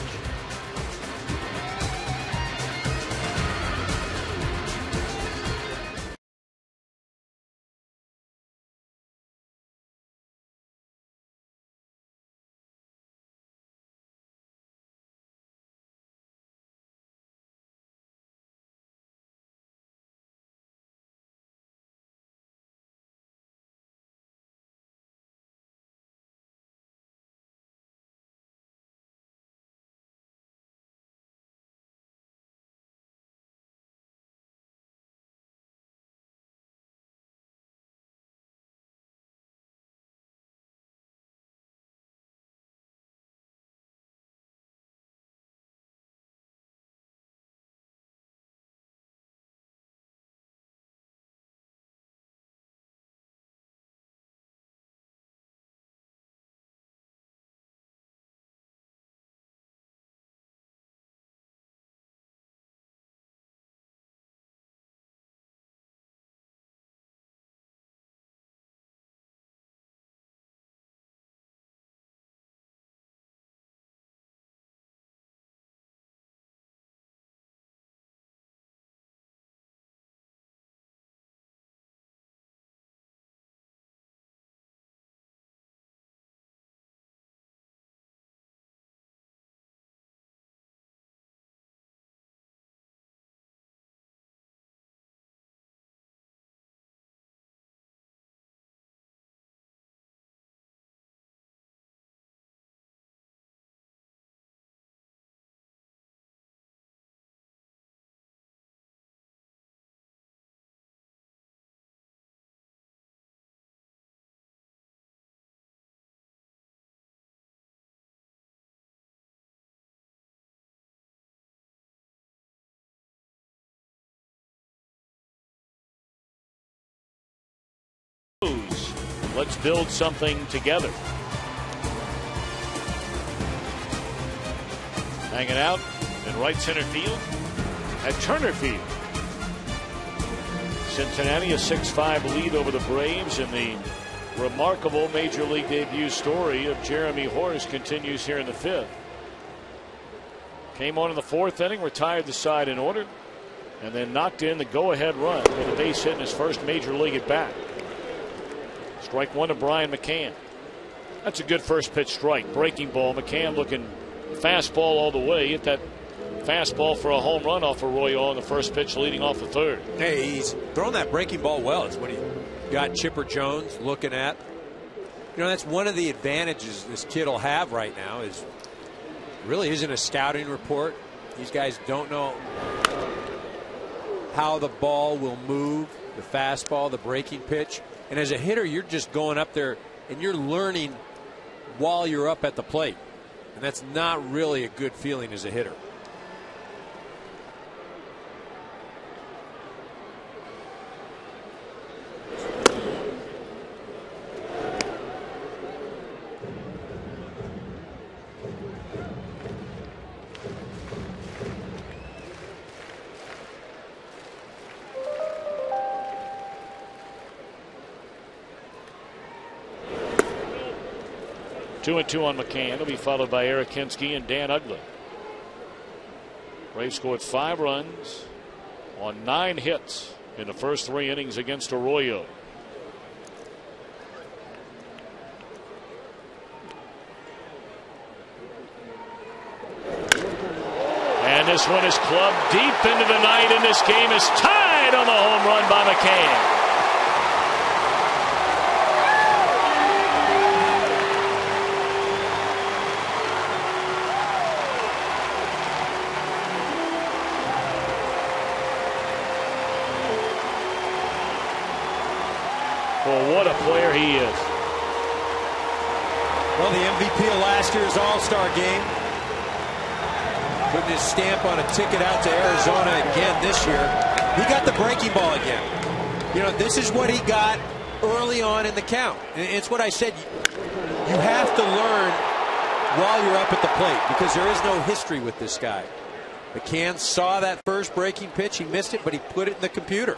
Let's build something together. Hanging out in right center field at Turner Field. Cincinnati a 6-5 lead over the Braves, and the remarkable major league debut story of Jeremy Horst continues here in the 5th. Came on in the 4th inning, retired the side in order, and then knocked in the go-ahead run with a base hit in his first major league at bat. Strike one to Brian McCann. That's a good first pitch strike. Breaking ball. McCann looking fastball all the way. Hit that fastball for a home run off Arroyo on the first pitch leading off the third. Hey, he's throwing that breaking ball well. It's what he got Chipper Jones looking at. You know, that's one of the advantages this kid will have right now is really isn't a scouting report. These guys don't know how the ball will move, the fastball, the breaking pitch. And as a hitter, you're just going up there and you're learning while you're up at the plate. And that's not really a good feeling as a hitter. Two and two on McCann. He'll be followed by Eric Kinski and Dan Uggla. Braves scored 5 runs on 9 hits in the first 3 innings against Arroyo. And this one is clubbed deep into the night, and this game is tied on the home run by McCann. Well, what a player he is. Well, the MVP of last year's All-Star game. Putting his stamp on a ticket out to Arizona again this year. He got the breaking ball again. You know, this is what he got early on in the count. It's what I said. You have to learn while you're up at the plate because there is no history with this guy. McCann saw that first breaking pitch. He missed it, but he put it in the computer.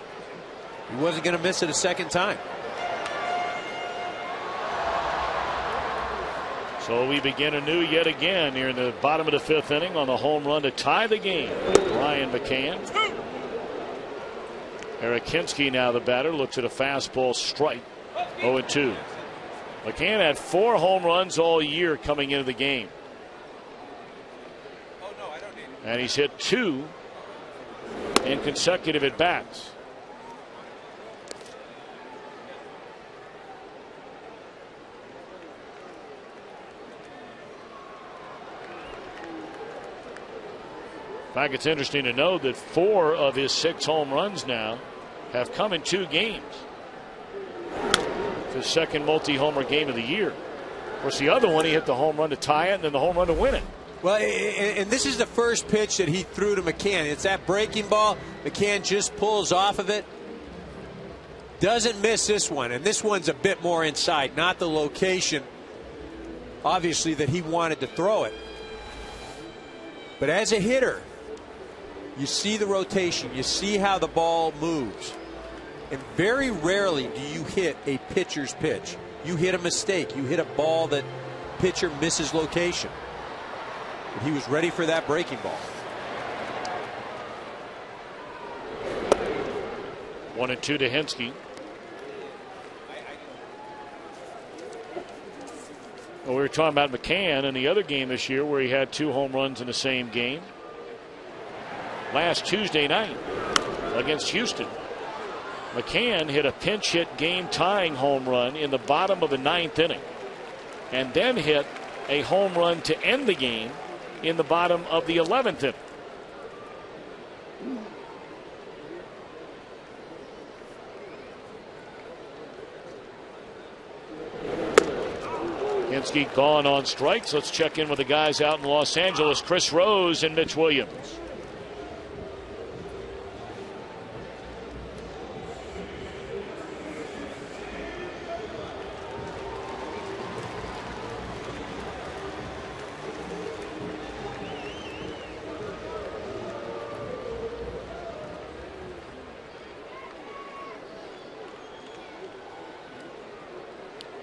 He wasn't going to miss it a second time. So we begin anew yet again here in the bottom of the 5th inning on the home run to tie the game. Brian McCann. Eric Kinski now the batter. Looks at a fastball strike. 0-2. McCann had 4 home runs all year coming into the game. And he's hit 2 in consecutive at bats. In fact, it's interesting to know that 4 of his 6 home runs now have come in 2 games. It's his second multi-homer game of the year. Of course, the other one, he hit the home run to tie it and then the home run to win it. Well, and this is the first pitch that he threw to McCann. It's that breaking ball. McCann just pulls off of it. Doesn't miss this one. And this one's a bit more inside, not the location, obviously, that he wanted to throw it. But as a hitter, you see the rotation. You see how the ball moves. And very rarely do you hit a pitcher's pitch. You hit a mistake. You hit a ball that pitcher misses location. But he was ready for that breaking ball. 1-2 to Henske. Well, we were talking about McCann in the other game this year where he had 2 home runs in the same game. Last Tuesday night against Houston, McCann hit a pinch hit game tying home run in the bottom of the 9th inning and then hit a home run to end the game in the bottom of the 11th inning. Kinski gone on strikes. Let's check in with the guys out in Los Angeles, Chris Rose and Mitch Williams.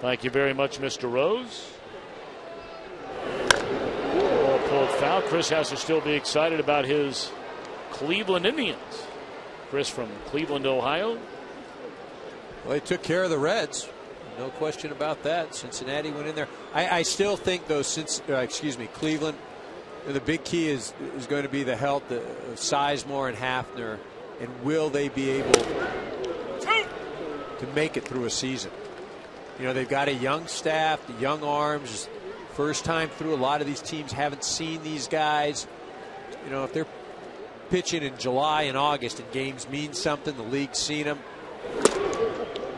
Thank you very much, Mr. Rose. Ball pulled foul. Chris has to still be excited about his Cleveland Indians. Chris from Cleveland, Ohio. Well, he took care of the Reds. No question about that. Cincinnati went in there. I still think, though, Cleveland, the big key is going to be the health of Sizemore and Hafner, and will they be able to make it through a season? You know, they've got a young staff, the young arms. First time through, a lot of these teams haven't seen these guys. You know, if they're pitching in July and August and games mean something, the league's seen them,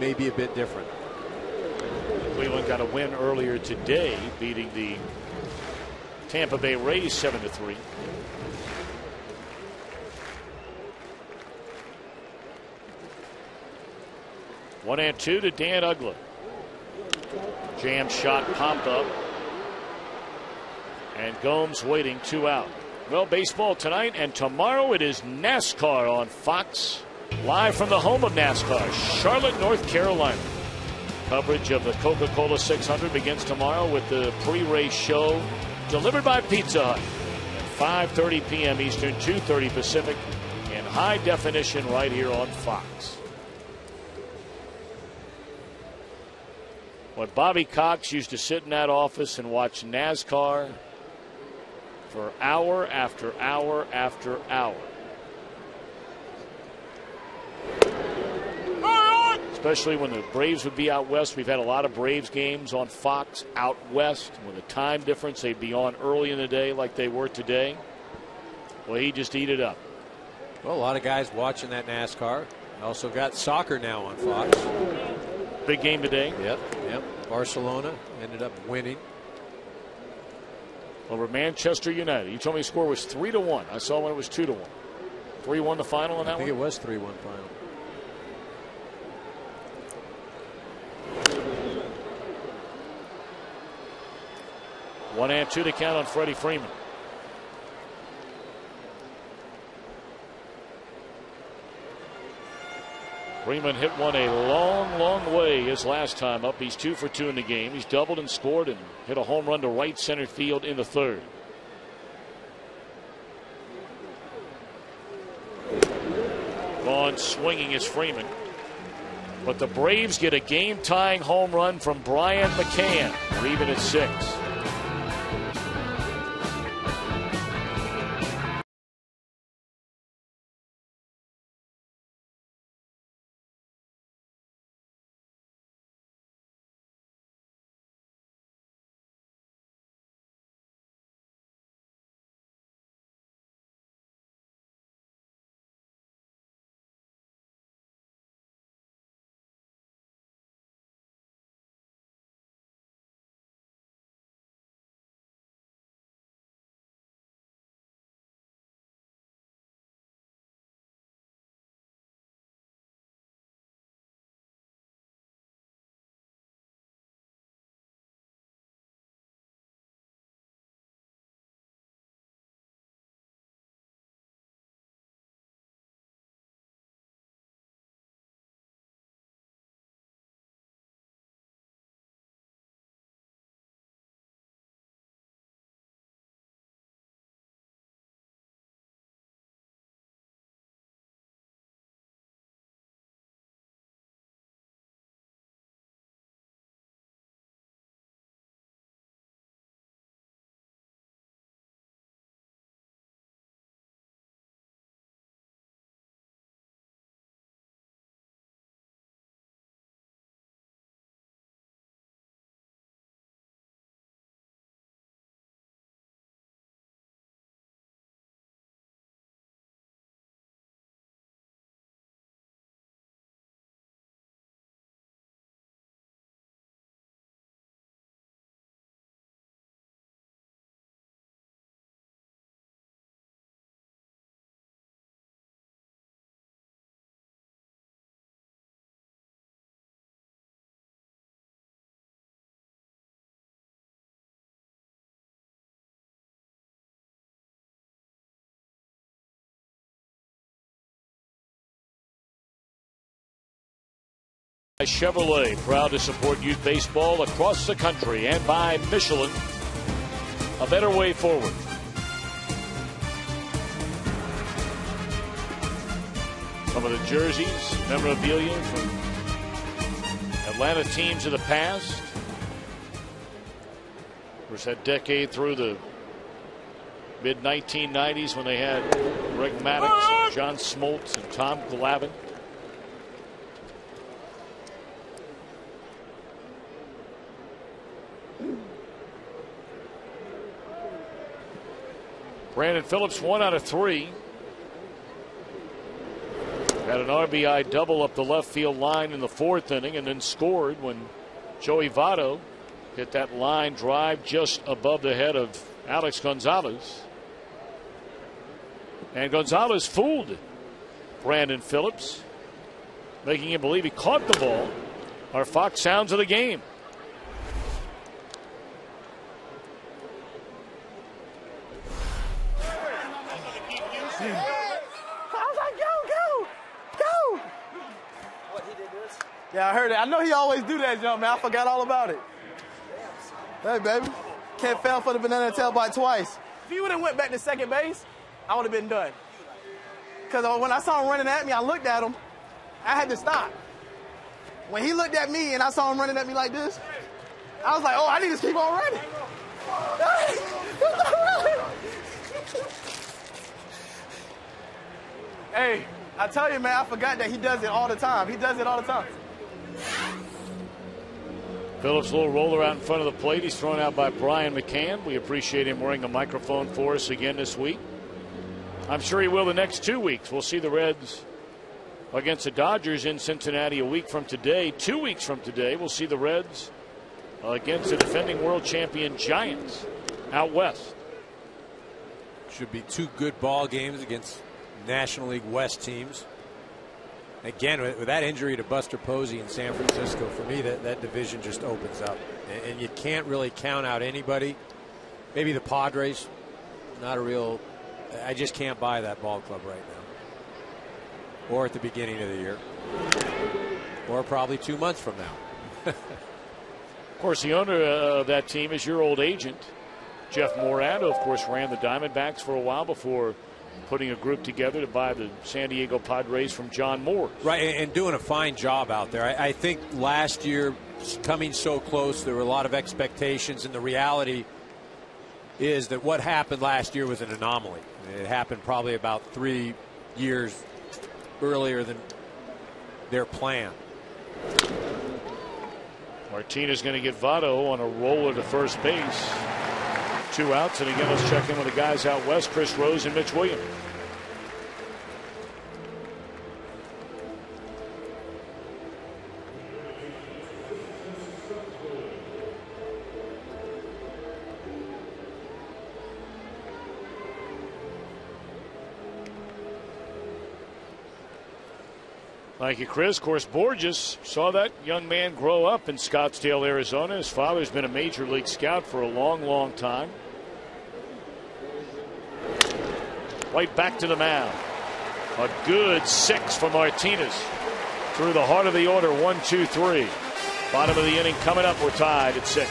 may be a bit different. Cleveland got a win earlier today, beating the Tampa Bay Rays 7-3. One and two to Dan Uggla. Jam shot popped up. And Gomes waiting, 2 out. Well, baseball tonight and tomorrow, it is NASCAR on Fox. Live from the home of NASCAR, Charlotte, North Carolina. Coverage of the Coca-Cola 600 begins tomorrow with the pre-race show delivered by Pizza Hut at 5:30 p.m. Eastern, 2:30 Pacific, in high definition right here on Fox. When Bobby Cox used to sit in that office and watch NASCAR for hour after hour after hour. Especially when the Braves would be out west. We've had a lot of Braves games on Fox out west. With the time difference, they'd be on early in the day like they were today. Well, he just eat it up. Well, a lot of guys watching that NASCAR. Also got soccer now on Fox. Big game today. Yep. Barcelona ended up winning over Manchester United. You told me the score was 3-1. I saw when it was 2-1. 3-1 the final on that one? I think it was 3-1 final. One and two to count on Freddie Freeman. Freeman hit one a long way his last time up. He's 2 for 2 in the game. He's doubled and scored and hit a home run to right center field in the third. Gone swinging is Freeman. But the Braves get a game-tying home run from Brian McCann. We're even at 6. Chevrolet, proud to support youth baseball across the country, and by Michelin, a better way forward. Some of the jerseys, memorabilia from Atlanta teams of the past. Of course, that decade through the mid-1990s when they had Greg Maddox, John Smoltz, and Tom Glavine. Brandon Phillips, 1 out of 3. Had an RBI double up the left field line in the 4th inning and then scored when Joey Votto hit that line drive just above the head of Alex Gonzalez. And Gonzalez fooled Brandon Phillips, making him believe he caught the ball. Our Fox sounds of the game. Yeah, I heard it. I know he always do that jump, man. I forgot all about it. Hey, baby. Can't fail for the banana tail bite twice. If he would have went back to second base, I would have been done. Because when I saw him running at me, I looked at him. I had to stop. When he looked at me and I saw him running at me like this, I was like, oh, I need to keep on running. Hey, I tell you, man, I forgot that he does it all the time. He does it all the time. Phillips' little roller out in front of the plate. He's thrown out by Brian McCann. We appreciate him wearing a microphone for us again this week. I'm sure he will the next 2 weeks. We'll see the Reds against the Dodgers in Cincinnati a week from today. 2 weeks from today, we'll see the Reds against the defending world champion Giants out west. Should be 2 good ball games against National League West teams. Again, with that injury to Buster Posey in San Francisco, for me, that division just opens up. And you can't really count out anybody. Maybe the Padres, not a real. I just can't buy that ball club right now. Or at the beginning of the year. Or probably 2 months from now. Of course, the owner of that team is your old agent, Jeff Morad, who, of course, ran the Diamondbacks for a while before putting a group together to buy the San Diego Padres from John Moore. Right, and doing a fine job out there. I think last year, coming so close, there were a lot of expectations, and the reality is that what happened last year was an anomaly. It happened probably about 3 years earlier than their plan. Martinez going to get Votto on a roller to first base. 2 outs, and again, let's check in with the guys out west, Chris Rose and Mitch Williams. Thank you, Chris. Of course, Borges saw that young man grow up in Scottsdale, Arizona. His father's been a major league scout for a long, long time. Right back to the mound. A good 6 for Martinez. Through the heart of the order, 1, 2, 3. Bottom of the inning coming up. We're tied at 6.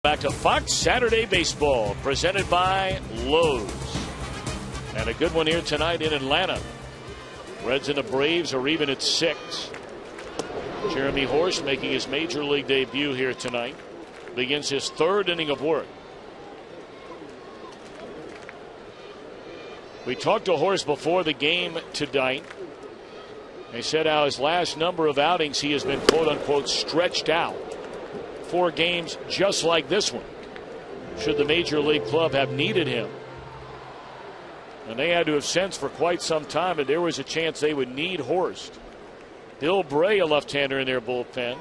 Back to Fox Saturday Baseball, presented by Lowe's. And a good one here tonight in Atlanta. Reds and the Braves are even at 6. Jeremy Horst making his major league debut here tonight. Begins his 3rd inning of work. We talked to Horst before the game tonight. They said how his last number of outings he has been quote unquote stretched out. 4 games just like this one, should the major league club have needed him. And they had to have sensed for quite some time that there was a chance they would need Horst. Bill Bray, a left-hander in their bullpen,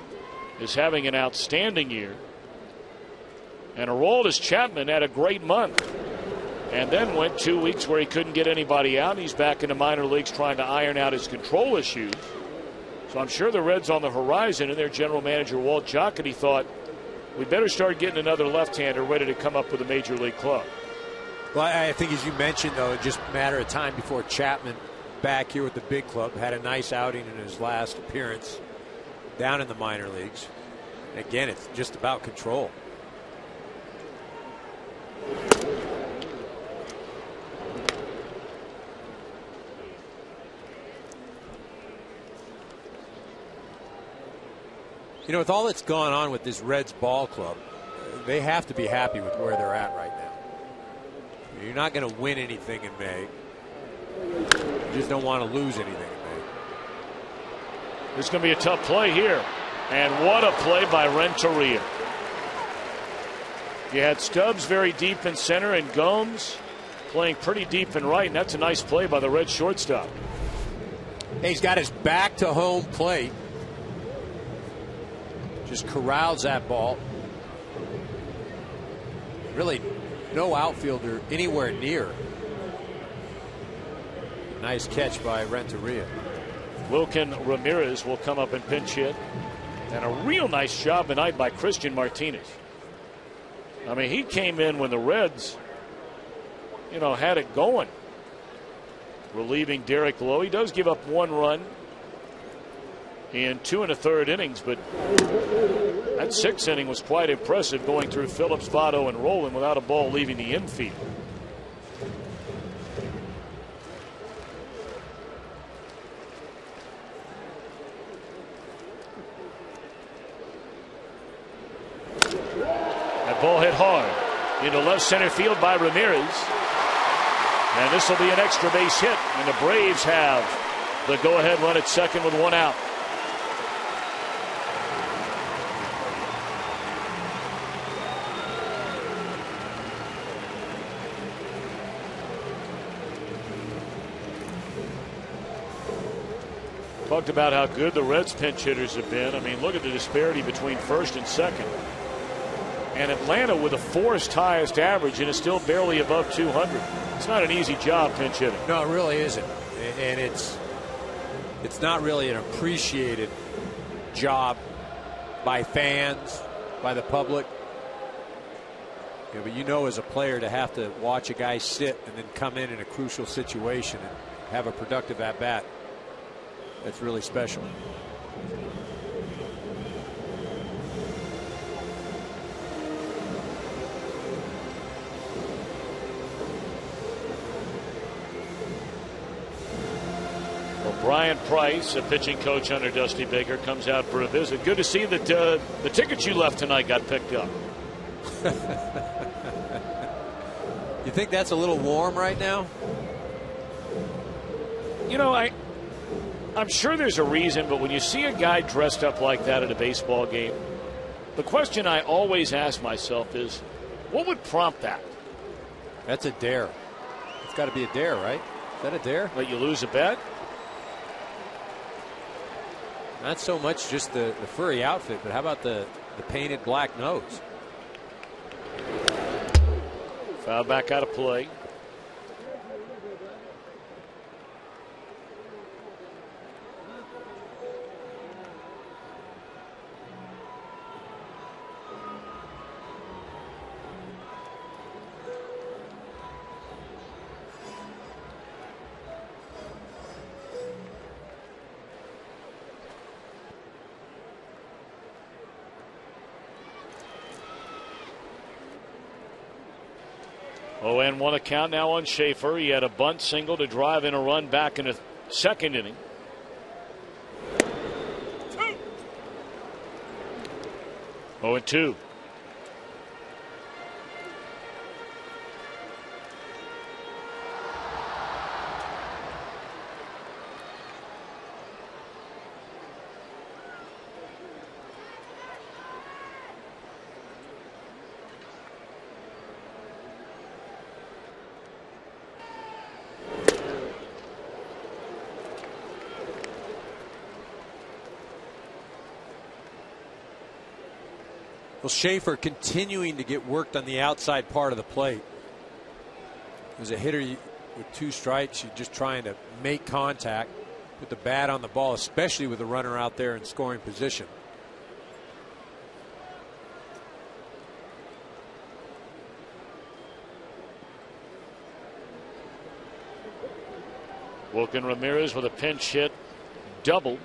is having an outstanding year. And Aroldis Chapman had a great month. And then went 2 weeks where he couldn't get anybody out. He's back in the minor leagues trying to iron out his control issues. So I'm sure the Reds on the horizon, and their general manager Walt Jocketty thought, we better start getting another left-hander ready to come up with a major league club. Well, I think as you mentioned, though, just a matter of time before Chapman back here with the big club. Had a nice outing in his last appearance down in the minor leagues. Again, it's just about control. You know, with all that's gone on with this Reds ball club, they have to be happy with where they're at right now. You're not going to win anything in May. You just don't want to lose anything in May. There's going to be a tough play here. And what a play by Renteria. You had Stubbs very deep in center and Gomes playing pretty deep in right, and that's a nice play by the Red shortstop. Hey, he's got his back to home plate. Just corrals that ball. Really no outfielder anywhere near. Nice catch by Renteria. Wilkin Ramirez will come up and pinch hit. And a real nice job tonight by Christian Martinez. I mean, he came in when the Reds, you know, had it going. Relieving Derek Lowe. He does give up 1 run in 2 1/3 innings, but that 6th inning was quite impressive, going through Phillips, Votto, and Rowland without a ball leaving the infield. That ball hit hard into left center field by Ramirez. And this will be an extra base hit, and the Braves have the go-ahead run at second with 1 out. Talked about how good the Reds pinch hitters have been. I mean, look at the disparity between first and second. And Atlanta with a forced highest average and is still barely above 200. It's not an easy job pinch hitting. No, it really isn't. And it's not really an appreciated job by fans, by the public. Yeah, but you know, as a player, to have to watch a guy sit and then come in a crucial situation and have a productive at-bat, that's really special. Well, Brian Price, a pitching coach under Dusty Baker, comes out for a visit. Good to see that the tickets you left tonight got picked up. You think that's a little warm right now? You know, I'm sure there's a reason, but when you see a guy dressed up like that at a baseball game, the question I always ask myself is, what would prompt that? That's a dare. It's got to be a dare, right? Is that a dare? Let you lose a bet? Not so much just the furry outfit, but how about the painted black nose? Foul back out of play. 0-1 account now on Schaefer. He had a bunt single to drive in a run back in the second inning. 0-2. Well, Schaefer continuing to get worked on the outside part of the plate. As a hitter with 2 strikes, you're just trying to make contact, put the bat on the ball, especially with the runner out there in scoring position. Wilkin Ramirez with a pinch hit double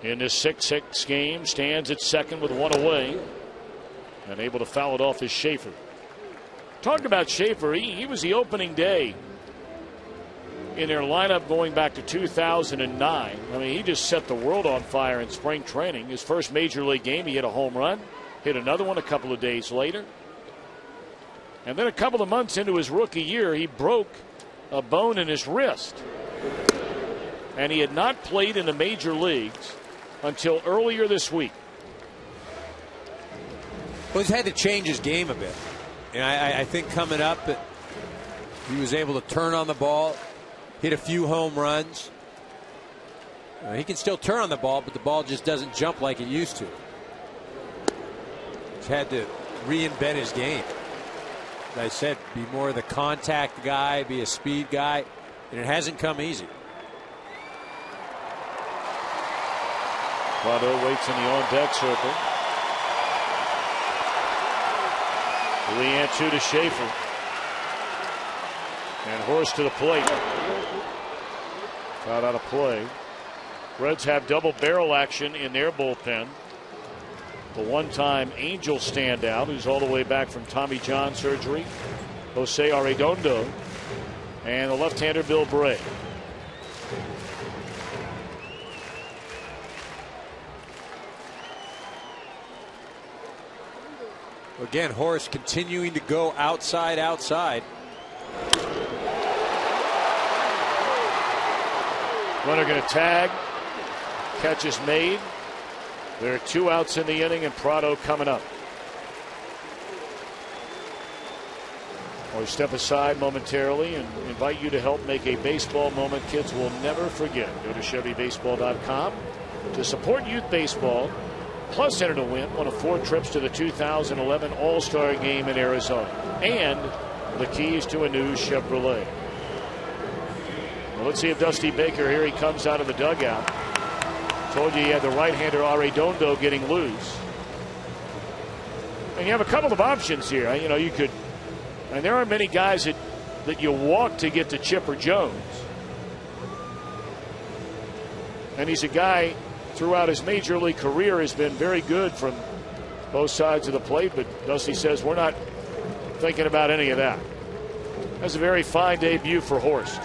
in this 6-6 game, stands at second with 1 away, and able to foul it off is Schaefer. Talk about Schaefer. He was the opening day in their lineup going back to 2009. I mean, he just set the world on fire in spring training. His first major league game, he hit a home run, hit another one a couple of days later. And then a couple of months into his rookie year, he broke a bone in his wrist. And he had not played in the major leagues until earlier this week. Well, he's had to change his game a bit. And I think coming up, he was able to turn on the ball, hit a few home runs. He can still turn on the ball, but the ball just doesn't jump like it used to. He's had to reinvent his game. As I said, be more the contact guy, be a speed guy, and it hasn't come easy. Prado waits in the on-deck circle. Leanne to Schaefer. And Horst to the plate. Got out of play. Reds have double barrel action in their bullpen. The one-time Angel standout, who's all the way back from Tommy John surgery, Jose Arredondo, and the left-hander Bill Bray. Again, Horst continuing to go outside. Runner going to tag. Catch is made. There are 2 outs in the inning, and Prado coming up. Or step aside momentarily and invite you to help make a baseball moment kids will never forget. Go to ChevyBaseball.com to support youth baseball. Plus, enter to win one of 4 trips to the 2011 All-Star Game in Arizona. And the keys to a new Chevrolet. Well, let's see if Dusty Baker, here he comes out of the dugout. Told you he had the right-hander Arredondo getting loose. And you have a couple of options here. You know, you could, and there aren't many guys that you walk to get to Chipper Jones. And he's a guy throughout his major league career has been very good from both sides of the plate, but Dusty says we're not thinking about any of that. That's a very fine debut for Horst.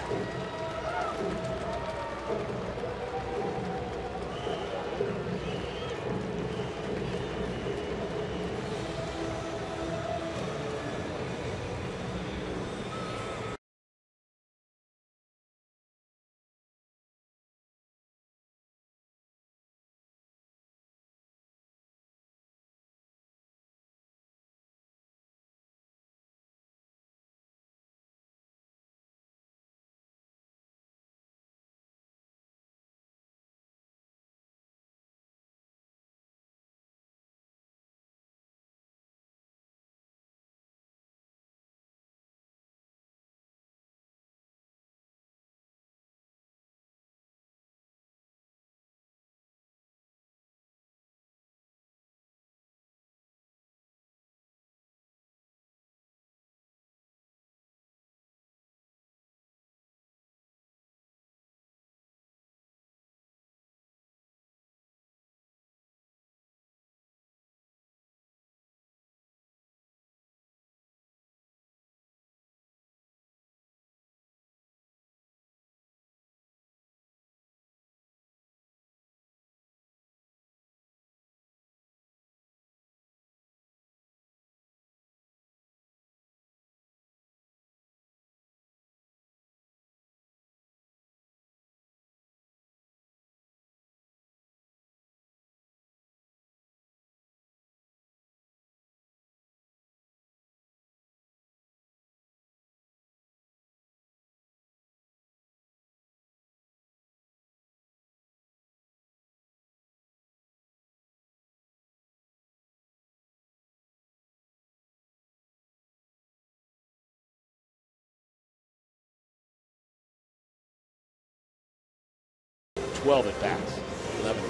12 at bats. 11.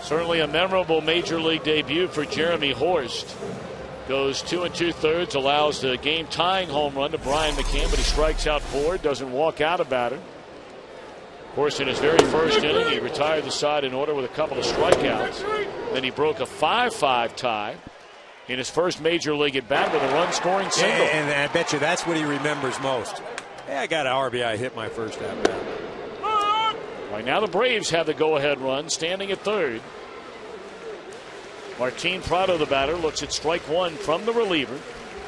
Certainly a memorable major league debut for Jeremy Horst. Goes 2 2/3, allows the game tying home run to Brian McCann, but he strikes out 4, doesn't walk out about it. Horst in his very first inning, he retired the side in order with a couple of strikeouts. Then he broke a 5-5 tie in his first major league at bat with a run scoring single. And I bet you that's what he remembers most. Hey, I got an RBI hit my first at bat. Right now the Braves have the go-ahead run, standing at third. Martin Prado, the batter, looks at strike one from the reliever,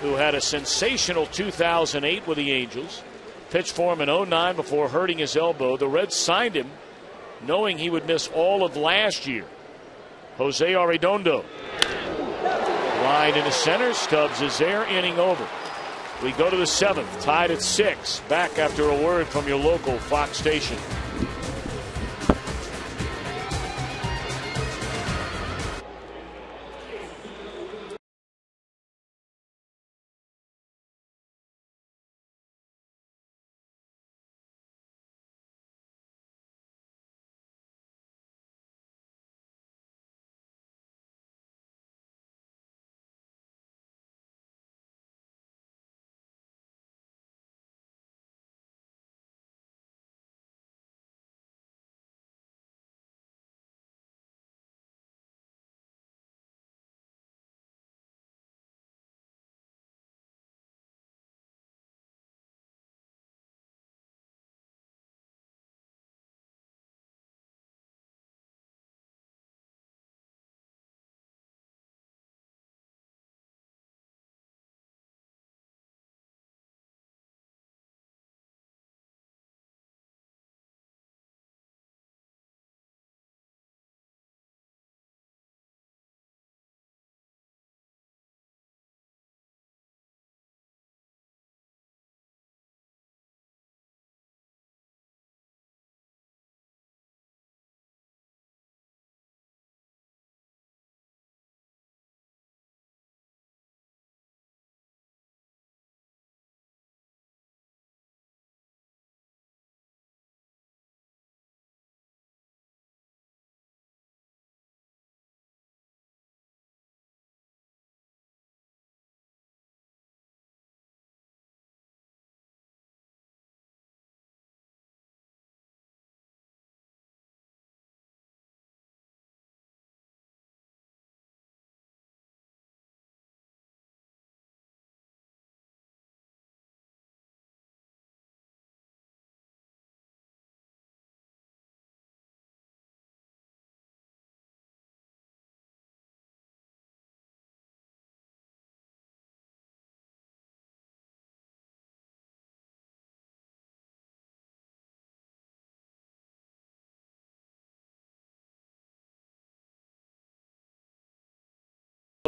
who had a sensational 2008 with the Angels. Pitched for him in 2009 before hurting his elbow. The Reds signed him knowing he would miss all of last year. Jose Arredondo. Line into center. Stubbs is there. Inning over. We go to the 7th. Tied at 6. Back after a word from your local Fox station.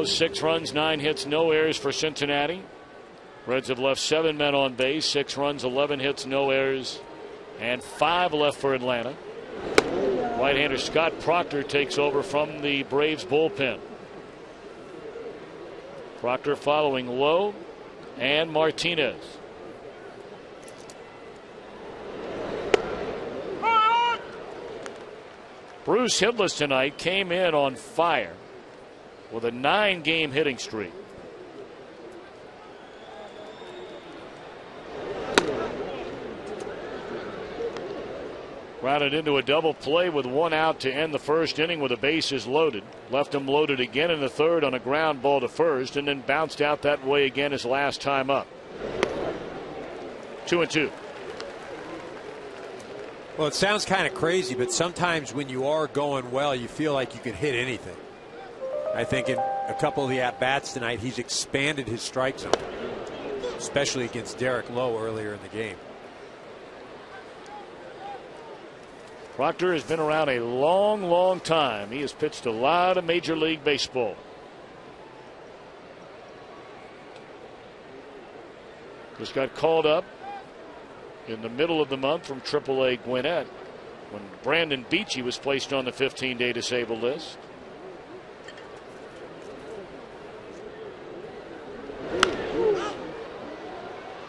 Six runs, 9 hits, no errors for Cincinnati. Reds have left 7 men on base, 6 runs, 11 hits, no errors, and 5 left for Atlanta. Right-hander Scott Proctor takes over from the Braves bullpen. Proctor following Lowe and Martinez. Bruce hitless tonight, came in on fire with a 9-game hitting streak. Grounded into a double play with 1 out to end the first inning with the bases loaded. Left him loaded again in the 3rd on a ground ball to first, and then bounced out that way again his last time up. 2-2. Well, it sounds kind of crazy, but sometimes when you are going well, you feel like you can hit anything. I think in a couple of the at-bats tonight, he's expanded his strike zone, especially against Derek Lowe earlier in the game. Proctor has been around a long time. He has pitched a lot of Major League Baseball. Just got called up in the middle of the month from AAA Gwinnett when Brandon Beachy was placed on the 15-day disabled list.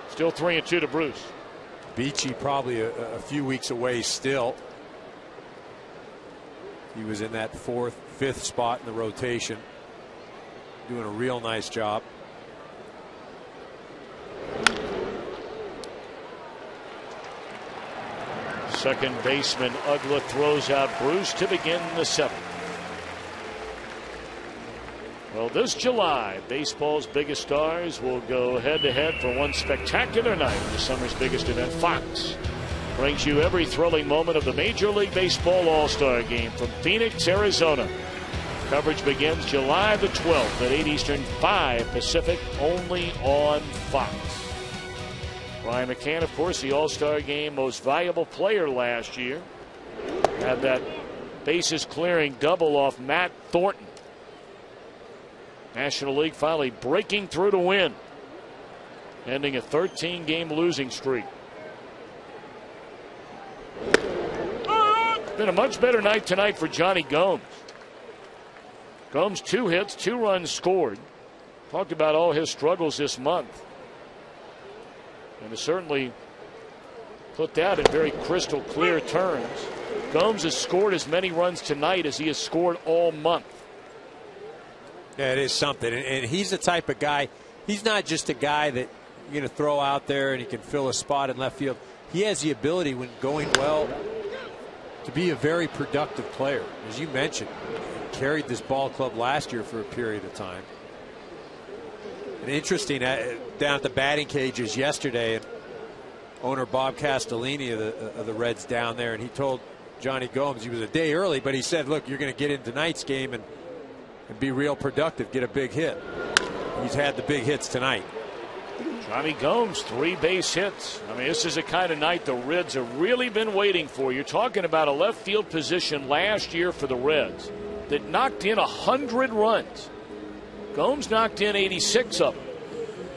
Still 3-2 to Bruce. Beachy probably a few weeks away still. He was in that 4th, 5th spot in the rotation, doing a real nice job. Second baseman Ugla throws out Bruce to begin the 7th. Well, this July, baseball's biggest stars will go head-to-head for one spectacular night. The summer's biggest event, Fox, brings you every thrilling moment of the Major League Baseball All-Star Game from Phoenix, Arizona. Coverage begins July the 12th at 8 Eastern, 5 Pacific, only on Fox. Brian McCann, of course, the All-Star Game most valuable player last year. Had that bases clearing double off Matt Thornton. National League finally breaking through to win, ending a 13-game losing streak. Been a much better night tonight for Johnny Gomes. Gomes 2 hits, 2 runs scored. Talked about all his struggles this month, and has certainly put that in very crystal clear terms. Gomes has scored as many runs tonight as he has scored all month. Yeah, it is something. And he's the type of guy, he's not just a guy that you're going to throw out there and he can fill a spot in left field. He has the ability, when going well, to be a very productive player. As you mentioned, he carried this ball club last year for a period of time. And interesting, down at the batting cages yesterday, and owner Bob Castellini of the Reds down there, and he told Johnny Gomes, he was a day early, but he said, look, you're going to get in tonight's game and be real productive, get a big hit. He's had the big hits tonight. Johnny Gomes, 3 base hits. I mean, this is the kind of night the Reds have really been waiting for. You're talking about a left field position last year for the Reds that knocked in 100 runs. Gomes knocked in 86 of them.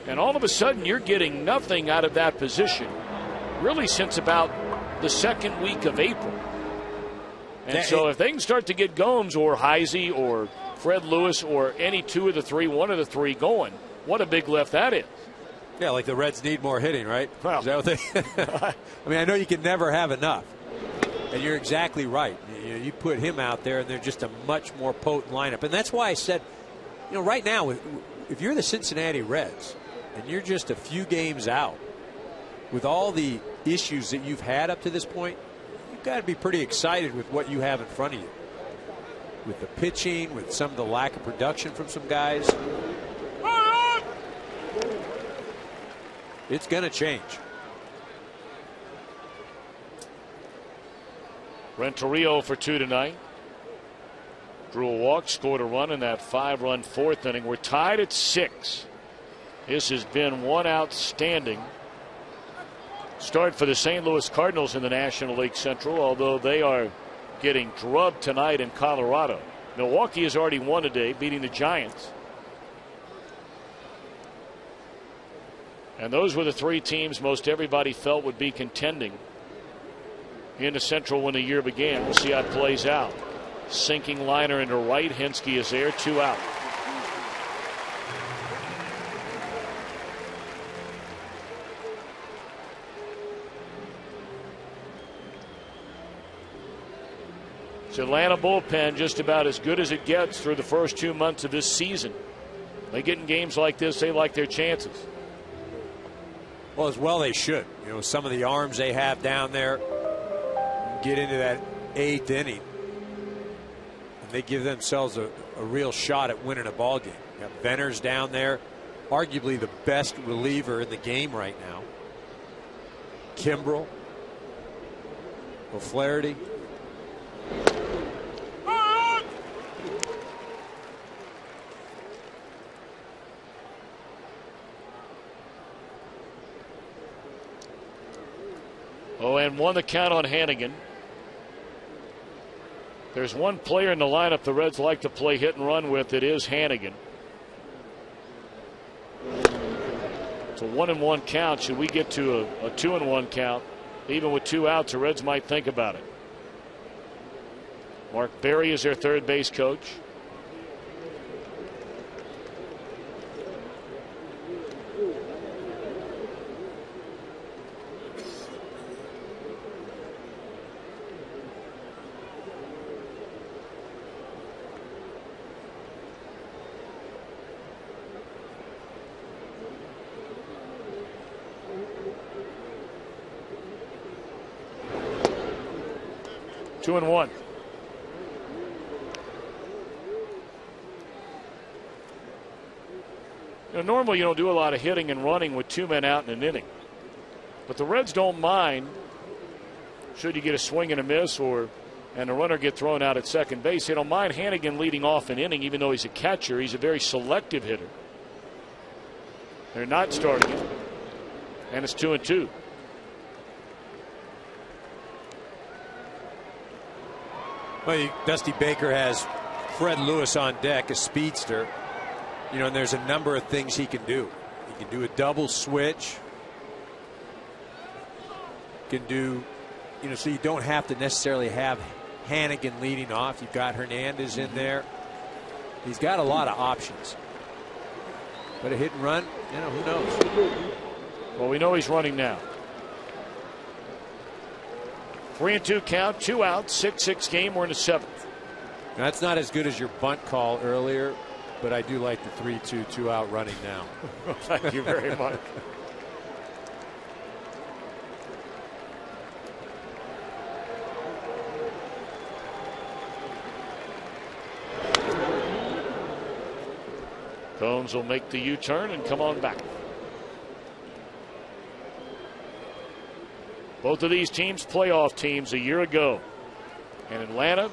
And all of a sudden, you're getting nothing out of that position, really, since about the 2nd week of April. And so if they can start to get Gomes or Heisey or Fred Lewis or any 2 of the 3, 1 of the 3 going, what a big lift that is. Yeah, like the Reds need more hitting, right? Well, is that what they I mean, I know you can never have enough. And you're exactly right. You put him out there, and they're just a much more potent lineup. And that's why I said, right now, if you're the Cincinnati Reds and you're just a few games out with all the issues that you've had up to this point, you've got to be pretty excited with what you have in front of you. With the pitching, with some of the lack of production from some guys. It's going to change. Renteria for 2 tonight. Drew a walk, scored a run in that 5-run 4th inning. We're tied at 6. This has been one outstanding start for the St. Louis Cardinals in the National League Central, although they are getting drubbed tonight in Colorado. Milwaukee has already won today, beating the Giants. And those were the 3 teams most everybody felt would be contending in the Central when the year began. We'll see how it plays out. Sinking liner into right. Hensky is there, 2 out. It's Atlanta bullpen just about as good as it gets through the first 2 months of this season. They get in games like this, they like their chances. Well, as well they should. Some of the arms they have down there get into that 8th inning, and they give themselves a real shot at winning a ball game. You got Venner's down there, arguably the best reliever in the game right now. Kimbrel, O'Flaherty. Oh, and 1 the count on Hannigan. There's one player in the lineup the Reds like to play hit and run with. It is Hannigan. It's a 1-1 count. Should we get to a 2-1 count, even with 2 outs, the Reds might think about it. Mark Berry is their third base coach. 2-1. Normally you don't do a lot of hitting and running with 2 men out in an inning. But the Reds don't mind should you get a swing and a miss and a runner get thrown out at second base. They don't mind Hannigan leading off an inning, even though he's a catcher. He's a very selective hitter. They're not starting him. And it's 2-2. Well, Dusty Baker has Fred Lewis on deck, a speedster. And there's a number of things he can do. He can do a double switch. Can do, so you don't have to necessarily have Hannigan leading off. You've got Hernandez in there. He's got a lot of options. But a hit and run, who knows? Well, we know he's running now. 3-2 count, 2 outs, 6-6 game. We're in the 7th. Now, that's not as good as your bunt call earlier, but I do like the 3-2, 2-out running now. Thank you very much. Combs will make the U-turn and come on back. Both of these teams playoff teams a year ago. And Atlanta,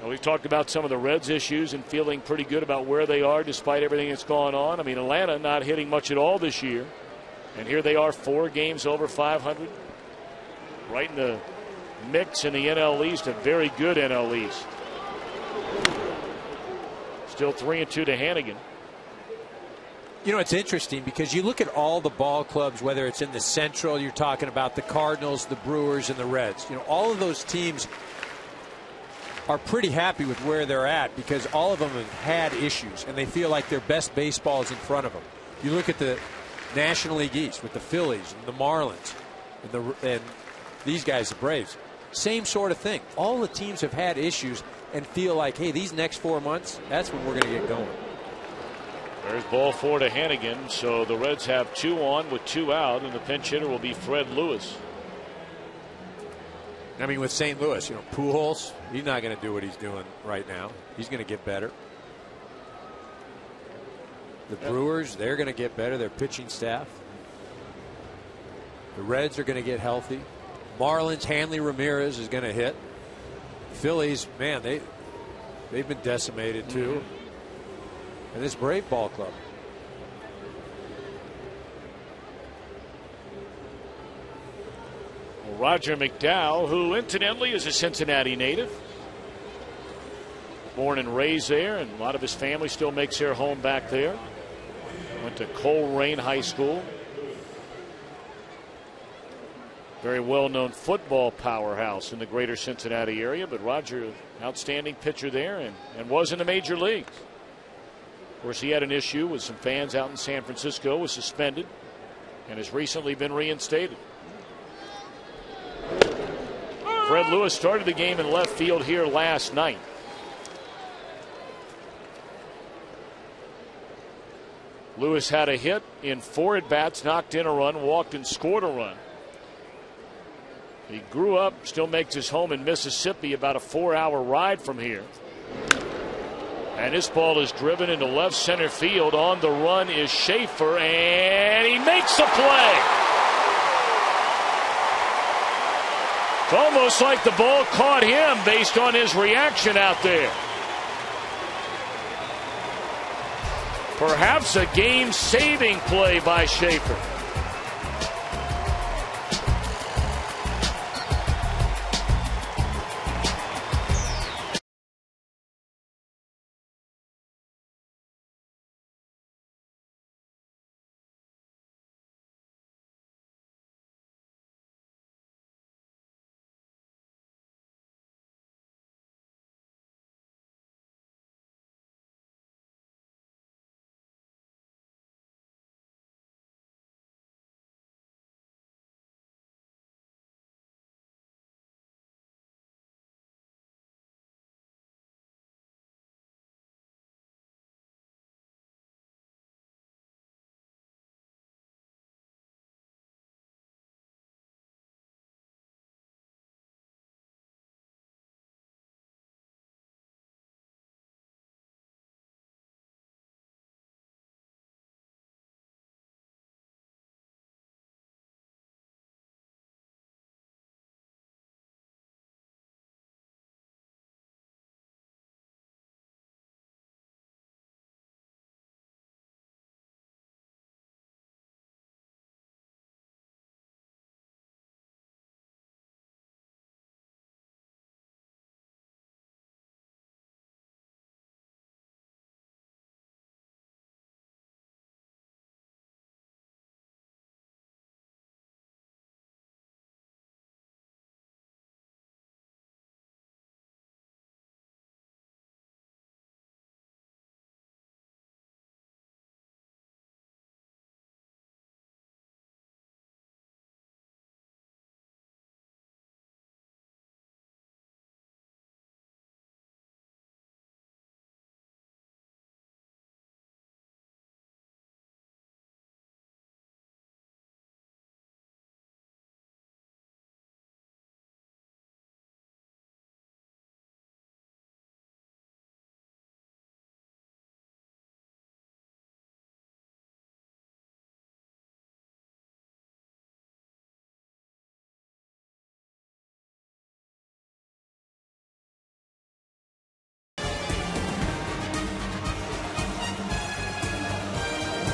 we've talked about some of the Reds' issues and feeling pretty good about where they are despite everything that's gone on. I mean, Atlanta not hitting much at all this year. And here they are, 4 games over 500. Right in the mix in the NL East, a very good NL East. Still 3-2 to Hannigan. It's interesting because you look at all the ball clubs, whether it's in the Central, you're talking about the Cardinals, the Brewers, and the Reds. All of those teams are pretty happy with where they're at because all of them have had issues and they feel like their best baseball is in front of them. You look at the National League East with the Phillies and the Marlins and these guys, the Braves. Same sort of thing. All the teams have had issues and feel like, hey, these next 4 months, that's when we're going to get going. There's ball 4 to Hannigan. So the Reds have 2 on with 2 out, and the pinch hitter will be Fred Lewis. I mean, with St. Louis, Pujols, he's not going to do what he's doing right now. He's going to get better. The Brewers, they're going to get better. Their pitching staff. The Reds are going to get healthy. Marlins, Hanley Ramirez is going to hit. Phillies, man, they've been decimated too. And this Brave ball club. Well, Roger McDowell, who incidentally is a Cincinnati native, born and raised there, and a lot of his family still makes their home back there. Went to Coleraine High School. Very well-known football powerhouse in the greater Cincinnati area, but Roger, outstanding pitcher there and was in the major leagues. Of course, he had an issue with some fans out in San Francisco, was suspended, and has recently been reinstated. Fred Lewis started the game in left field here last night. Lewis had a hit in 4 at-bats, knocked in a run, walked and scored a run. He grew up, still makes his home in Mississippi, about a 4-hour ride from here. And this ball is driven into left center field. On the run is Schaefer, and he makes the play. It's almost like the ball caught him based on his reaction out there. Perhaps a game-saving play by Schaefer.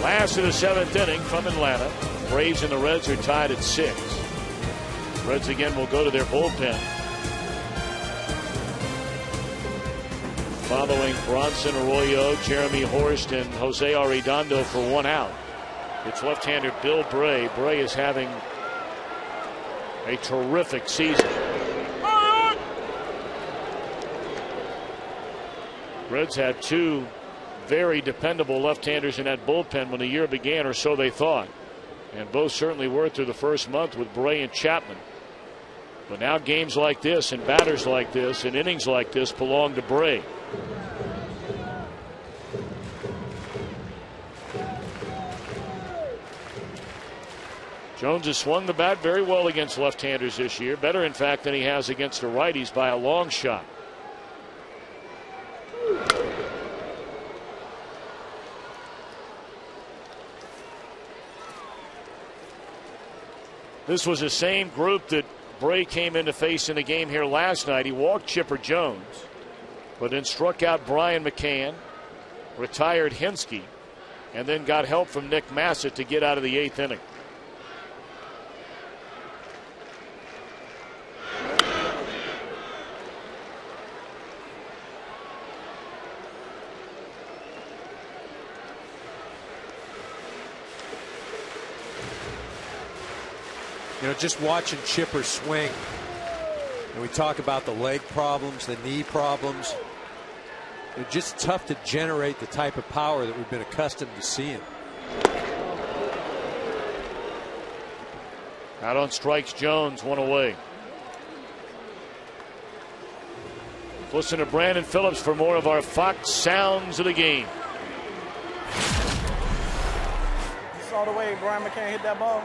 Last of the 7th inning from Atlanta. Braves and the Reds are tied at 6. Reds again will go to their bullpen. Following Bronson Arroyo, Jeremy Horst, and Jose Arredondo for 1 out. It's left-hander Bill Bray. Bray is having a terrific season. Reds had 2 very dependable left-handers in that bullpen when the year began, or so they thought. And both certainly were through the first month with Bray and Chapman. But now games like this and batters like this and innings like this belong to Bray. Jones has swung the bat very well against left-handers this year. Better, in fact, than he has against the righties by a long shot. This was the same group that Bray came in to face in the game here last night. He walked Chipper Jones, but then struck out Brian McCann, retired Hensky, and then got help from Nick Massett to get out of the 8th inning. You know, just watching Chipper swing, and we talk about the leg problems, the knee problems. It's just tough to generate the type of power that we've been accustomed to seeing. Out on strikes Jones, 1 away. Listen to Brandon Phillips for more of our Fox sounds of the game. You saw the way Brian McCann hit that ball?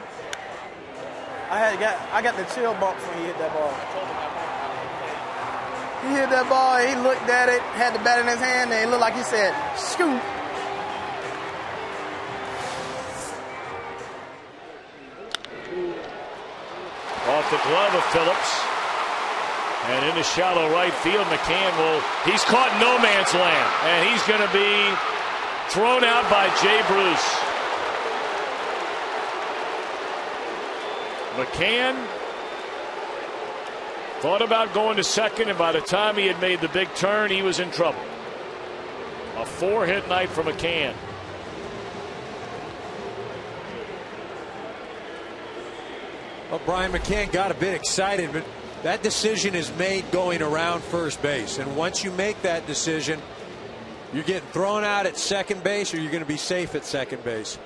I got the chill bumps when he hit that ball. He hit that ball, he looked at it, had the bat in his hand, and it looked like he said, scoop. Off the glove of Phillips. And into shallow right field, McCann he's caught no man's land. And he's going to be thrown out by Jay Bruce. McCann thought about going to second, and by the time he had made the big turn, he was in trouble. A 4-hit night for McCann. Well, Brian McCann got a bit excited, but that decision is made going around first base. And once you make that decision, you're getting thrown out at second base or you're going to be safe at second base.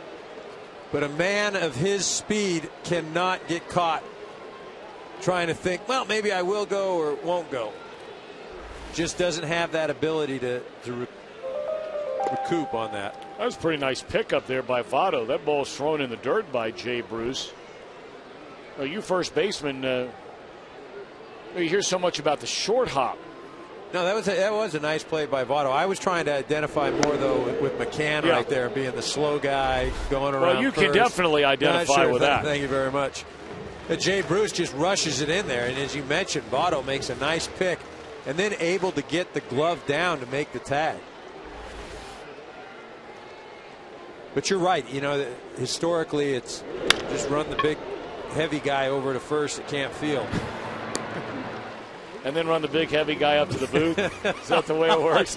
But a man of his speed cannot get caught trying to think, well, maybe I will go or won't go. Just doesn't have that ability to recoup on that. That was a pretty nice pickup there by Votto. That ball's thrown in the dirt by Jay Bruce. Well, you first baseman, you hear so much about the short hop. No, that was a nice play by Votto. I was trying to identify more, though, with McCann right there, being the slow guy going around. Well, you can definitely identify with that. Thank you very much. But Jay Bruce just rushes it in there, and as you mentioned, Votto makes a nice pick and then able to get the glove down to make the tag. But you're right. You know, historically, it's just run the big, heavy guy over to first that can't field. And then run the big, heavy guy up to the booth. Is that the way it works?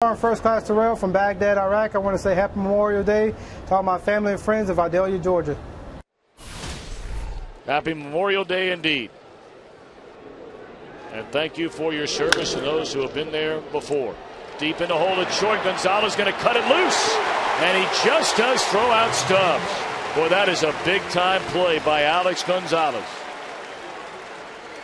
I'm First Class Terrell from Baghdad, Iraq. I want to say Happy Memorial Day to all my family and friends of Vidalia, Georgia. Happy Memorial Day indeed. And thank you for your service and those who have been there before. Deep in the hole at short. Gonzalez going to cut it loose. And he just does throw out Stubbs. Boy, that is a big-time play by Alex Gonzalez.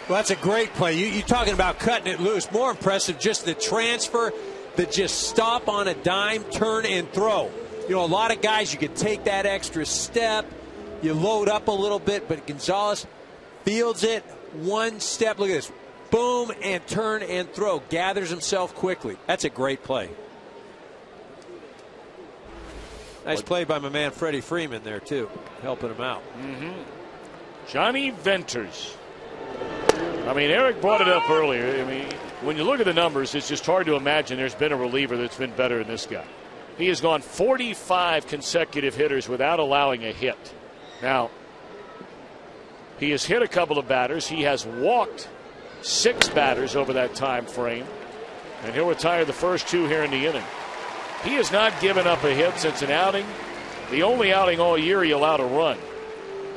Well, that's a great play. You're talking about cutting it loose. More impressive, just the transfer, the just stop on a dime, turn, and throw. You know, a lot of guys, you could take that extra step, you load up a little bit, but Gonzalez fields it one step. Look at this. Boom, and turn and throw. Gathers himself quickly. That's a great play. Nice play by my man Freddie Freeman there, too, helping him out. Johnny Venters. I mean, Eric brought it up earlier. I mean, when you look at the numbers, it's just hard to imagine there's been a reliever that's been better than this guy. He has gone 45 consecutive hitters without allowing a hit. Now, he has hit a couple of batters. He has walked 6 batters over that time frame, and he'll retire the first 2 here in the inning. He has not given up a hit since an outing. The only outing all year he allowed a run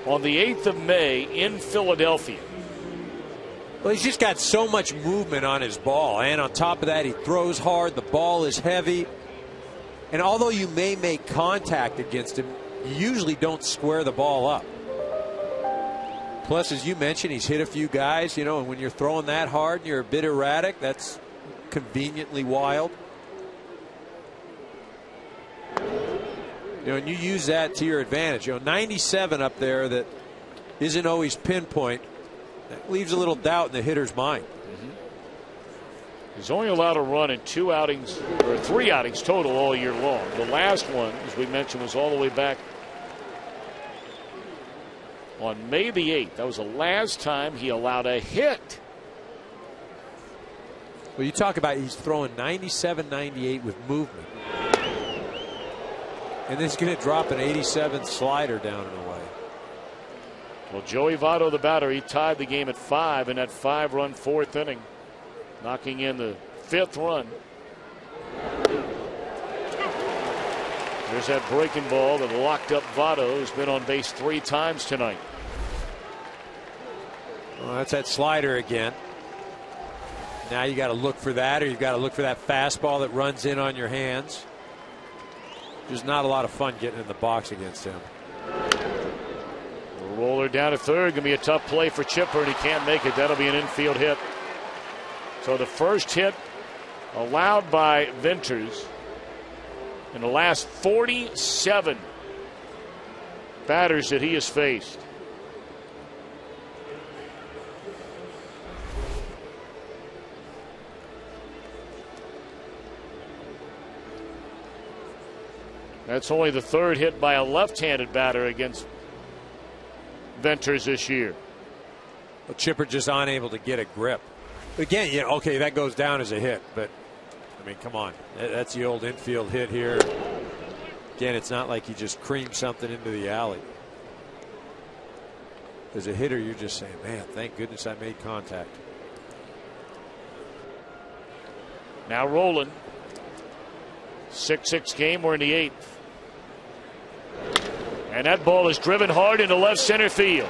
on the 8th of May in Philadelphia. Well, he's just got so much movement on his ball, and on top of that, he throws hard. The ball is heavy, and although you may make contact against him, you usually don't square the ball up. Plus, as you mentioned, he's hit a few guys, you know, and when you're throwing that hard and you're a bit erratic, that's conveniently wild. You know, and you use that to your advantage. You know, 97 up there that isn't always pinpoint. That leaves a little doubt in the hitter's mind. He's only allowed a run in 2 outings, or 3 outings total all year long. The last one, as we mentioned, was all the way back on May the 8th. That was the last time he allowed a hit. Well, you talk about he's throwing 97, 98 with movement. And then he's going to drop an 87 slider down and away. Well, Joey Votto, the batter, he tied the game at 5 in that 5-run 4th inning, knocking in the 5th run. There's that breaking ball that locked up Votto, who's been on base 3 times tonight. Well, that's that slider again. Now you got to look for that, or you've got to look for that fastball that runs in on your hands. There's not a lot of fun getting in the box against him. The roller down to third. Going to be a tough play for Chipper, and he can't make it. That'll be an infield hit. So the first hit allowed by Venters in the last 47 batters that he has faced. That's only the 3rd hit by a left-handed batter against Venters this year. Well, Chipper just unable to get a grip. Again, yeah, okay, that goes down as a hit, but I mean, come on, that's the old infield hit here. Again, it's not like you just cream something into the alley. As a hitter, you're just saying, man, thank goodness I made contact. Now rolling. 6-6 game. We're in the 8th. And that ball is driven hard into left center field.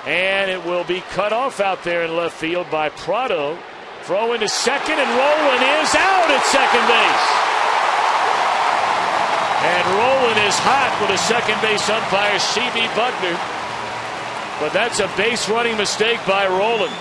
And it will be cut off out there in left field by Prado. Throw into second, and Rowland is out at second base. And Rowland is hot with a second base umpire, C.B. Buckner. But that's a base running mistake by Rowland.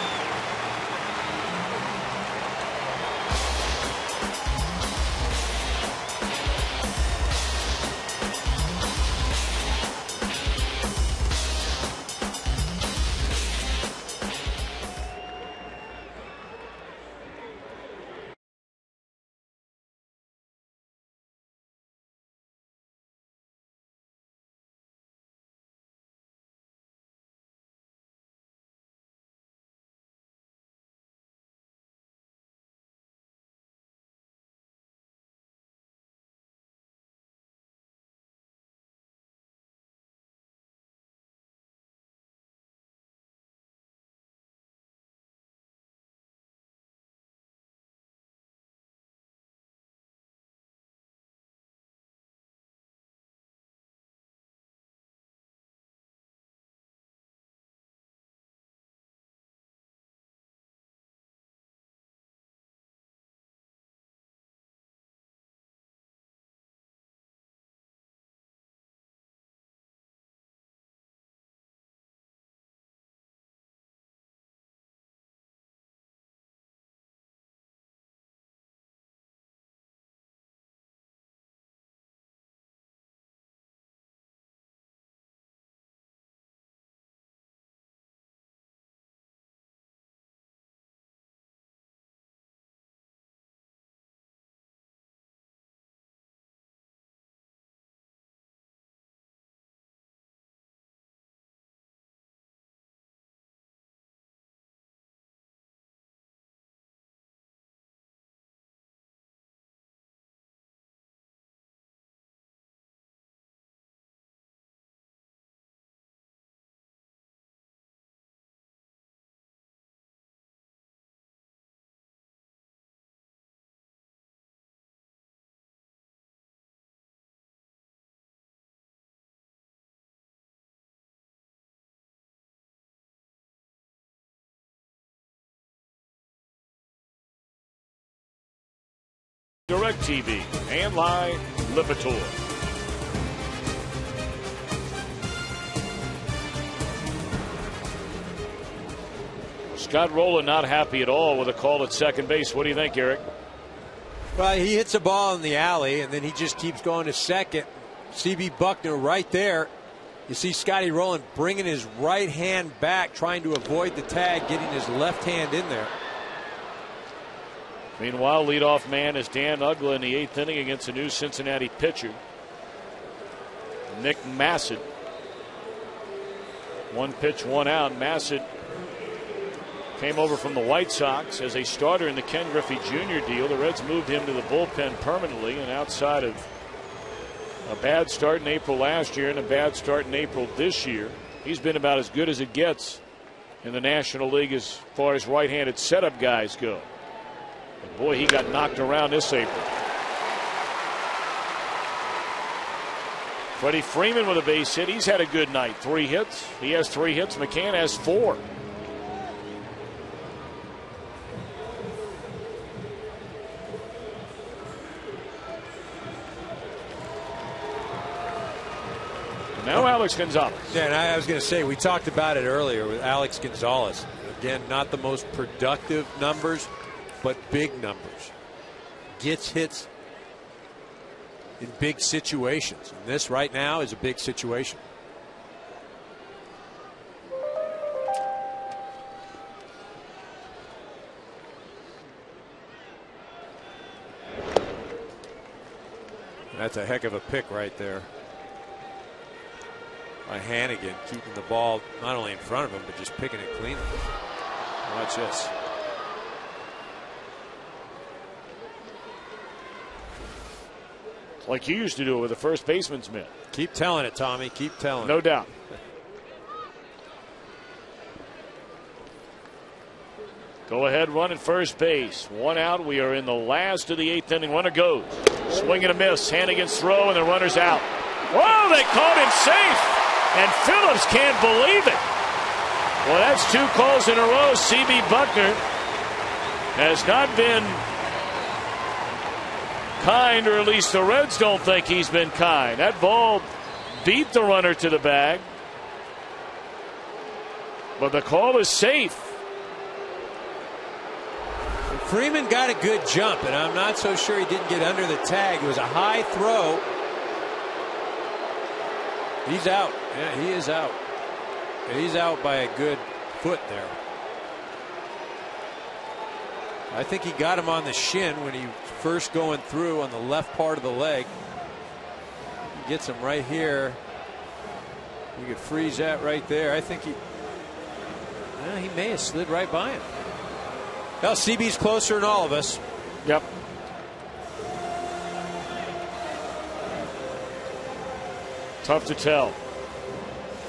DirecTV and live Lipitor. Scott Rowland not happy at all with a call at second base. What do you think, Eric? Well, he hits a ball in the alley, and then he just keeps going to second. C.B. Buckner right there. You see Scotty Rowland bringing his right hand back, trying to avoid the tag, getting his left hand in there. Meanwhile, leadoff man is Dan Uggla in the 8th inning against a new Cincinnati pitcher, Nick Massett. 1 pitch, 1 out. Massett came over from the White Sox as a starter in the Ken Griffey Jr. deal. The Reds moved him to the bullpen permanently, and outside of a bad start in April last year and a bad start in April this year, he's been about as good as it gets in the National League as far as right-handed setup guys go. And boy, he got knocked around this April. Freddie Freeman with a base hit. He's had a good night. 3 hits. He has 3 hits. McCann has 4. Now Alex Gonzalez. Yeah, and I was going to say, we talked about it earlier with Alex Gonzalez. Again, not the most productive numbers, but big numbers. Gets hits in big situations. And this right now is a big situation. That's a heck of a pick right there by Hannigan, keeping the ball not only in front of him, but just picking it cleanly. Watch this. Like you used to do it with the first baseman's mitt. Keep telling it, Tommy. Keep telling it. No doubt. Go ahead, run at first base. 1 out. We are in the last of the 8th inning. Runner goes. Swing and a miss. Hannigan's throw, and the runner's out. Whoa, they called him safe. And Phillips can't believe it. Well, that's 2 calls in a row. C.B. Buckner has not been kind, or at least the Reds don't think he's been kind. That ball beat the runner to the bag, but the call is safe. Freeman got a good jump, and I'm not so sure he didn't get under the tag. It was a high throw. He's out. Yeah, he is out. He's out by a good foot there. I think he got him on the shin when he first going through on the left part of the leg. He gets him right here. You could freeze that right there. I think he may have slid right by him. Well, CB's closer than all of us. Yep. Tough to tell.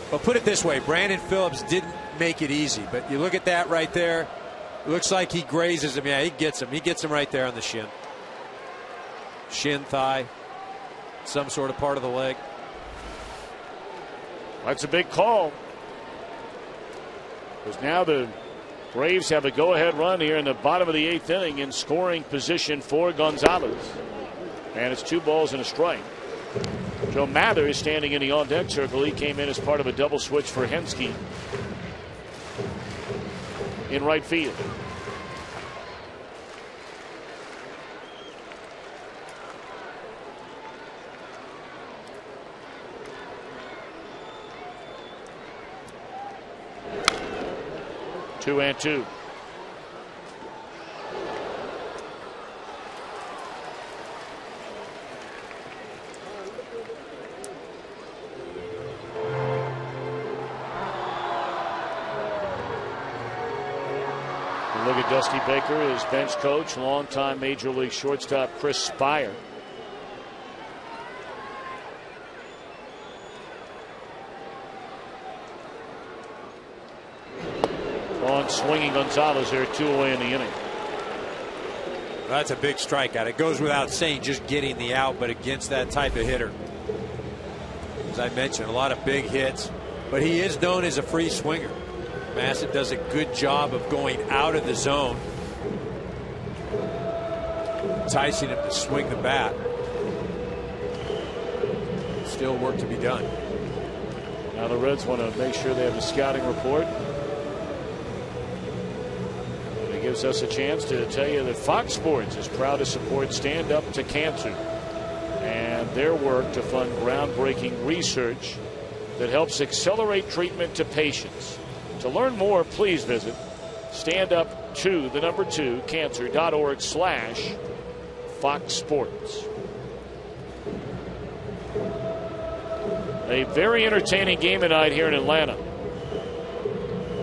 Well, put it this way, Brandon Phillips didn't make it easy, but you look at that right there. It looks like he grazes him. Yeah, he gets him. He gets him right there on the shin. Shin, thigh, some sort of part of the leg. That's a big call. Because now the Braves have a go-ahead run here in the bottom of the 8th inning in scoring position for Gonzalez. And it's 2 balls and a strike. Joe Mather is standing in the on-deck circle. He came in as part of a double switch for Henske in right field. Two and two. Look at Dusty Baker, his bench coach, longtime Major League shortstop Chris Spire. On swinging Gonzalez there, 2 away in the inning. That's a big strikeout. It goes without saying, just getting the out, but against that type of hitter. As I mentioned, a lot of big hits, but he is known as a free swinger. Massett does a good job of going out of the zone. enticing him to swing the bat. Still work to be done. Now the Reds want to make sure they have a scouting report. And it gives us a chance to tell you that Fox Sports is proud to support Stand Up to Cancer and their work to fund groundbreaking research that helps accelerate treatment to patients. To learn more, please visit standup2cancer.org/Fox Sports. A very entertaining game tonight here in Atlanta.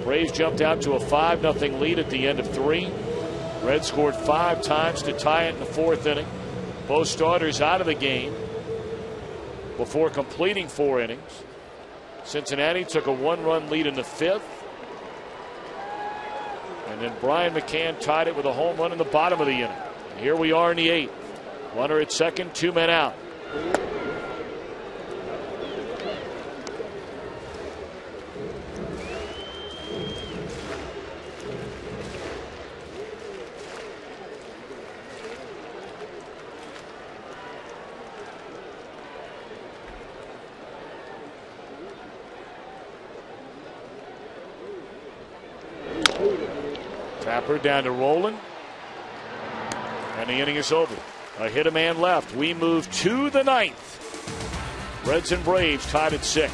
Braves jumped out to a 5-0 lead at the end of 3. Reds scored 5 times to tie it in the 4th inning. Both starters out of the game before completing 4 innings. Cincinnati took a 1-run lead in the 5th. And then Brian McCann tied it with a home run in the bottom of the inning. And here we are in the 8th. Runner at second, 2 men out. Tapper down to Roland. And the inning is over. A hit, a man left. We move to the 9th. Reds and Braves tied at 6.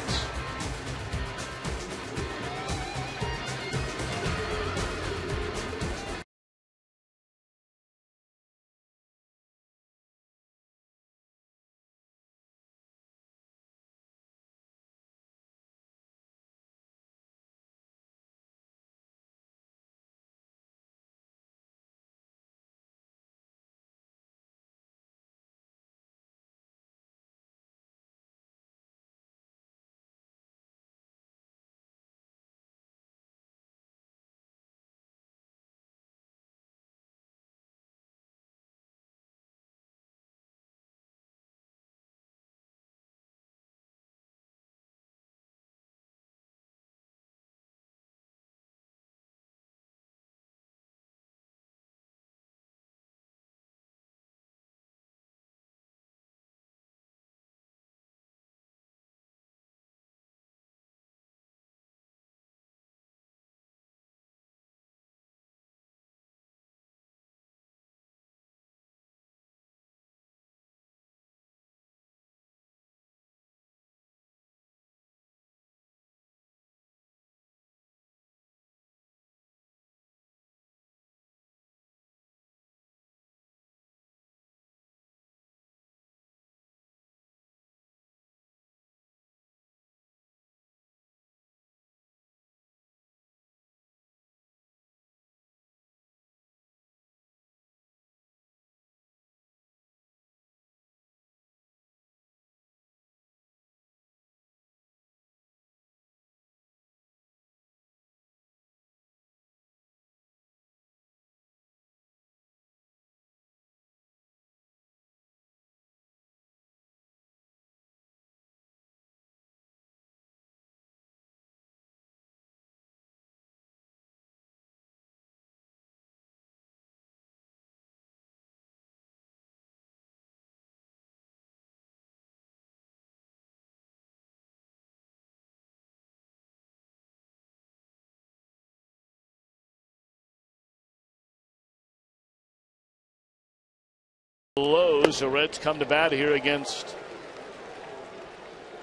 Lows, the Reds come to bat here against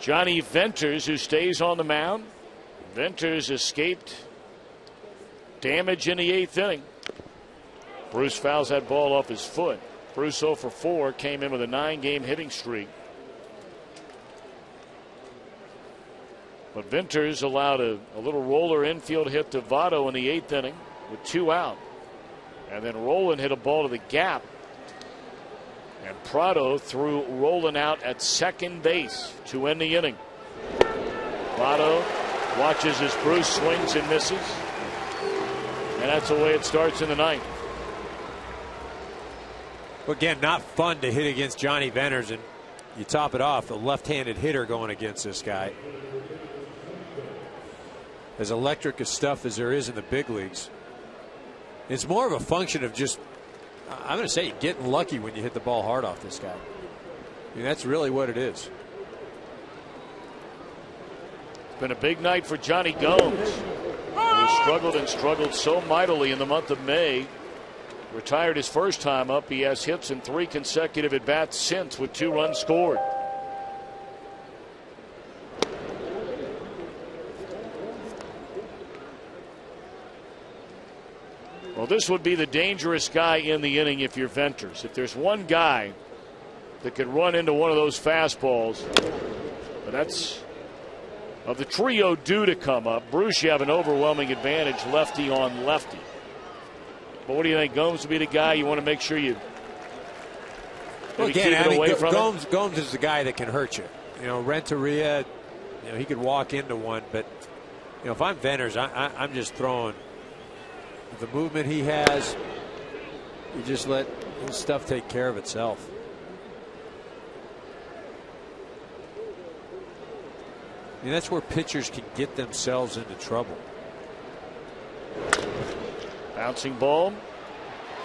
Johnny Venters, who stays on the mound. Venters escaped damage in the 8th inning. Bruce fouls that ball off his foot. Bruce 0 for 4, came in with a 9-game hitting streak. But Venters allowed a little roller infield hit to Votto in the 8th inning with 2 out. And then Roland hit a ball to the gap. And Prado threw Roland out at second base to end the inning. Prado watches as Bruce swings and misses. And that's the way it starts in the 9th. Again, not fun to hit against Johnny Venters, and you top it off, a left-handed hitter going against this guy. As electric as stuff as there is in the big leagues. It's more of a function of just I'm going to say you're getting lucky when you hit the ball hard off this guy. I mean, that's really what it is. It's been a big night for Johnny Gomes, who struggled and struggled so mightily in the month of May. Retired his first time up. He has hits in 3 consecutive at-bats since, with 2 runs scored. Well, this would be the dangerous guy in the inning if you're Venters. If there's one guy that could run into one of those fastballs, but that's of the trio due to come up. Bruce, you have an overwhelming advantage, lefty on lefty. But what do you think? Gomes would be the guy you want to make sure you keep it away from it? Gomes is the guy that can hurt you. You know, Renteria, you know, he could walk into one, but you know, if I'm Venters, I'm just throwing. The movement he has, you just let his stuff take care of itself. I mean, that's where pitchers can get themselves into trouble. Bouncing ball,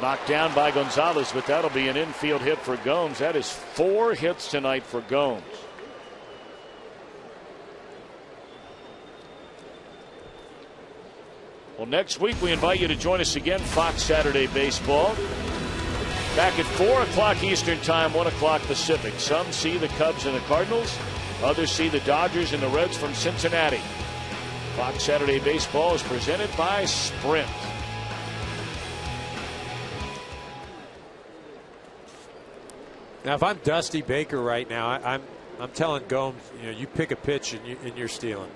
knocked down by Gonzalez, but that'll be an infield hit for Gomes. That is 4 hits tonight for Gomes. Well, next week we invite you to join us again, Fox Saturday Baseball. Back at 4 o'clock Eastern Time, 1 o'clock Pacific. Some see the Cubs and the Cardinals. Others see the Dodgers and the Reds from Cincinnati. Fox Saturday Baseball is presented by Sprint. Now, if I'm Dusty Baker right now, I'm telling Gomes, you know, you pick a pitch and you're stealing.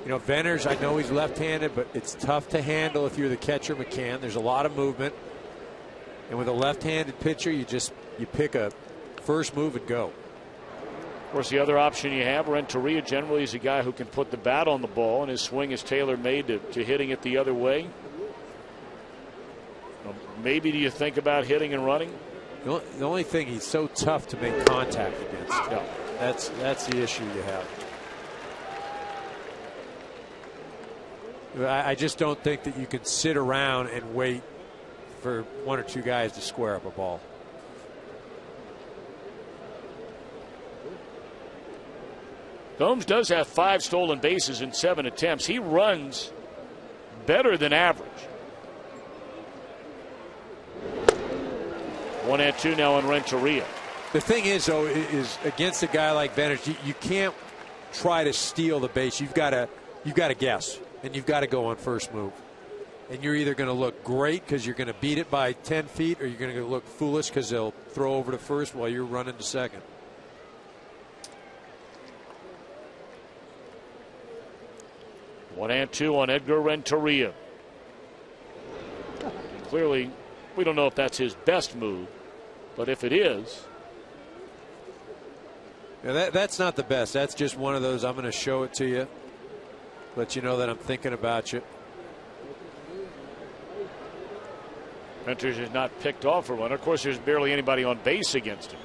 You know, Venters, I know he's left-handed, but it's tough to handle if you're the catcher, McCann. There's a lot of movement. And with a left-handed pitcher, you pick a first move and go. Of course, the other option you have, Renteria, generally is a guy who can put the bat on the ball, and his swing is tailor-made to hitting it the other way. Maybe do you think about hitting and running? The only thing, he's so tough to make contact against. Yeah. That's the issue you have. I just don't think that you can sit around and wait for 1 or 2 guys to square up a ball. Gomes does have 5 stolen bases in 7 attempts. He runs better than average. 1-2 now on Renteria. The thing is, though, is against a guy like Venters, you can't try to steal the base. You've got to guess. And you've got to go on first move. And you're either going to look great because you're going to beat it by 10 feet, or you're going to look foolish because they'll throw over to first while you're running to second. One and two on Edgar Renteria. Clearly, we don't know if that's his best move, but if it is. Yeah, that's not the best. That's just one of those, I'm going to show it to you. Let you know that I'm thinking about you. Venters is not picked off a runner. Of course, there's barely anybody on base against him.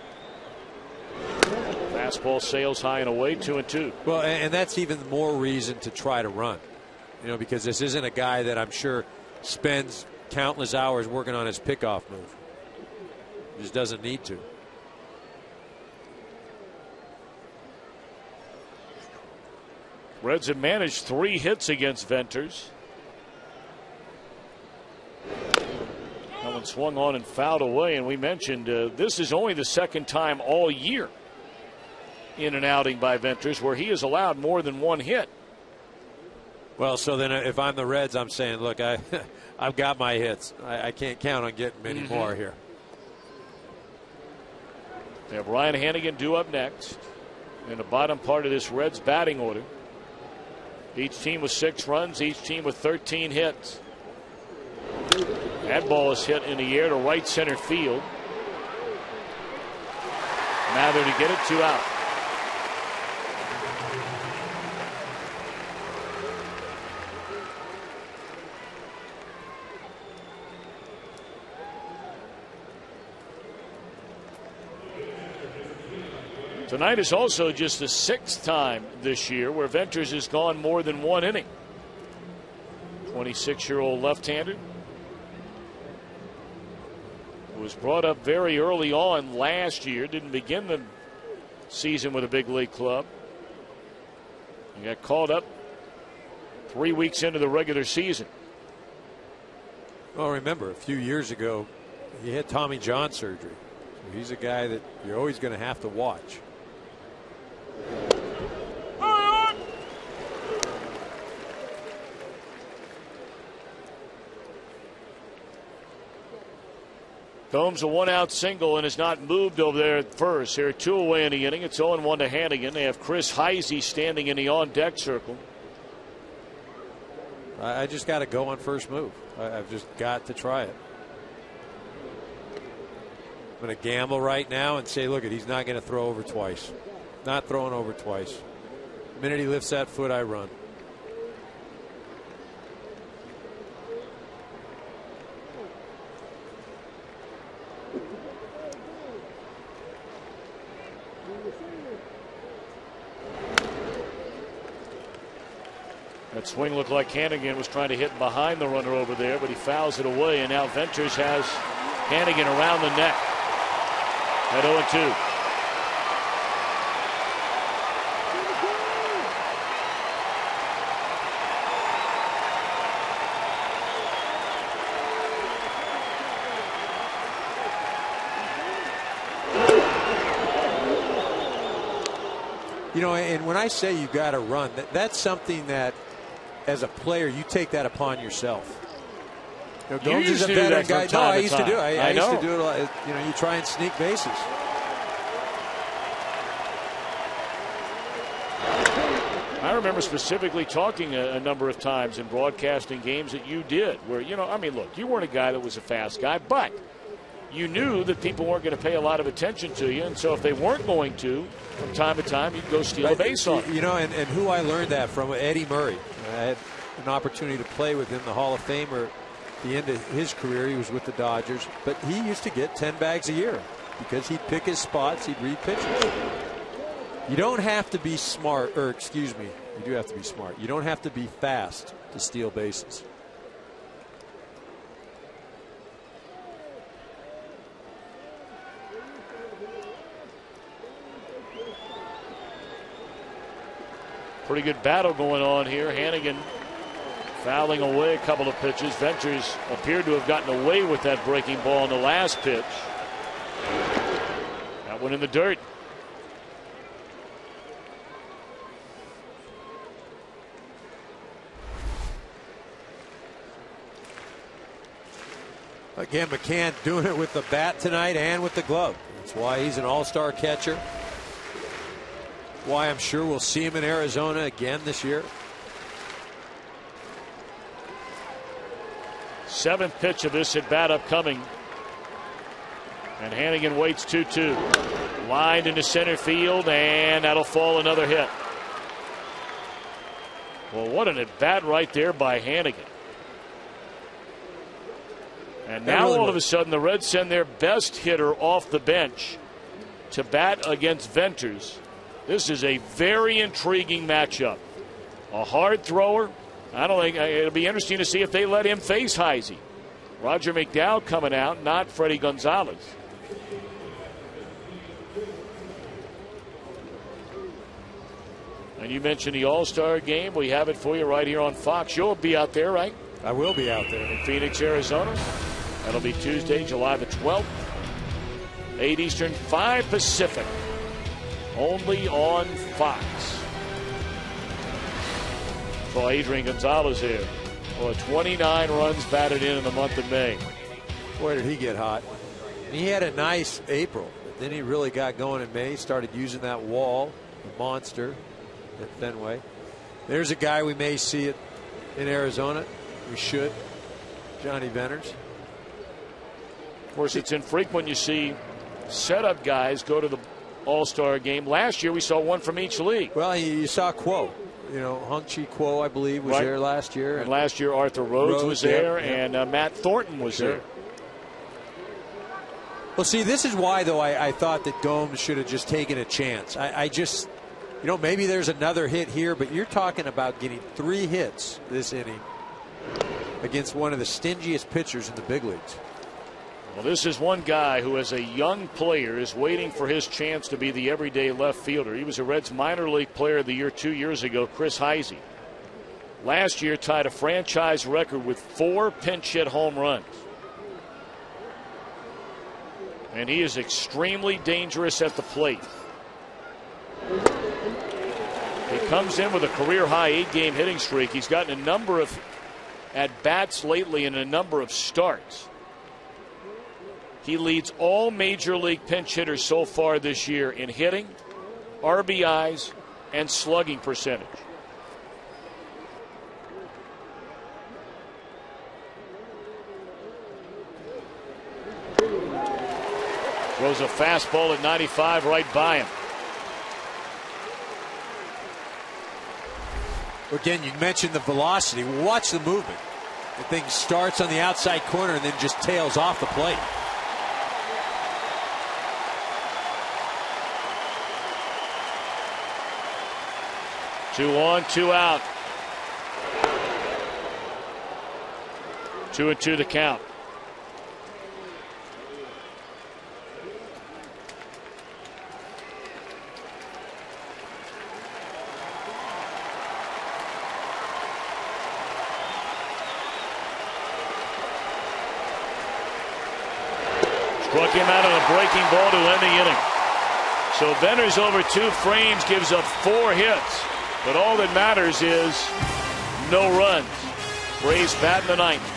Fastball sails high and away, 2-2. Well, and that's even more reason to try to run. You know, because this isn't a guy that I'm sure spends countless hours working on his pickoff move. He just doesn't need to. Reds have managed 3 hits against Venters. That one swung on and fouled away, and we mentioned this is only the 2nd time all year in an outing by Venters where he has allowed more than 1 hit. Well, so then if I'm the Reds, I'm saying, look, I've got my hits. I can't count on getting many more here. They have Ryan Hannigan due up next in the bottom part of this Reds batting order. Each team with 6 runs, each team with 13 hits. That ball is hit in the air to right center field. Mather to get it, 2 out. Tonight is also just the 6th time this year where Venters has gone more than 1 inning. 26-year-old left-hander. was brought up very early on last year. Didn't begin the season with a big league club. He got called up 3 weeks into the regular season. Well, remember, a few years ago, he had Tommy John surgery. So he's a guy that you're always going to have to watch. Gomes a one-out single and has not moved over there at first. Here, 2 away in the inning. It's 0-1 to Hannigan. They have Chris Heisey standing in the on-deck circle. I just got to go on first move. I've just got to try it. I'm going to gamble right now and say, look, he's not going to throw over twice. Not throwing over twice. The minute he lifts that foot, I run. That swing looked like Hannigan was trying to hit behind the runner over there, but he fouls it away, and now Venters has Hannigan around the neck at 0-2. You know, and when I say you got to run, that's something that, as a player, you take that upon yourself. You know, Gomes is a veteran guy. No, I used to do it. I used to do it a lot. You know, you try and sneak bases. I remember specifically talking a number of times in broadcasting games that you did where, you know, I mean, look, you weren't a guy that was a fast guy, but you knew that people weren't going to pay a lot of attention to you. And so if they weren't going to, from time to time, you'd go steal a base on them. You know, and who I learned that from, Eddie Murray. I had an opportunity to play with him, the Hall of Famer. At the end of his career, he was with the Dodgers. But he used to get 10 bags a year because he'd pick his spots, he'd read pitches. You don't have to be smart, or excuse me, you do have to be smart. You don't have to be fast to steal bases. Pretty good battle going on here. Hannigan fouling away a couple of pitches. Venters appeared to have gotten away with that breaking ball in the last pitch. That one in the dirt. Again, McCann doing it with the bat tonight and with the glove. That's why he's an all-star catcher. Why I'm sure we'll see him in Arizona again this year. 7th pitch of this at bat upcoming. And Hannigan waits 2-2. Lined into center field, and that'll fall another hit. Well, what an at bat right there by Hannigan. And now all of a sudden the Reds send their best hitter off the bench to bat against Venters. This is a very intriguing matchup. A hard thrower. I don't think it'll be interesting to see if they let him face Heisey. Roger McDowell coming out, not Freddie Gonzalez. And you mentioned the All-Star game. We have it for you right here on Fox. You'll be out there, right? I will be out there. In Phoenix, Arizona. That'll be Tuesday, July the 12th. 8 Eastern, 5 Pacific. Only on Fox. Saw Adrian Gonzalez here. Well, 29 runs batted in the month of May. Boy, did he get hot. And he had a nice April. But then he really got going in May. Started using that wall, the monster at Fenway. There's a guy we may see it in Arizona. We should. Johnny Venters. Of course, it's infrequent you see setup guys go to the All-Star game. Last year we saw one from each league. Well, you saw Quo. You know, Hung-Chi Quo, I believe, was there last year. And last year Arthur Rhodes was there, and Matt Thornton was there. Well, see, this is why, though, I thought that Gomes should have just taken a chance. I just, you know, maybe there's another hit here, but you're talking about getting 3 hits this inning against one of the stingiest pitchers in the big leagues. Well, this is one guy who, as a young player, is waiting for his chance to be the everyday left fielder. He was a Reds minor league player of the year 2 years ago, Chris Heisey. Last year tied a franchise record with 4 pinch hit home runs. And he is extremely dangerous at the plate. He comes in with a career high 8-game hitting streak. He's gotten a number of at-bats lately and a number of starts. He leads all major league pinch hitters so far this year in hitting, RBIs, and slugging percentage. Throws a fastball at 95 right by him. Again, you mentioned the velocity. Watch the movement. The thing starts on the outside corner and then just tails off the plate. Two on, 2 out. 2-2 the count. Struck him out on a breaking ball to end the inning. So Benner's over 2 frames, gives up 4 hits. But all that matters is no runs. Braves bat in the 9th.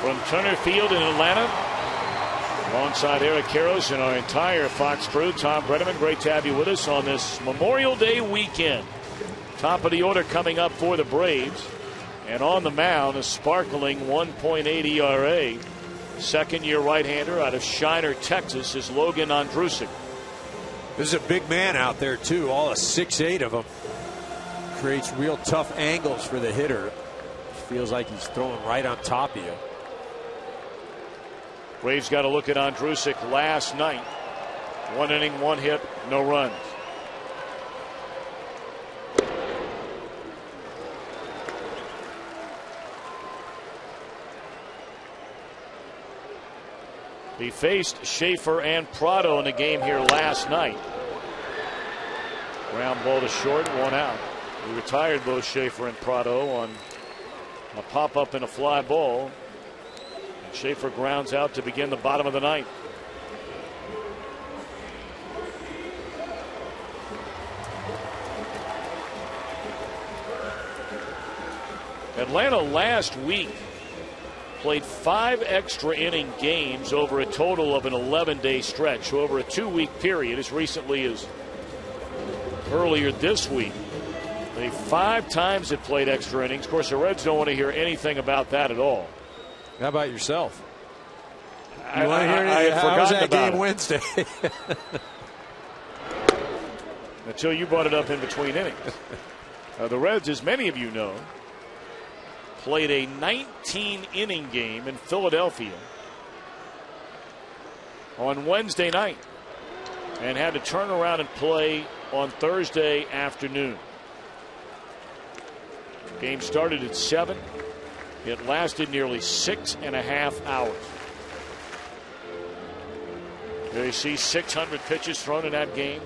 From Turner Field in Atlanta, alongside Eric Karros and our entire Fox crew, Tom Brenneman, great to have you with us on this Memorial Day weekend. Top of the order coming up for the Braves. And on the mound, a sparkling 1.8 ERA. Second-year right-hander out of Shiner, Texas, is Logan Ondrusek. This is a big man out there, too. All 6'8" of them. Creates real tough angles for the hitter. Feels like he's throwing right on top of you. Braves got a look at Ondrusek last night. 1 inning, 1 hit, no runs. He faced Schaefer and Prado in the game here last night. Ground ball to short, 1 out. We retired both Schaefer and Prado on a pop-up and a fly ball. And Schaefer grounds out to begin the bottom of the 9th. Atlanta last week played 5 extra inning games over a total of an 11-day stretch, so over a 2-week period, as recently as earlier this week. They 5 times have played extra innings. Of course, the Reds don't want to hear anything about that at all. How about yourself? You want to hear anything? How was that game Wednesday? Until you brought it up in between innings. The Reds, as many of you know, played a 19-inning game in Philadelphia on Wednesday night and had to turn around and play on Thursday afternoon. Game started at 7. It lasted nearly 6.5 hours. There you see 600 pitches thrown in that game.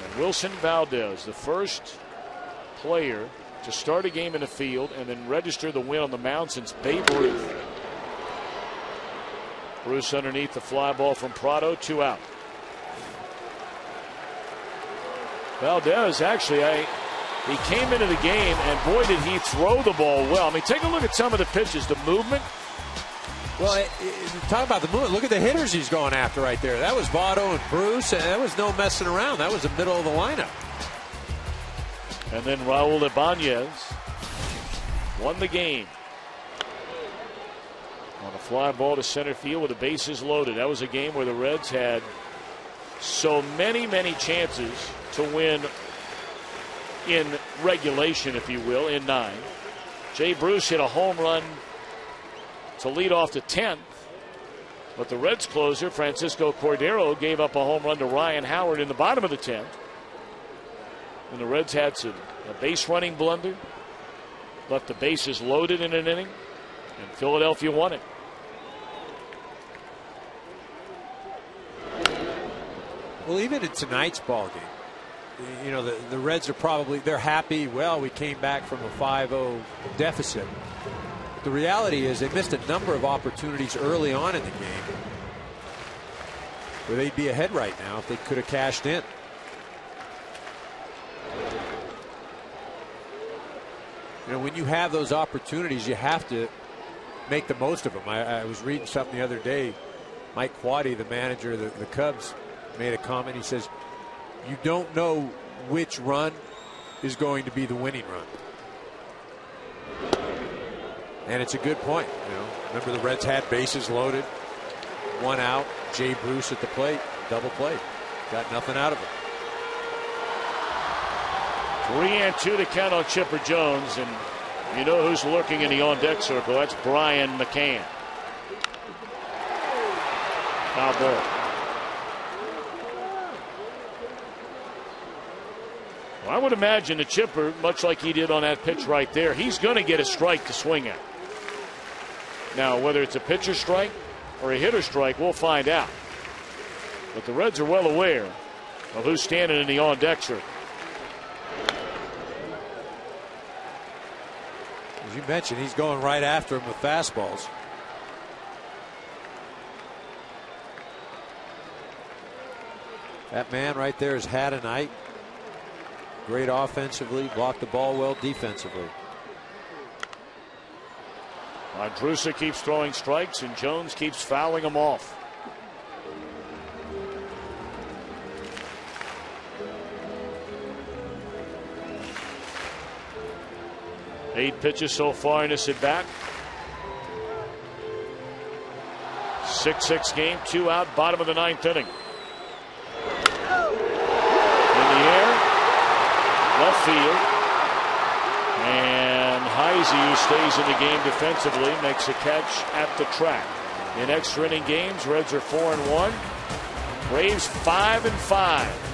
And Wilson Valdez, the first player to start a game in the field and then register the win on the mound since Babe Ruth. Bruce underneath, the fly ball from Prado, 2 out. Valdez, actually, he came into the game, and boy, did he throw the ball well. I mean, take a look at some of the pitches, the movement. Well, talk about the movement. Look at the hitters he's going after right there. That was Votto and Bruce. That was no messing around. That was the middle of the lineup. And then Raul Ibanez won the game on a fly ball to center field with the bases loaded. That was a game where the Reds had so many chances to win in regulation, if you will, in 9. Jay Bruce hit a home run to lead off the 10th, but the Reds closer, Francisco Cordero, gave up a home run to Ryan Howard in the bottom of the 10th. And the Reds had a base running blunder, left the bases loaded in an inning, and Philadelphia won it. Well, even in tonight's ball game, you know, the Reds are they're happy. Well, we came back from a 5-0 deficit. But the reality is they missed a number of opportunities early on in the game where they'd be ahead right now if they could have cashed in. You know, when you have those opportunities, you have to make the most of them. I was reading something the other day. Mike Quaddy, the manager of the Cubs, made a comment. He says, you don't know which run is going to be the winning run. And it's a good point. You know, remember the Reds had bases loaded, 1 out, Jay Bruce at the plate, double play, got nothing out of it. 3-2 to count on Chipper Jones, and you know who's lurking in the on-deck circle. That's Brian McCann. Foul ball. Well, I would imagine the Chipper, much like he did on that pitch right there, he's going to get a strike to swing at. Now, whether it's a pitcher strike or a hitter strike, we'll find out. But the Reds are well aware of who's standing in the on-deck circle. As you mentioned, he's going right after him with fastballs. That man right there has had a night. Great offensively, blocked the ball well defensively. Andrusa keeps throwing strikes, and Jones keeps fouling them off. Eight pitches so far in this at bat. 6-6 game, 2 out, bottom of the 9th inning. In the air, left field, and Heisey, who stays in the game defensively, makes a catch at the track. In extra inning games, Reds are 4-1. Braves 5-5.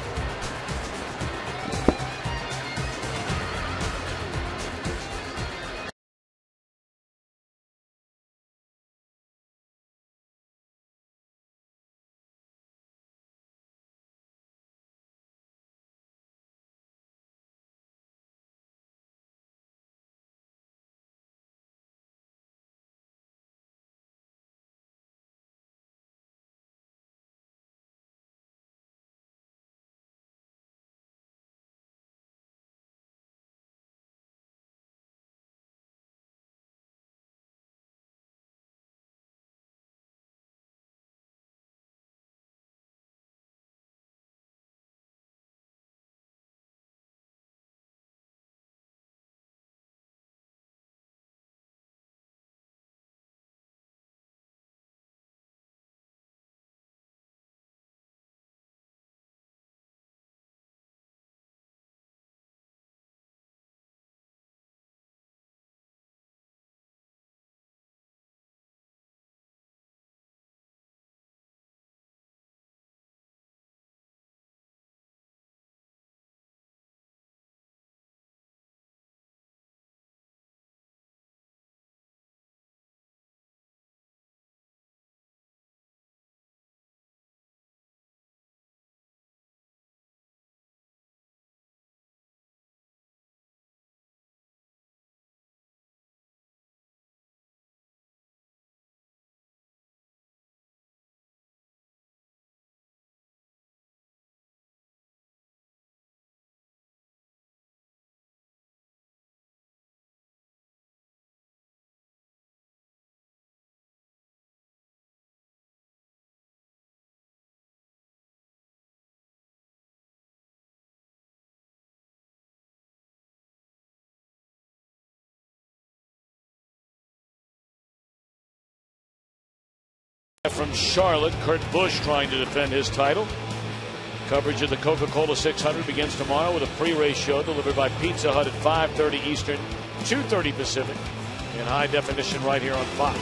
From Charlotte, Kurt Busch trying to defend his title. Coverage of the Coca-Cola 600 begins tomorrow with a pre-race show delivered by Pizza Hut at 5:30 Eastern, 2:30 Pacific, in high definition right here on Fox.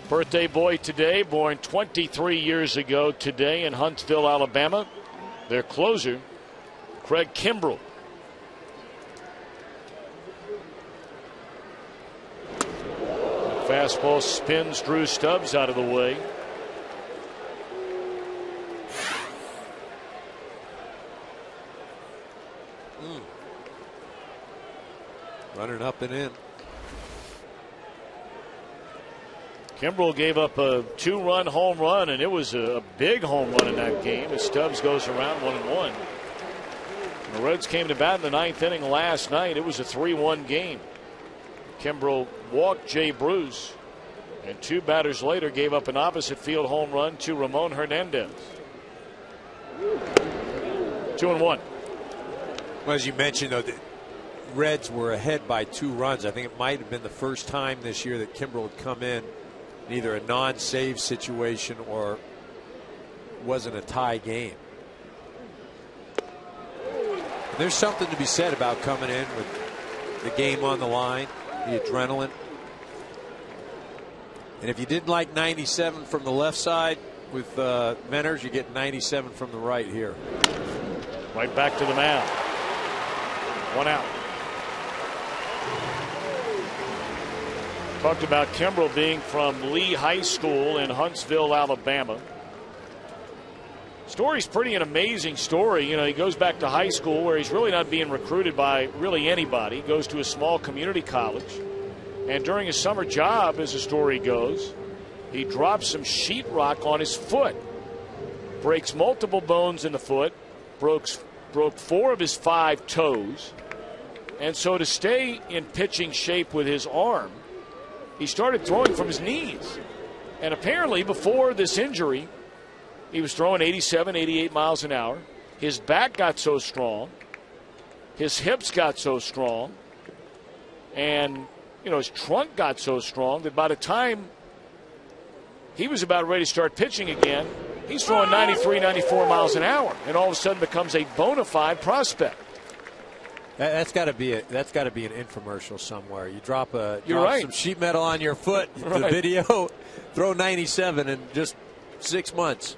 Birthday boy today, born 23 years ago today in Huntsville, Alabama. Their closer, Craig Kimbrell. Fastball spins Drew Stubbs out of the way. Running up and in. Kimbrell gave up a 2-run home run, and it was a big home run in that game as Stubbs goes around 1-1. The Reds came to bat in the 9th inning last night. It was a 3-1 game. Kimbrell walked Jay Bruce, and 2 batters later gave up an opposite field home run to Ramon Hernandez. 2-1. Well, as you mentioned, though, the Reds were ahead by 2 runs. I think it might have been the first time this year that Kimbrell had come in either a non-save situation or wasn't a tie game. And there's something to be said about coming in with the game on the line, the adrenaline. And if you didn't like 97 from the left side with Menners, you get 97 from the right here. Right back to the mound. 1 out. Talked about Kimbrell being from Lee High School in Huntsville, Alabama. Story's an amazing story. You know, he goes back to high school where he's really not being recruited by really anybody. He goes to a small community college. And during his summer job, as the story goes, he drops some sheetrock on his foot. Breaks multiple bones in the foot. Broke 4 of his 5 toes. And so to stay in pitching shape with his arm, he started throwing from his knees. And apparently before this injury, he was throwing 87, 88 miles an hour. His back got so strong. His hips got so strong. And, you know, his trunk got so strong that by the time he was about ready to start pitching again, he's throwing 93, 94 miles an hour. And all of a sudden becomes a bona fide prospect. That's got to be an infomercial somewhere. You drop right. Some sheet metal on your foot, right. The video, throw 97 in just 6 months.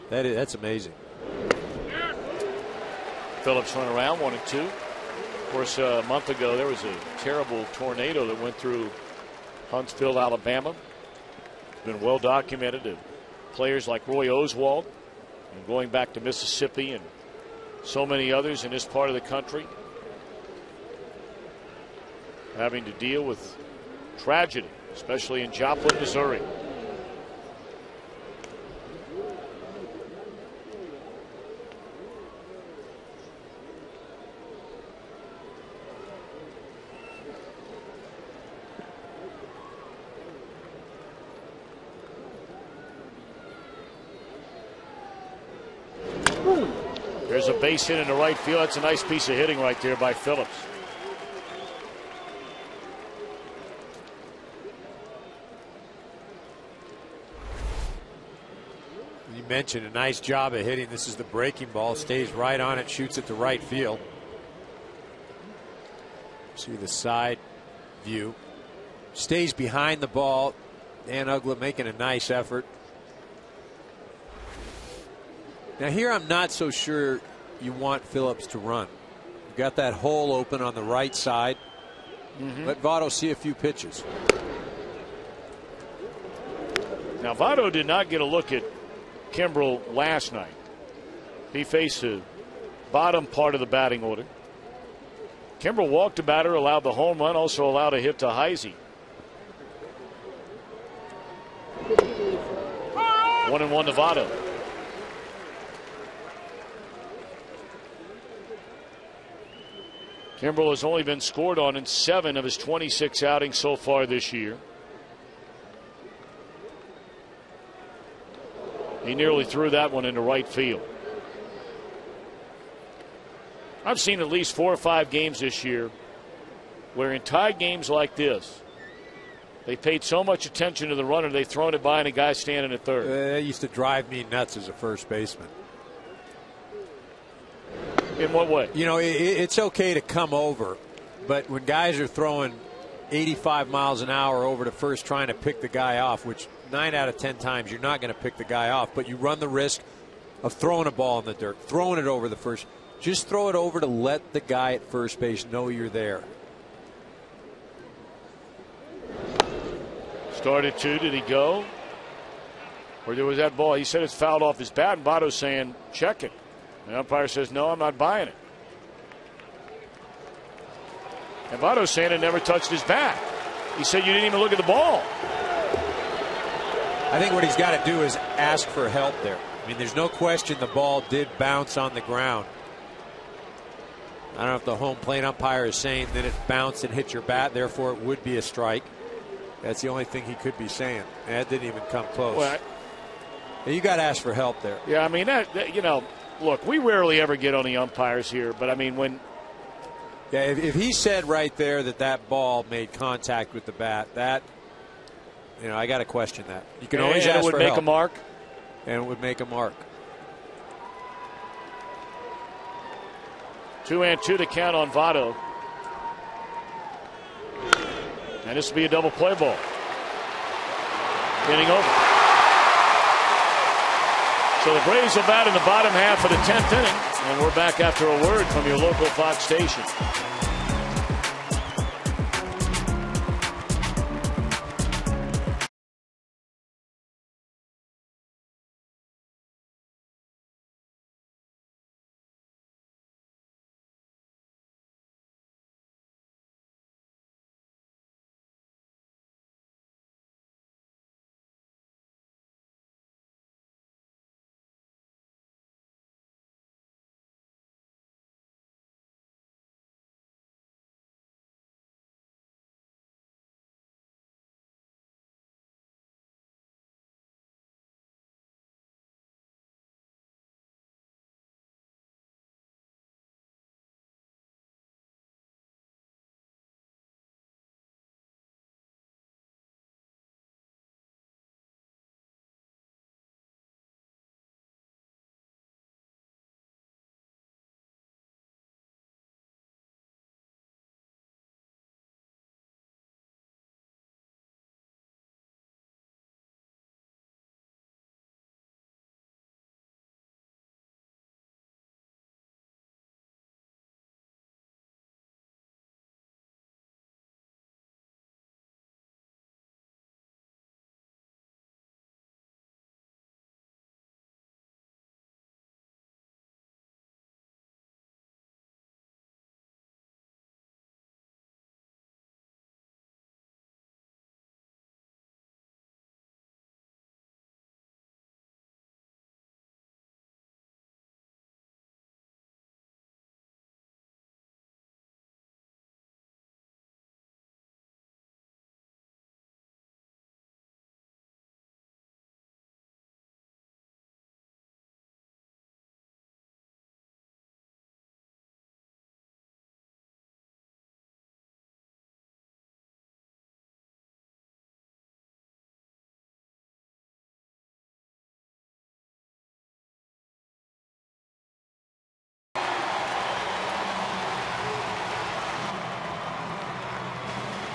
That's amazing. Phillips run around 1-2. Of course, a month ago there was a terrible tornado that went through Huntsville, Alabama. It's been well documented of players like Roy Oswald and going back to Mississippi and so many others in this part of the country having to deal with tragedy, especially in Joplin, Missouri. There's a base hit into right field. That's a nice piece of hitting right there by Phillips. You mentioned a nice job of hitting. This is the breaking ball. Stays right on it. Shoots it to right field. See the side view. Stays behind the ball. Dan Uggla making a nice effort. Now here I'm not so sure you want Phillips to run. You've got that hole open on the right side. Let Votto see a few pitches. Now Votto did not get a look at Kimbrell last night. He faced the bottom part of the batting order. Kimbrell walked the batter, allowed the home run, also allowed a hit to Heisey. 1-1 to Votto. Kimbrell has only been scored on in 7 of his 26 outings so far this year. He nearly threw that one into right field. I've seen at least 4 or 5 games this year where in tie games like this, they paid so much attention to the runner, they've thrown it by and a guy standing at third. That used to drive me nuts as a first baseman. In what way? You know, it's okay to come over, but when guys are throwing 85 miles an hour over to first trying to pick the guy off, which 9 out of 10 times you're not going to pick the guy off, but you run the risk of throwing a ball in the dirt, throwing it over the first. Just throw it over to let the guy at first base know you're there. Started to. Did he go? Or there was that ball? He said it's fouled off his bat, and Votto's saying, check it. The umpire says, no, I'm not buying it. And Votto's saying it never touched his bat. He said you didn't even look at the ball. I think what he's got to do is ask for help there. I mean, there's no question the ball did bounce on the ground. I don't know if the home plate umpire is saying that it bounced and hit your bat, therefore it would be a strike. That's the only thing he could be saying. And that didn't even come close. Well, you got to ask for help there. Yeah, I mean, that, you know, look, we rarely ever get on the umpires here, but I mean, when. Yeah, if he said right there that ball made contact with the bat, that, you know, I got to question that. You can always ask for help. And it would make a mark. And it would make a mark. 2-2 to count on Votto. And this will be a double play ball. Inning over. So the Braves will bat in the bottom half of the 10th inning. And we're back after a word from your local Fox station.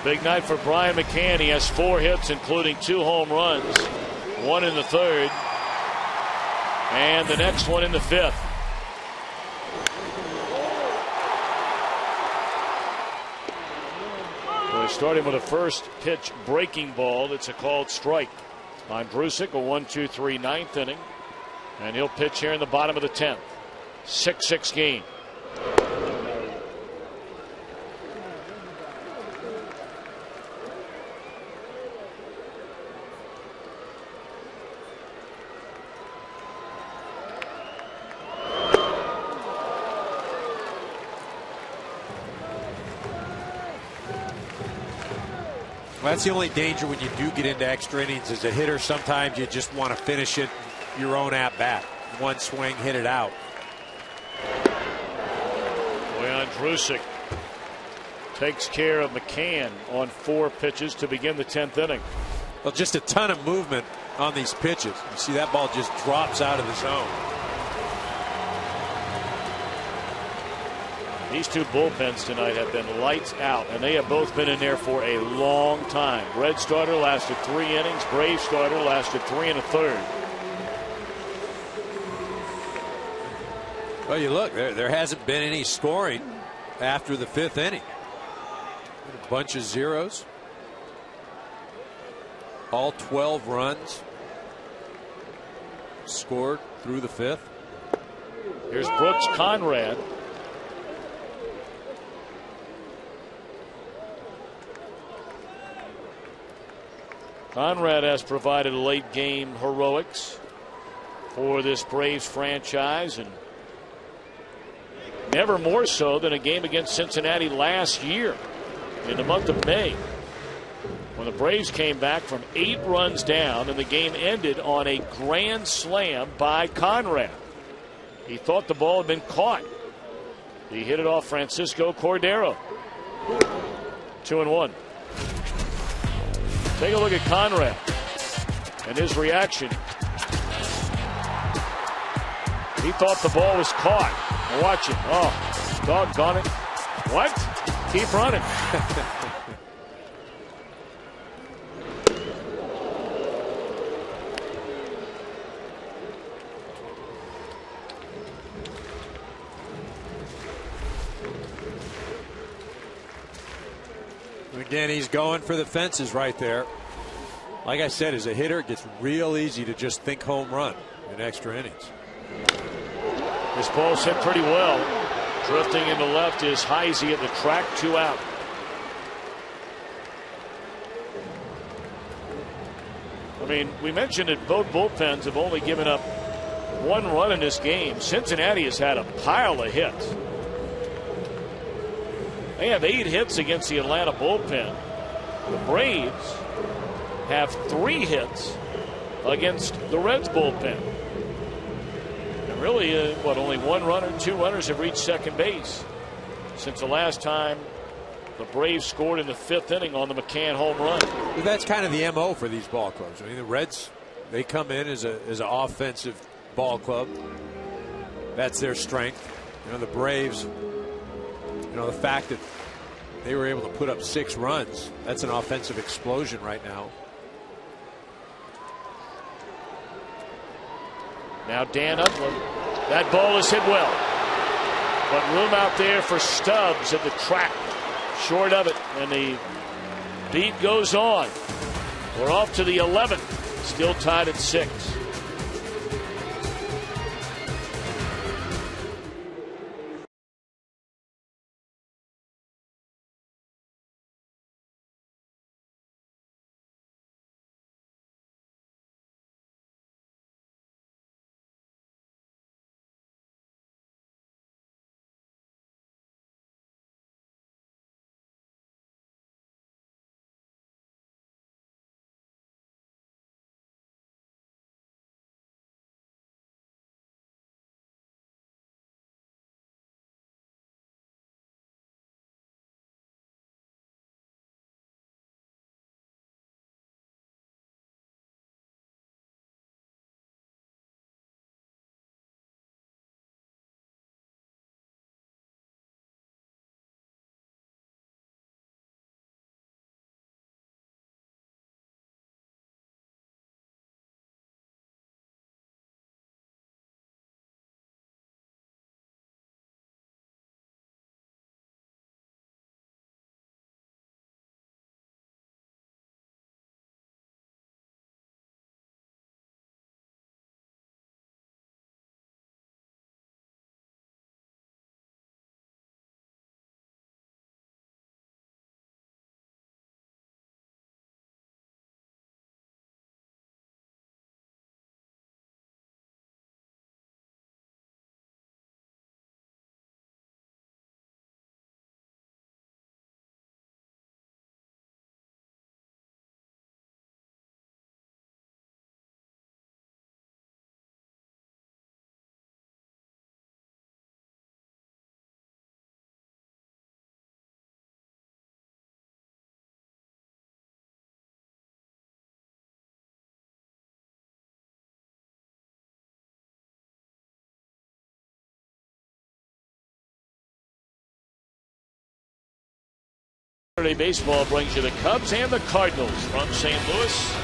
Big night for Brian McCann. He has 4 hits, including 2 home runs. 1 in the 3rd. And the next one in the 5th. We're starting with a first pitch breaking ball. It's a called strike on Drusick, a 1-2-3 9th inning. And he'll pitch here in the bottom of the 10th. 6-6 game. Well, that's the only danger when you do get into extra innings. As a hitter, sometimes you just want to finish it your own at bat. One swing, hit it out. Boy, on Drusick. takes care of McCann on 4 pitches to begin the 10th inning. Well, just a ton of movement on these pitches. You see that ball just drops out of the zone. These two bullpens tonight have been lights out, and they have both been in there for a long time. Red starter lasted 3 innings. Brave starter lasted 3 1/3. Well, you look, there hasn't been any scoring after the 5th inning. A bunch of zeros. All 12 runs scored through the 5th. Here's Brooks Conrad. Conrad has provided late game heroics for this Braves franchise, and never more so than a game against Cincinnati last year in the month of May, when the Braves came back from 8 runs down and the game ended on a grand slam by Conrad. He thought the ball had been caught. He hit it off Francisco Cordero. 2-1. Take a look at Conrad and his reaction. He thought the ball was caught. Watch it. Oh, doggone it. What? Keep running. Again, he's going for the fences right there. Like I said, as a hitter, it gets real easy to just think home run in extra innings. This ball's hit pretty well. Drifting into left is Heisey at the track, 2 out. I mean, we mentioned that both bullpens have only given up 1 run in this game. Cincinnati has had a pile of hits. They have 8 hits against the Atlanta bullpen. The Braves have 3 hits against the Reds bullpen. And really, only 1 runner, 2 runners have reached second base since the last time the Braves scored in the 5th inning on the McCann home run. Well, that's kind of the MO for these ball clubs. I mean, the Reds, they come in as an offensive ball club. That's their strength. You know, the Braves, the fact that they were able to put up 6 runs, that's an offensive explosion right now. Now Dan Upland. That ball is hit well, but room out there for Stubbs at the track, short of it, and the beat goes on. We're off to the 11th, still tied at 6. Saturday Baseball brings you the Cubs and the Cardinals from St. Louis.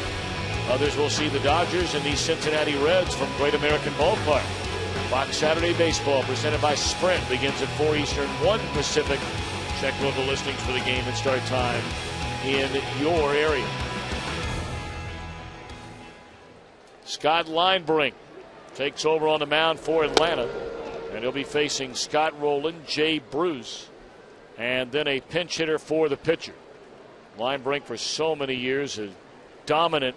Others will see the Dodgers and the Cincinnati Reds from Great American Ballpark. Fox Saturday Baseball presented by Sprint begins at 4 Eastern, 1 Pacific. Check local listings for the game and start time in your area. Scott Linebrink takes over on the mound for Atlanta, and he'll be facing Scott Rowland, Jay Bruce, and then a pinch hitter for the pitcher. Linebrink for so many years a dominant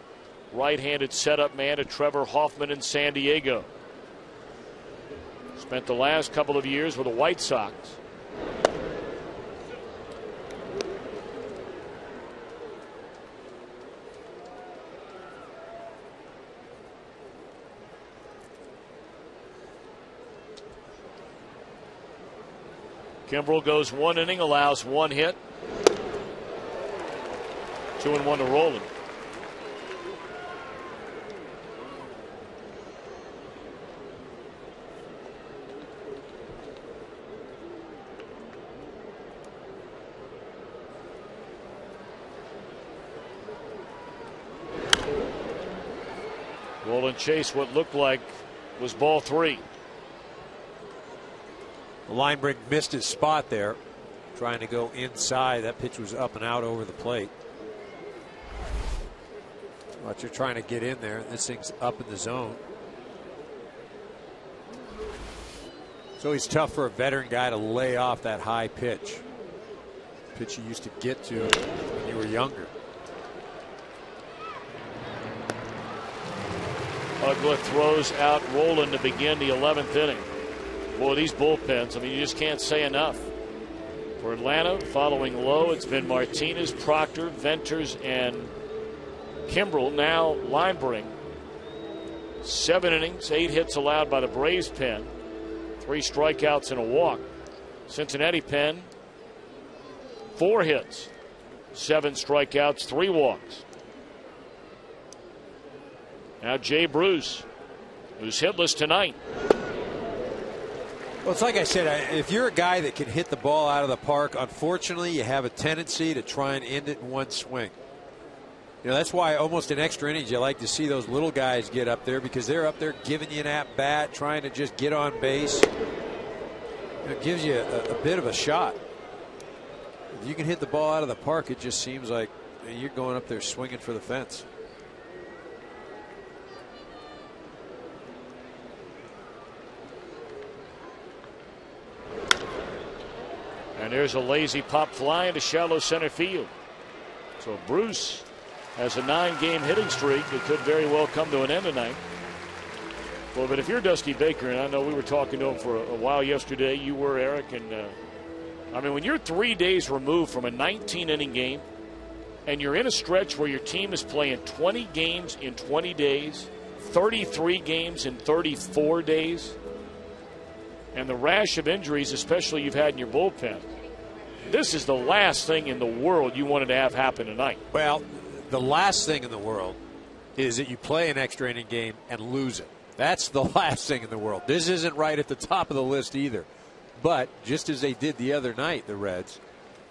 right-handed setup man to Trevor Hoffman in San Diego. Spent the last couple of years with the White Sox. Kimbrel goes 1 inning, allows 1 hit. 2-1 to Rowland. Rowland chased what looked like was ball 3. Linebrink missed his spot there, trying to go inside. That pitch was up and out over the plate. But you're trying to get in there. This thing's up in the zone. It's always tough for a veteran guy to lay off that high pitch. Pitch you used to get to when you were younger. Uggla throws out Rowland to begin the 11th inning. Boy, these bullpens, I mean, you just can't say enough. For Atlanta, following Lowe, it's been Martinez, Proctor, Venters, and Kimbrel. Now Linebrink. 7 innings, 8 hits allowed by the Braves pen. 3 strikeouts and a walk. Cincinnati pen, 4 hits, 7 strikeouts, 3 walks. Now Jay Bruce, who's hitless tonight. Well, it's like I said, if you're a guy that can hit the ball out of the park, unfortunately, you have a tendency to try and end it in one swing. You know, that's why almost in extra innings you like to see those little guys get up there, because they're up there giving you an at-bat, trying to just get on base. It gives you a bit of a shot. If you can hit the ball out of the park, it just seems like you're going up there swinging for the fence. And there's a lazy pop fly into shallow center field. So Bruce has a 9-game hitting streak that could very well come to an end tonight. Well, but if you're Dusty Baker, and I know we were talking to him for a while yesterday, you were, Eric, and I mean, when you're 3 days removed from a 19-inning game and you're in a stretch where your team is playing 20 games in 20 days, 33 games in 34 days, and the rash of injuries, especially you've had in your bullpen, this is the last thing in the world you wanted to have happen tonight. Well, the last thing in the world is that you play an extra inning game and lose it. That's the last thing in the world. This isn't right at the top of the list either. But just as they did the other night, the Reds,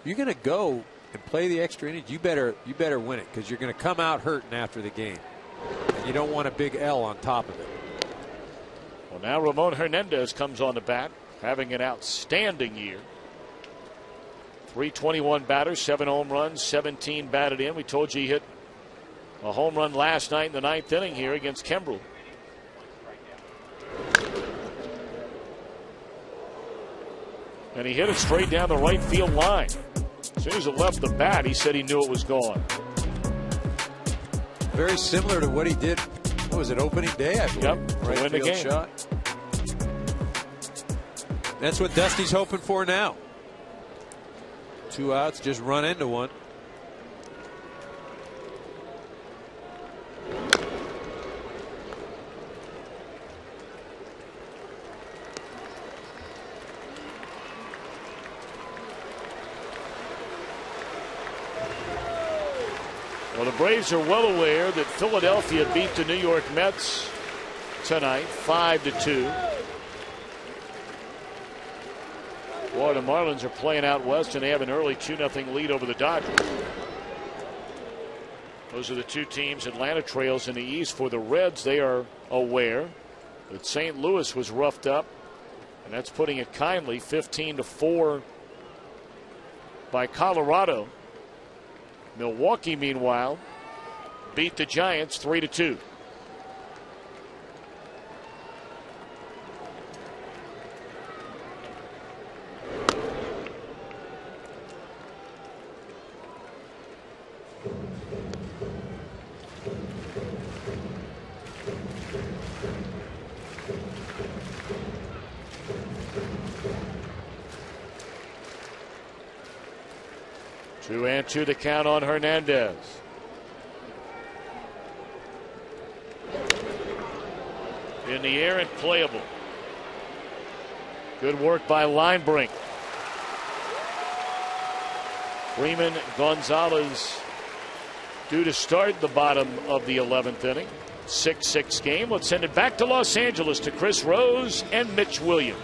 you're going to go and play the extra innings. You better win it, because you're going to come out hurting after the game. And you don't want a big L on top of it. Well, now Ramon Hernandez comes on the bat, having an outstanding year. 321 batters, 7 home runs, 17 batted in. We told you he hit a home run last night in the 9th inning here against Kimbrel. And he hit it straight down the right field line. As soon as it left the bat, he said he knew it was gone. Very similar to what he did, what was it, opening day, I believe? Yep, right win the field game. Shot. That's what Dusty's hoping for now. 2 outs, just run into one. Well, the Braves are well aware that Philadelphia beat the New York Mets tonight 5-2. Florida Marlins are playing out west, and they have an early 2-0 lead over the Dodgers. Those are the two teams Atlanta trails in the East. For the Reds, they are aware that St. Louis was roughed up, and that's putting it kindly 15-4 by Colorado. Milwaukee, meanwhile, beat the Giants 3-2. Two and two to count on Hernandez. In the air and playable. Good work by Linebrink. Freeman Gonzalez due to start the bottom of the 11th inning. 6-6 game. Let's send it back to Los Angeles to Chris Rose and Mitch Williams.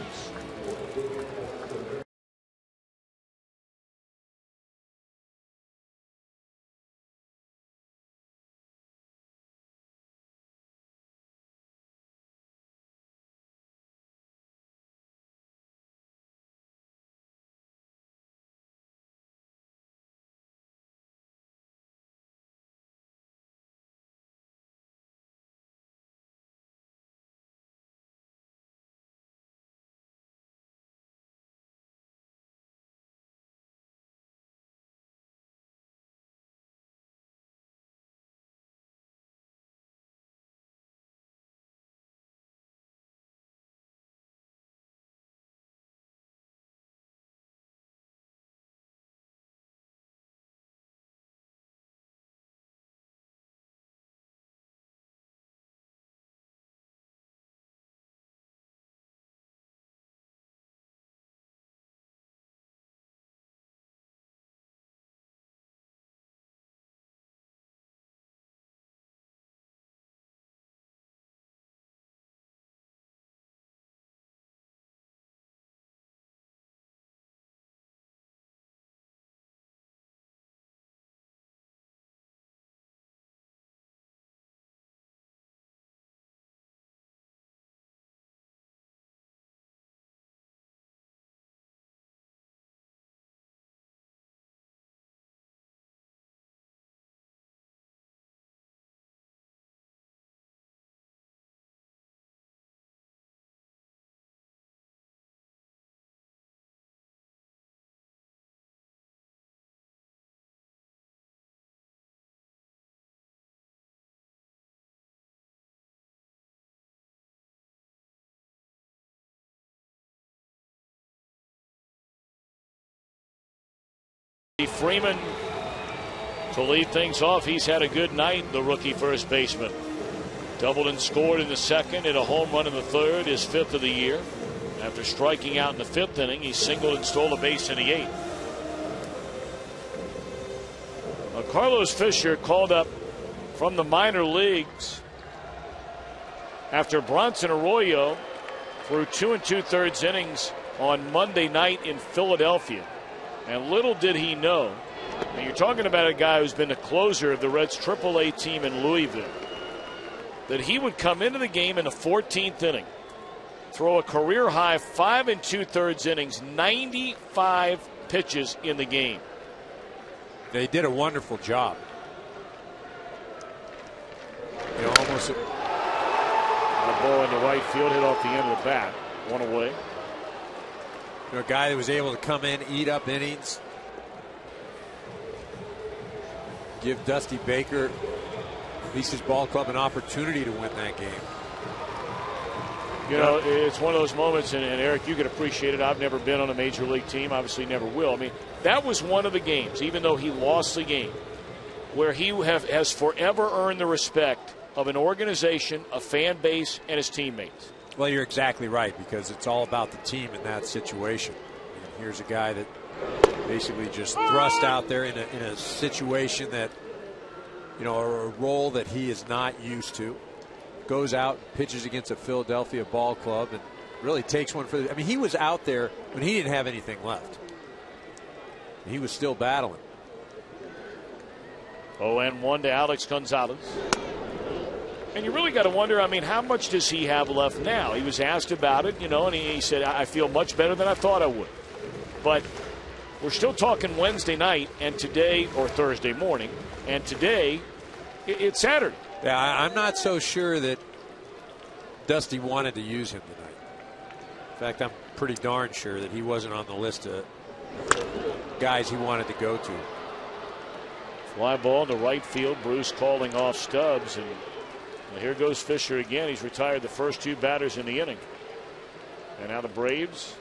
Freeman to lead things off. He's had a good night, the rookie first baseman. Doubled and scored in the second, and a home run in the third, his 5th of the year. After striking out in the 5th inning, he singled and stole a base in the 8th. Carlos Fisher called up from the minor leagues after Bronson Arroyo threw 2 2/3 innings on Monday night in Philadelphia. And little did he know, and you're talking about a guy who's been the closer of the Reds' AAA team in Louisville, that he would come into the game in the 14th inning, throw a career-high 5 2/3 innings, 95 pitches in the game. They did a wonderful job. You know, almost a ball in the right field, hit off the end of the bat, one away. You know, a guy that was able to come in, eat up innings, give Dusty Baker, at least his ball club, an opportunity to win that game. You know, it's one of those moments, and Eric, you can appreciate it. I've never been on a major league team, obviously never will. I mean, that was one of the games, even though he lost the game, where he has forever earned the respect of an organization, a fan base, and his teammates. Well, you're exactly right, because it's all about the team in that situation. And here's a guy that basically just thrust out there in a situation that, you know, a role that he is not used to. Goes out and pitches against a Philadelphia ball club and really takes one for the. I mean, he was out there when he didn't have anything left. He was still battling. 0-1 to Alex Gonzalez. And you really got to wonder, I mean, how much does he have left now? He was asked about it, you know, and he said, I feel much better than I thought I would. But we're still talking Wednesday night and today, or Thursday morning, and today it's Saturday. Yeah, I'm not so sure that Dusty wanted to use him tonight. In fact, I'm pretty darn sure that he wasn't on the list of guys he wanted to go to. Fly ball to right field. Bruce calling off Stubbs, and here goes Fisher again. He's retired the first 2 batters in the inning. And now the Braves.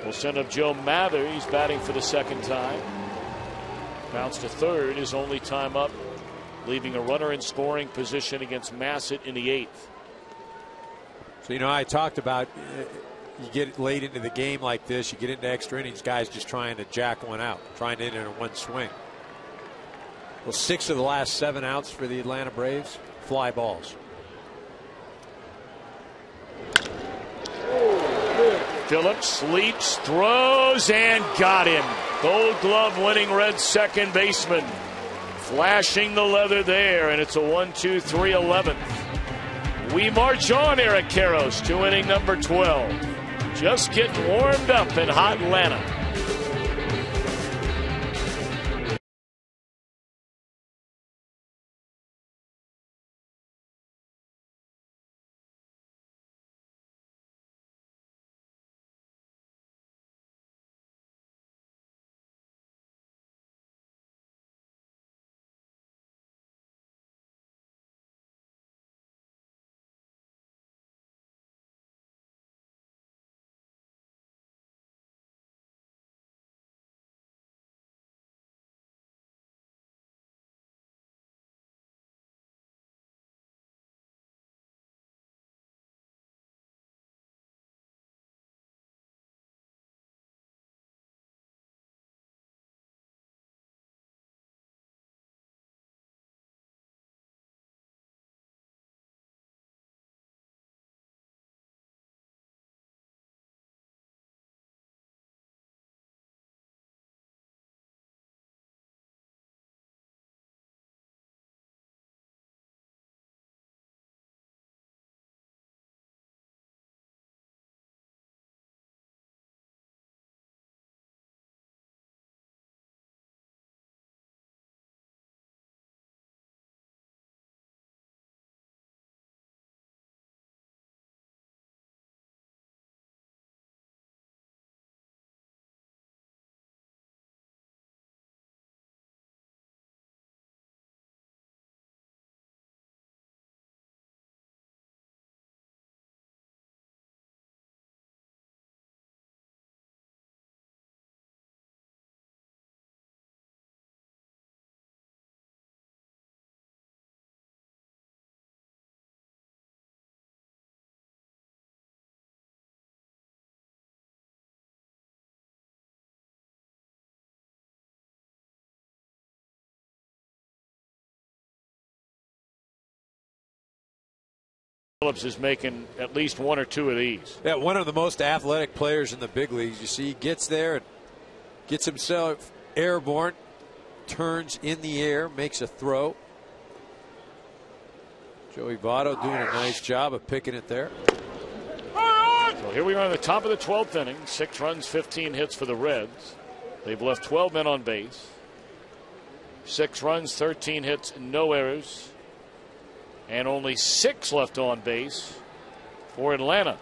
We'll send up Joe Mather. He's batting for the 2nd time. Bounce to third, his only time up, leaving a runner in scoring position against Massett in the 8th. So, you know, I talked about you get late into the game like this, you get into extra innings, guys just trying to jack one out, trying to enter in one swing. Well, 6 of the last 7 outs for the Atlanta Braves, fly balls. Phillips leaps, throws, and got him. Gold Glove winning Reds second baseman. Flashing the leather there, and it's a 1-2-3 11th. We march on, Eric Karros, to inning number 12. Just getting warmed up in hot Atlanta. Phillips is making at least 1 or 2 of these. Yeah, one of the most athletic players in the big leagues. You see, he gets there and gets himself airborne, turns in the air, makes a throw. Joey Votto doing a nice job of picking it there. So here we are in the top of the 12th inning. 6 runs, 15 hits for the Reds. They've left 12 men on base. 6 runs, 13 hits, no errors. And only 6 left on base for Atlanta.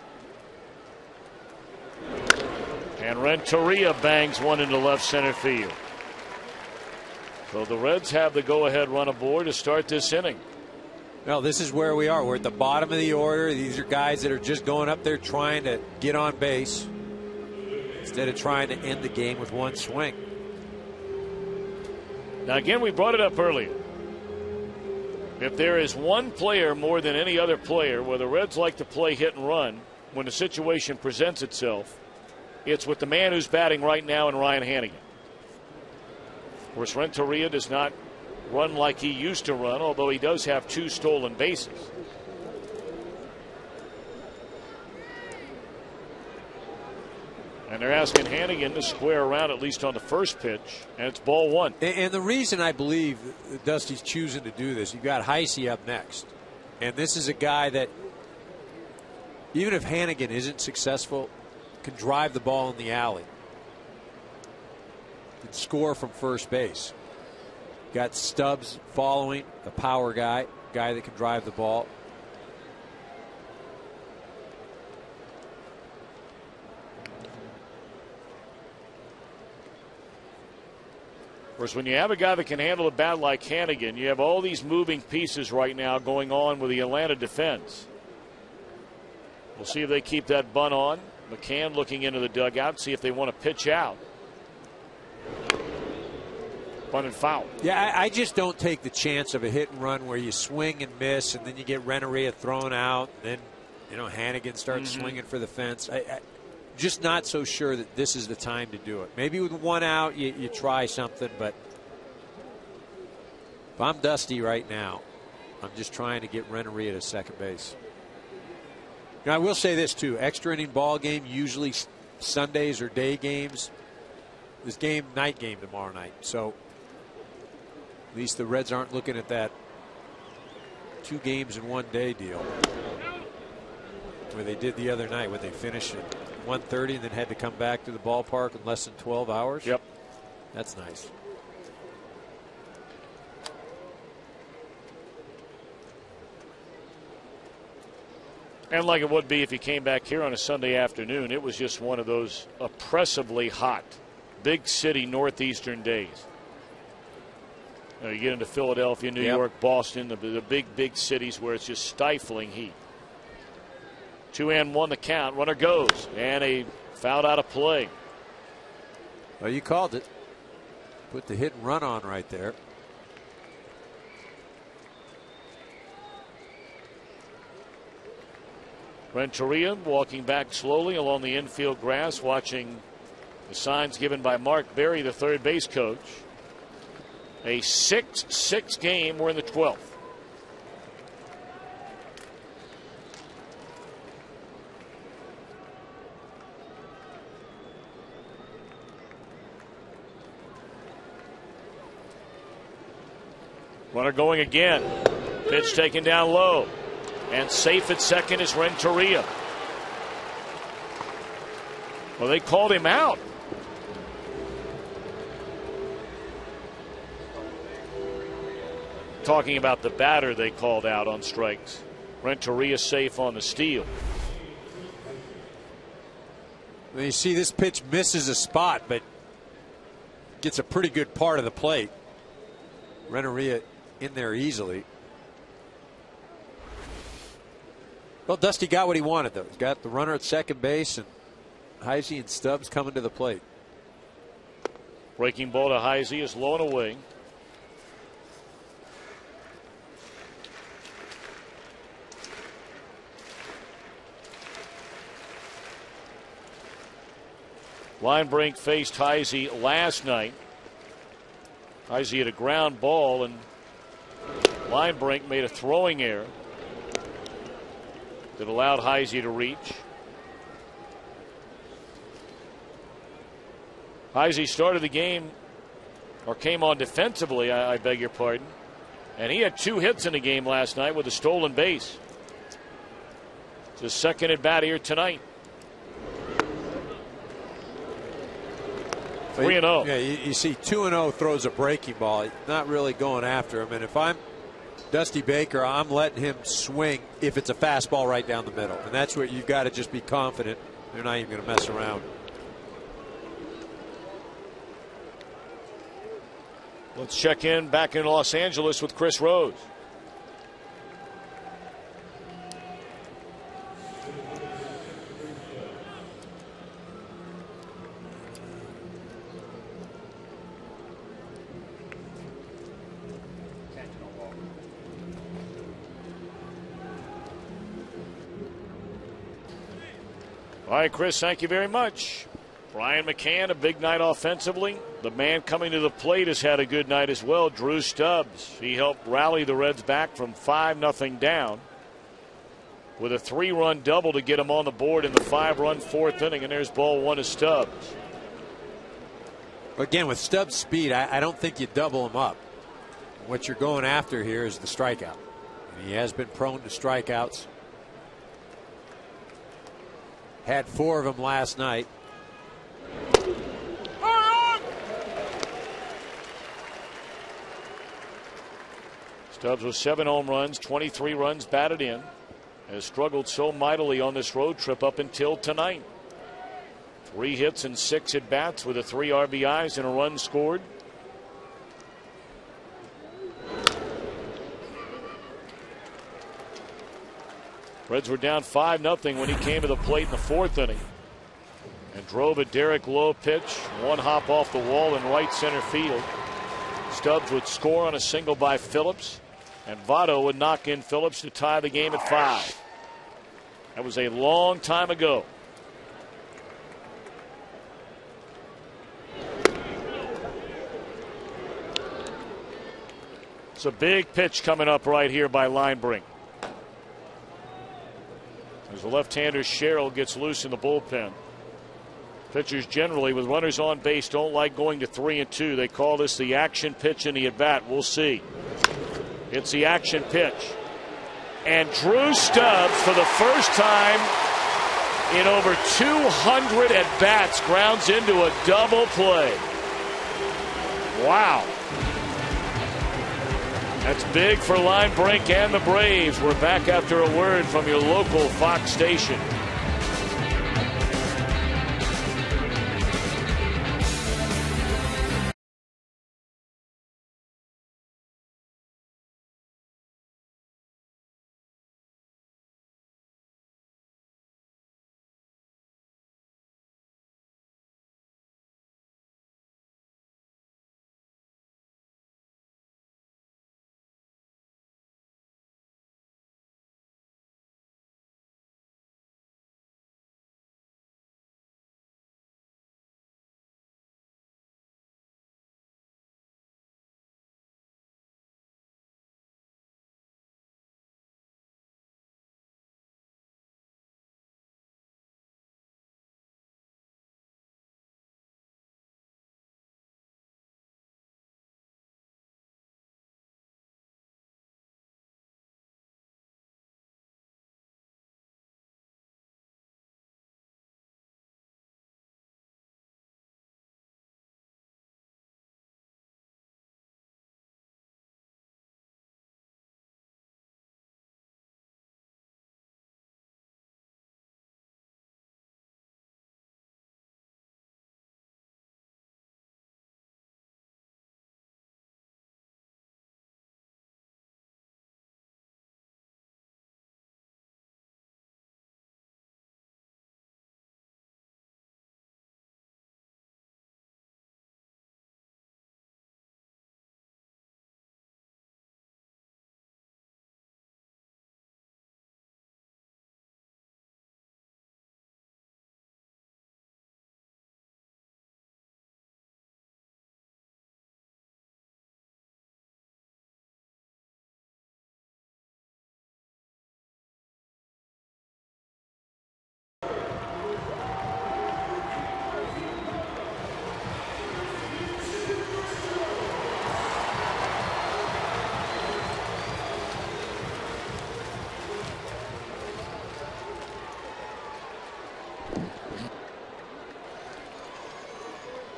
And Renteria bangs one into left center field. So the Reds have the go-ahead run aboard to start this inning. Well, this is where we are. We're at the bottom of the order. These are guys that are just going up there trying to get on base instead of trying to end the game with one swing. Now, again, we brought it up earlier. If there is one player more than any other player where the Reds like to play hit and run when the situation presents itself, it's with the man who's batting right now in Ryan Hanigan. Of course, Renteria does not run like he used to run, although he does have 2 stolen bases. And they're asking Hannigan to square around at least on the first pitch, and it's ball 1. And the reason I believe Dusty's choosing to do this, you've got Heisey up next. And this is a guy that, even if Hannigan isn't successful, can drive the ball in the alley. Can score from first base. Got Stubbs following, a power guy that can drive the ball. Of course, when you have a guy that can handle a bat like Hannigan, you have all these moving pieces right now going on with the Atlanta defense. We'll see if they keep that bunt on. McCann looking into the dugout, see if they want to pitch out. Bunt and foul. Yeah, I just don't take the chance of a hit and run where you swing and miss, and then you get Renneria thrown out, and then Hannigan starts swinging for the fence. I just not so sure that this is the time to do it. Maybe with 1 out, you try something, but if I'm Dusty right now, I'm just trying to get Renneria to second base. Now, I will say this, too. Extra inning ball game, usually Sundays or day games. This game, night game tomorrow night. So at least the Reds aren't looking at that 2 games in 1 day deal where they did the other night, where they finished at 1:30 and then had to come back to the ballpark in less than 12 hours. Yep. That's nice. And like it would be if you came back here on a Sunday afternoon, it was just one of those oppressively hot, big city northeastern days. You get into Philadelphia, New York, Boston, the big cities where it's just stifling heat. 2-1 the count. Runner goes, and a fouled out of play. Well, you called it. Put the hit and run on right there. Renteria walking back slowly along the infield grass, watching the signs given by Mark Berry, the third base coach. A 6-6 game. We're in the 12th. Runner going again. Pitch taken down low. And safe at second is Renteria. Well, they called him out. Talking about the batter they called out on strikes. Renteria safe on the steal. Well, you see this pitch misses a spot, but gets a pretty good part of the plate. Renteria in there easily. Well, Dusty got what he wanted, though. He's got the runner at second base, and Heisey and Stubbs coming to the plate. Breaking ball to Heisey is low and away. Linebrink faced Heisey last night. Heisey had a ground ball, and Linebrink made a throwing error that allowed Heisey to reach. Heisey started the game, or came on defensively, I beg your pardon, and he had 2 hits in the game last night with a stolen base. It's his second at bat here tonight. 3-0. Yeah, you see 2-0 throws a breaking ball. Not really going after him. And if I'm Dusty Baker, I'm letting him swing if it's a fastball right down the middle. And that's where you've got to just be confident they're not even going to mess around. Let's check in back in Los Angeles with Chris Rose. All right, Chris, thank you very much. Brian McCann, a big night offensively. The man coming to the plate has had a good night as well, Drew Stubbs. He helped rally the Reds back from 5-0 down with a 3-run double to get him on the board in the 5-run fourth inning. And there's ball one to Stubbs. Again, with Stubbs' speed, I don't think you double him up. What you're going after here is the strikeout. And he has been prone to strikeouts. Had 4 of them last night. Stubbs with 7 home runs, 23 runs batted in. Has struggled so mightily on this road trip up until tonight. 3 hits and 6 at bats with 3 RBIs and a run scored. Reds were down 5-0 when he came to the plate in the 4th inning and drove a Derek Lowe pitch, 1 hop off the wall in right center field. Stubbs would score on a single by Phillips, and Votto would knock in Phillips to tie the game at 5. That was a long time ago. It's a big pitch coming up right here by Linebrink. As the left-hander Sherrill gets loose in the bullpen. Pitchers generally with runners on base don't like going to 3-2. They call this the action pitch in the at-bat. We'll see. It's the action pitch. And Drew Stubbs, for the first time in over 200 at-bats, grounds into a double play. Wow. That's big for Linebrink and the Braves. We're back after a word from your local Fox station.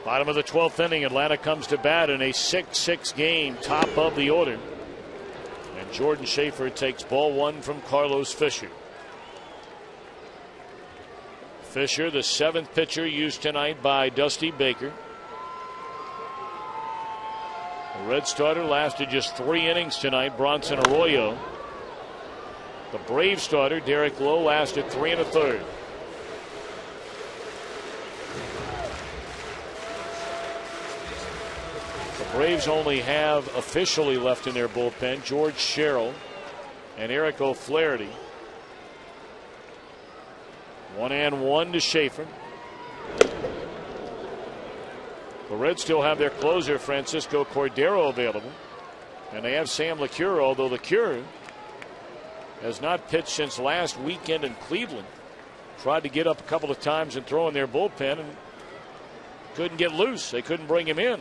Bottom of the 12th inning, Atlanta comes to bat in a 6-6 game, top of the order. And Jordan Schaefer takes ball one from Carlos Fisher. Fisher, the 7th pitcher used tonight by Dusty Baker. The Red starter lasted just 3 innings tonight, Bronson Arroyo. The Brave starter, Derek Lowe, lasted 3 1/3. The Braves only have officially left in their bullpen George Sherrill and Eric O'Flaherty. 1-1 to Schaefer. The Reds still have their closer, Francisco Cordero, available. And they have Sam LeCure, although LeCure has not pitched since last weekend in Cleveland. Tried to get up a couple of times and throw in their bullpen and couldn't get loose. They couldn't bring him in.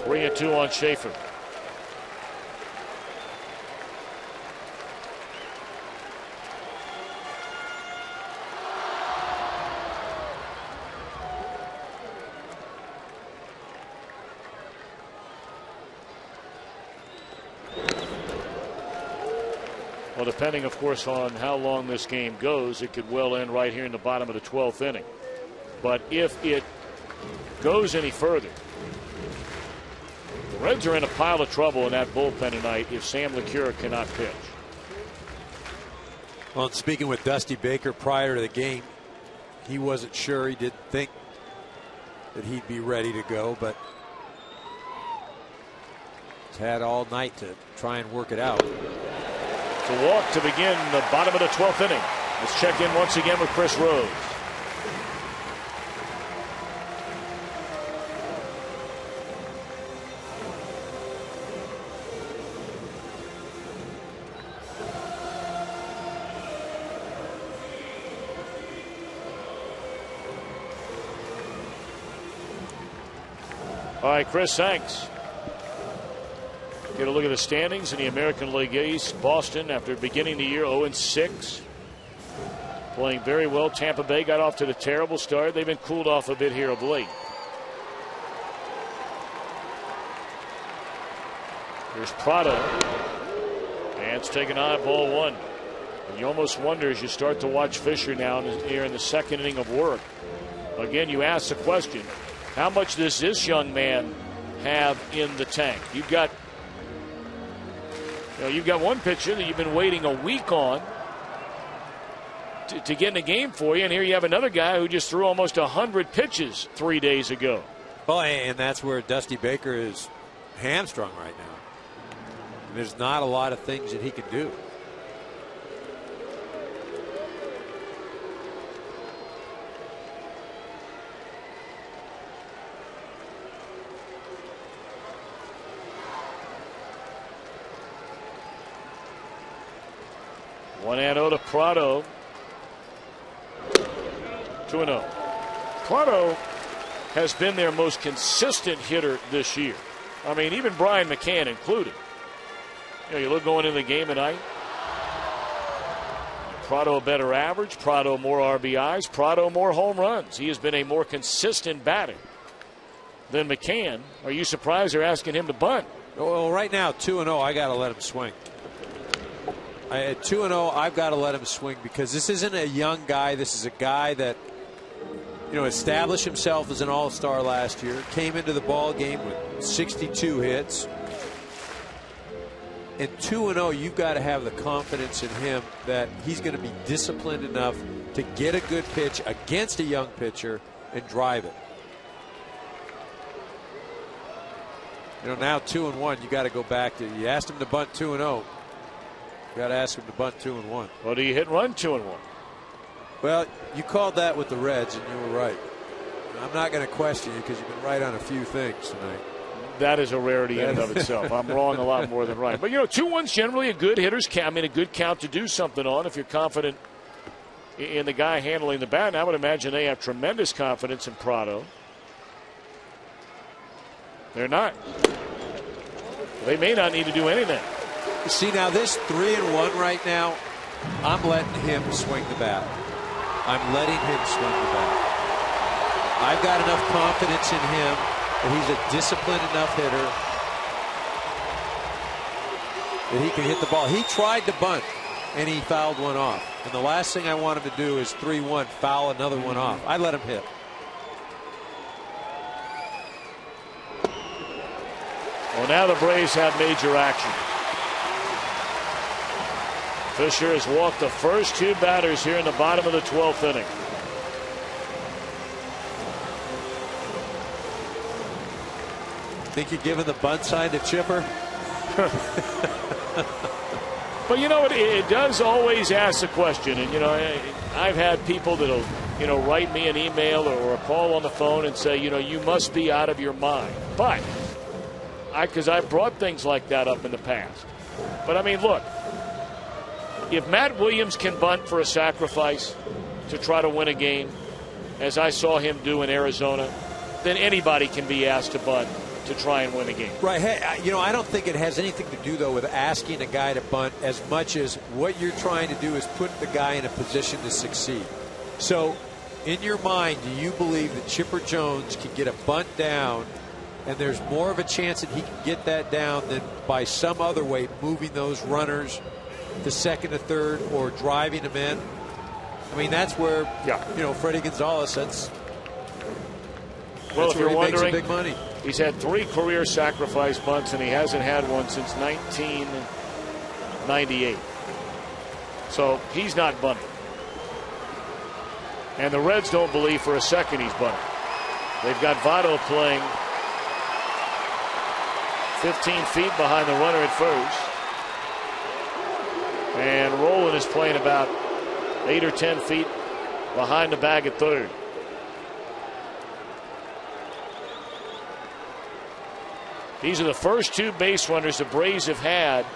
Three and two on Schaefer. Well, depending, of course, on how long this game goes, it could well end right here in the bottom of the 12th inning. But if it goes any further, the Reds are in a pile of trouble in that bullpen tonight if Sam LeCure cannot pitch. Well, and speaking with Dusty Baker prior to the game, he wasn't sure. He didn't think that he'd be ready to go, but he's had all night to try and work it out. It's a walk to begin the bottom of the 12th inning. Let's check in once again with Chris Rose. All right, Chris, thanks. Get a look at the standings in the American League East. Boston, after beginning the year 0-6, playing very well. Tampa Bay got off to the terrible start. They've been cooled off a bit here of late. Here's Prado. And it's taken on ball one. And you almost wonder as you start to watch Fisher now here in the second inning of work. Again, you ask the question, how much does this young man have in the tank? You've got one pitcher that you've been waiting a week on to get in the game for you, and here you have another guy who just threw almost 100 pitches 3 days ago. Well, and that's where Dusty Baker is hamstrung right now. There's not a lot of things that he can do. One and 0 to Prado. 2-0. Prado has been their most consistent hitter this year. I mean, even Brian McCann included. You look going into the game tonight. Prado a better average. Prado more RBIs. Prado more home runs. He has been a more consistent batter than McCann. Are you surprised they're asking him to bunt? Well, right now, 2-0, I got to let him swing. At 2-0, I've got to let him swing because this isn't a young guy. This is a guy that, established himself as an all-star last year. Came into the ball game with 62 hits. And 2-0, you've got to have the confidence in him that he's going to be disciplined enough to get a good pitch against a young pitcher and drive it. Now 2-1, you got to go back to. You asked him to bunt 2-0. You got to ask him to bunt 2-1. Well, do you hit run 2-1? Well, you called that with the Reds, and you were right. I'm not going to question you because you've been right on a few things tonight. That is a rarity in and of itself. I'm wrong a lot more than right. But 2-1's generally a good hitter's count. A good count to do something on if you're confident in the guy handling the bat. And I would imagine they have tremendous confidence in Prado. They're not. They may not need to do anything. See, now this 3-1 right now, I'm letting him swing the bat. I'm letting him swing the bat. I've got enough confidence in him that he's a disciplined enough hitter that he can hit the ball. He tried to bunt, and he fouled one off. And the last thing I want him to do is 3-1, foul another one off. I let him hit. Well, now the Braves have major action. Fisher has walked the first 2 batters here in the bottom of the 12th inning. Think you're giving the bunt sign to Chipper? But you know, it does always ask the question, and you know, I've had people that'll, you know, write me an email or a call on the phone and say, you know, you must be out of your mind. But because I've brought things like that up in the past. But I mean, look, if Matt Williams can bunt for a sacrifice to try to win a game, as I saw him do in Arizona, then anybody can be asked to bunt to try and win a game. Right. Hey, you know, I don't think it has anything to do, though, with asking a guy to bunt as much as what you're trying to do is put the guy in a position to succeed. So, in your mind, do you believe that Chipper Jones can get a bunt down and there's more of a chance that he can get that down than by some other way, moving those runners to second to third or driving them in? I mean, that's where, you know, Freddie Gonzalez, that's if you're wondering, big money. He's had 3 career sacrifice bunts, and he hasn't had one since 1998. So he's not bunting. And the Reds don't believe for a second he's bunting. They've got Votto playing 15 feet behind the runner at first. And Rowland is playing about 8 or 10 feet behind the bag at third. These are the first 2 base runners the Braves have had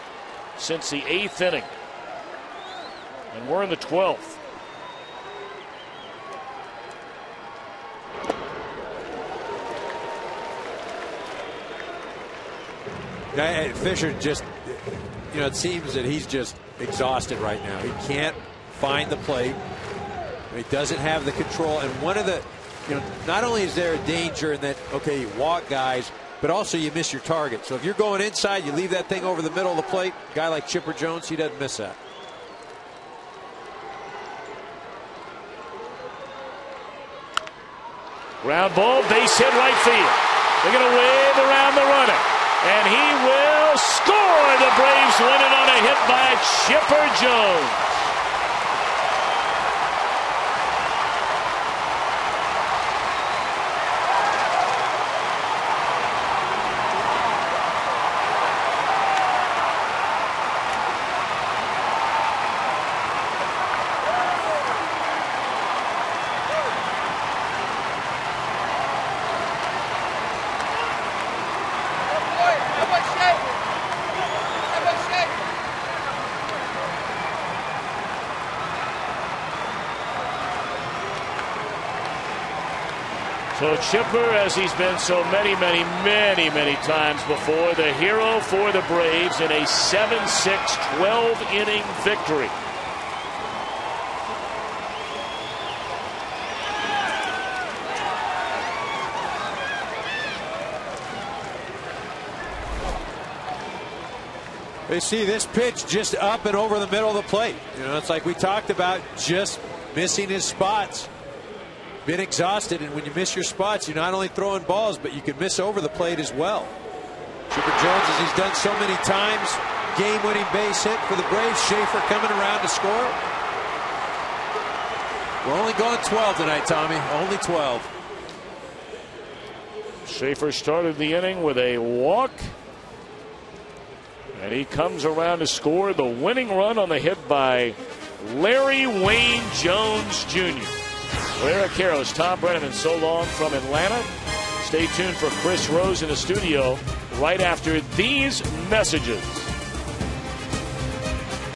since the 8th inning. And we're in the 12th. Fisher just, you know, it seems that he's just exhausted right now. He can't find the plate. He doesn't have the control. And one of the, you know, not only is there a danger in that, okay, you walk guys, but also you miss your target. So if you're going inside, you leave that thing over the middle of the plate. A guy like Chipper Jones, he doesn't miss that. Ground ball, base hit right field. They're going to wave around the runner. And he will score. The Braves win it on a hit by Chipper Jones. So Chipper, as he's been so many times before, the hero for the Braves in a 7-6 12-inning victory. They see this pitch just up and over the middle of the plate. You know, it's like we talked about, just missing his spots. Been exhausted, and when you miss your spots, you're not only throwing balls, but you can miss over the plate as well. Chipper Jones, as he's done so many times, game-winning base hit for the Braves. Schaefer coming around to score. We're only going 12 tonight, Tommy. Only 12. Schaefer started the inning with a walk, and he comes around to score the winning run on the hit by Larry Wayne Jones Jr. For Eric Karros, Tom Brennan, and so long from Atlanta. Stay tuned for Chris Rose in the studio right after these messages.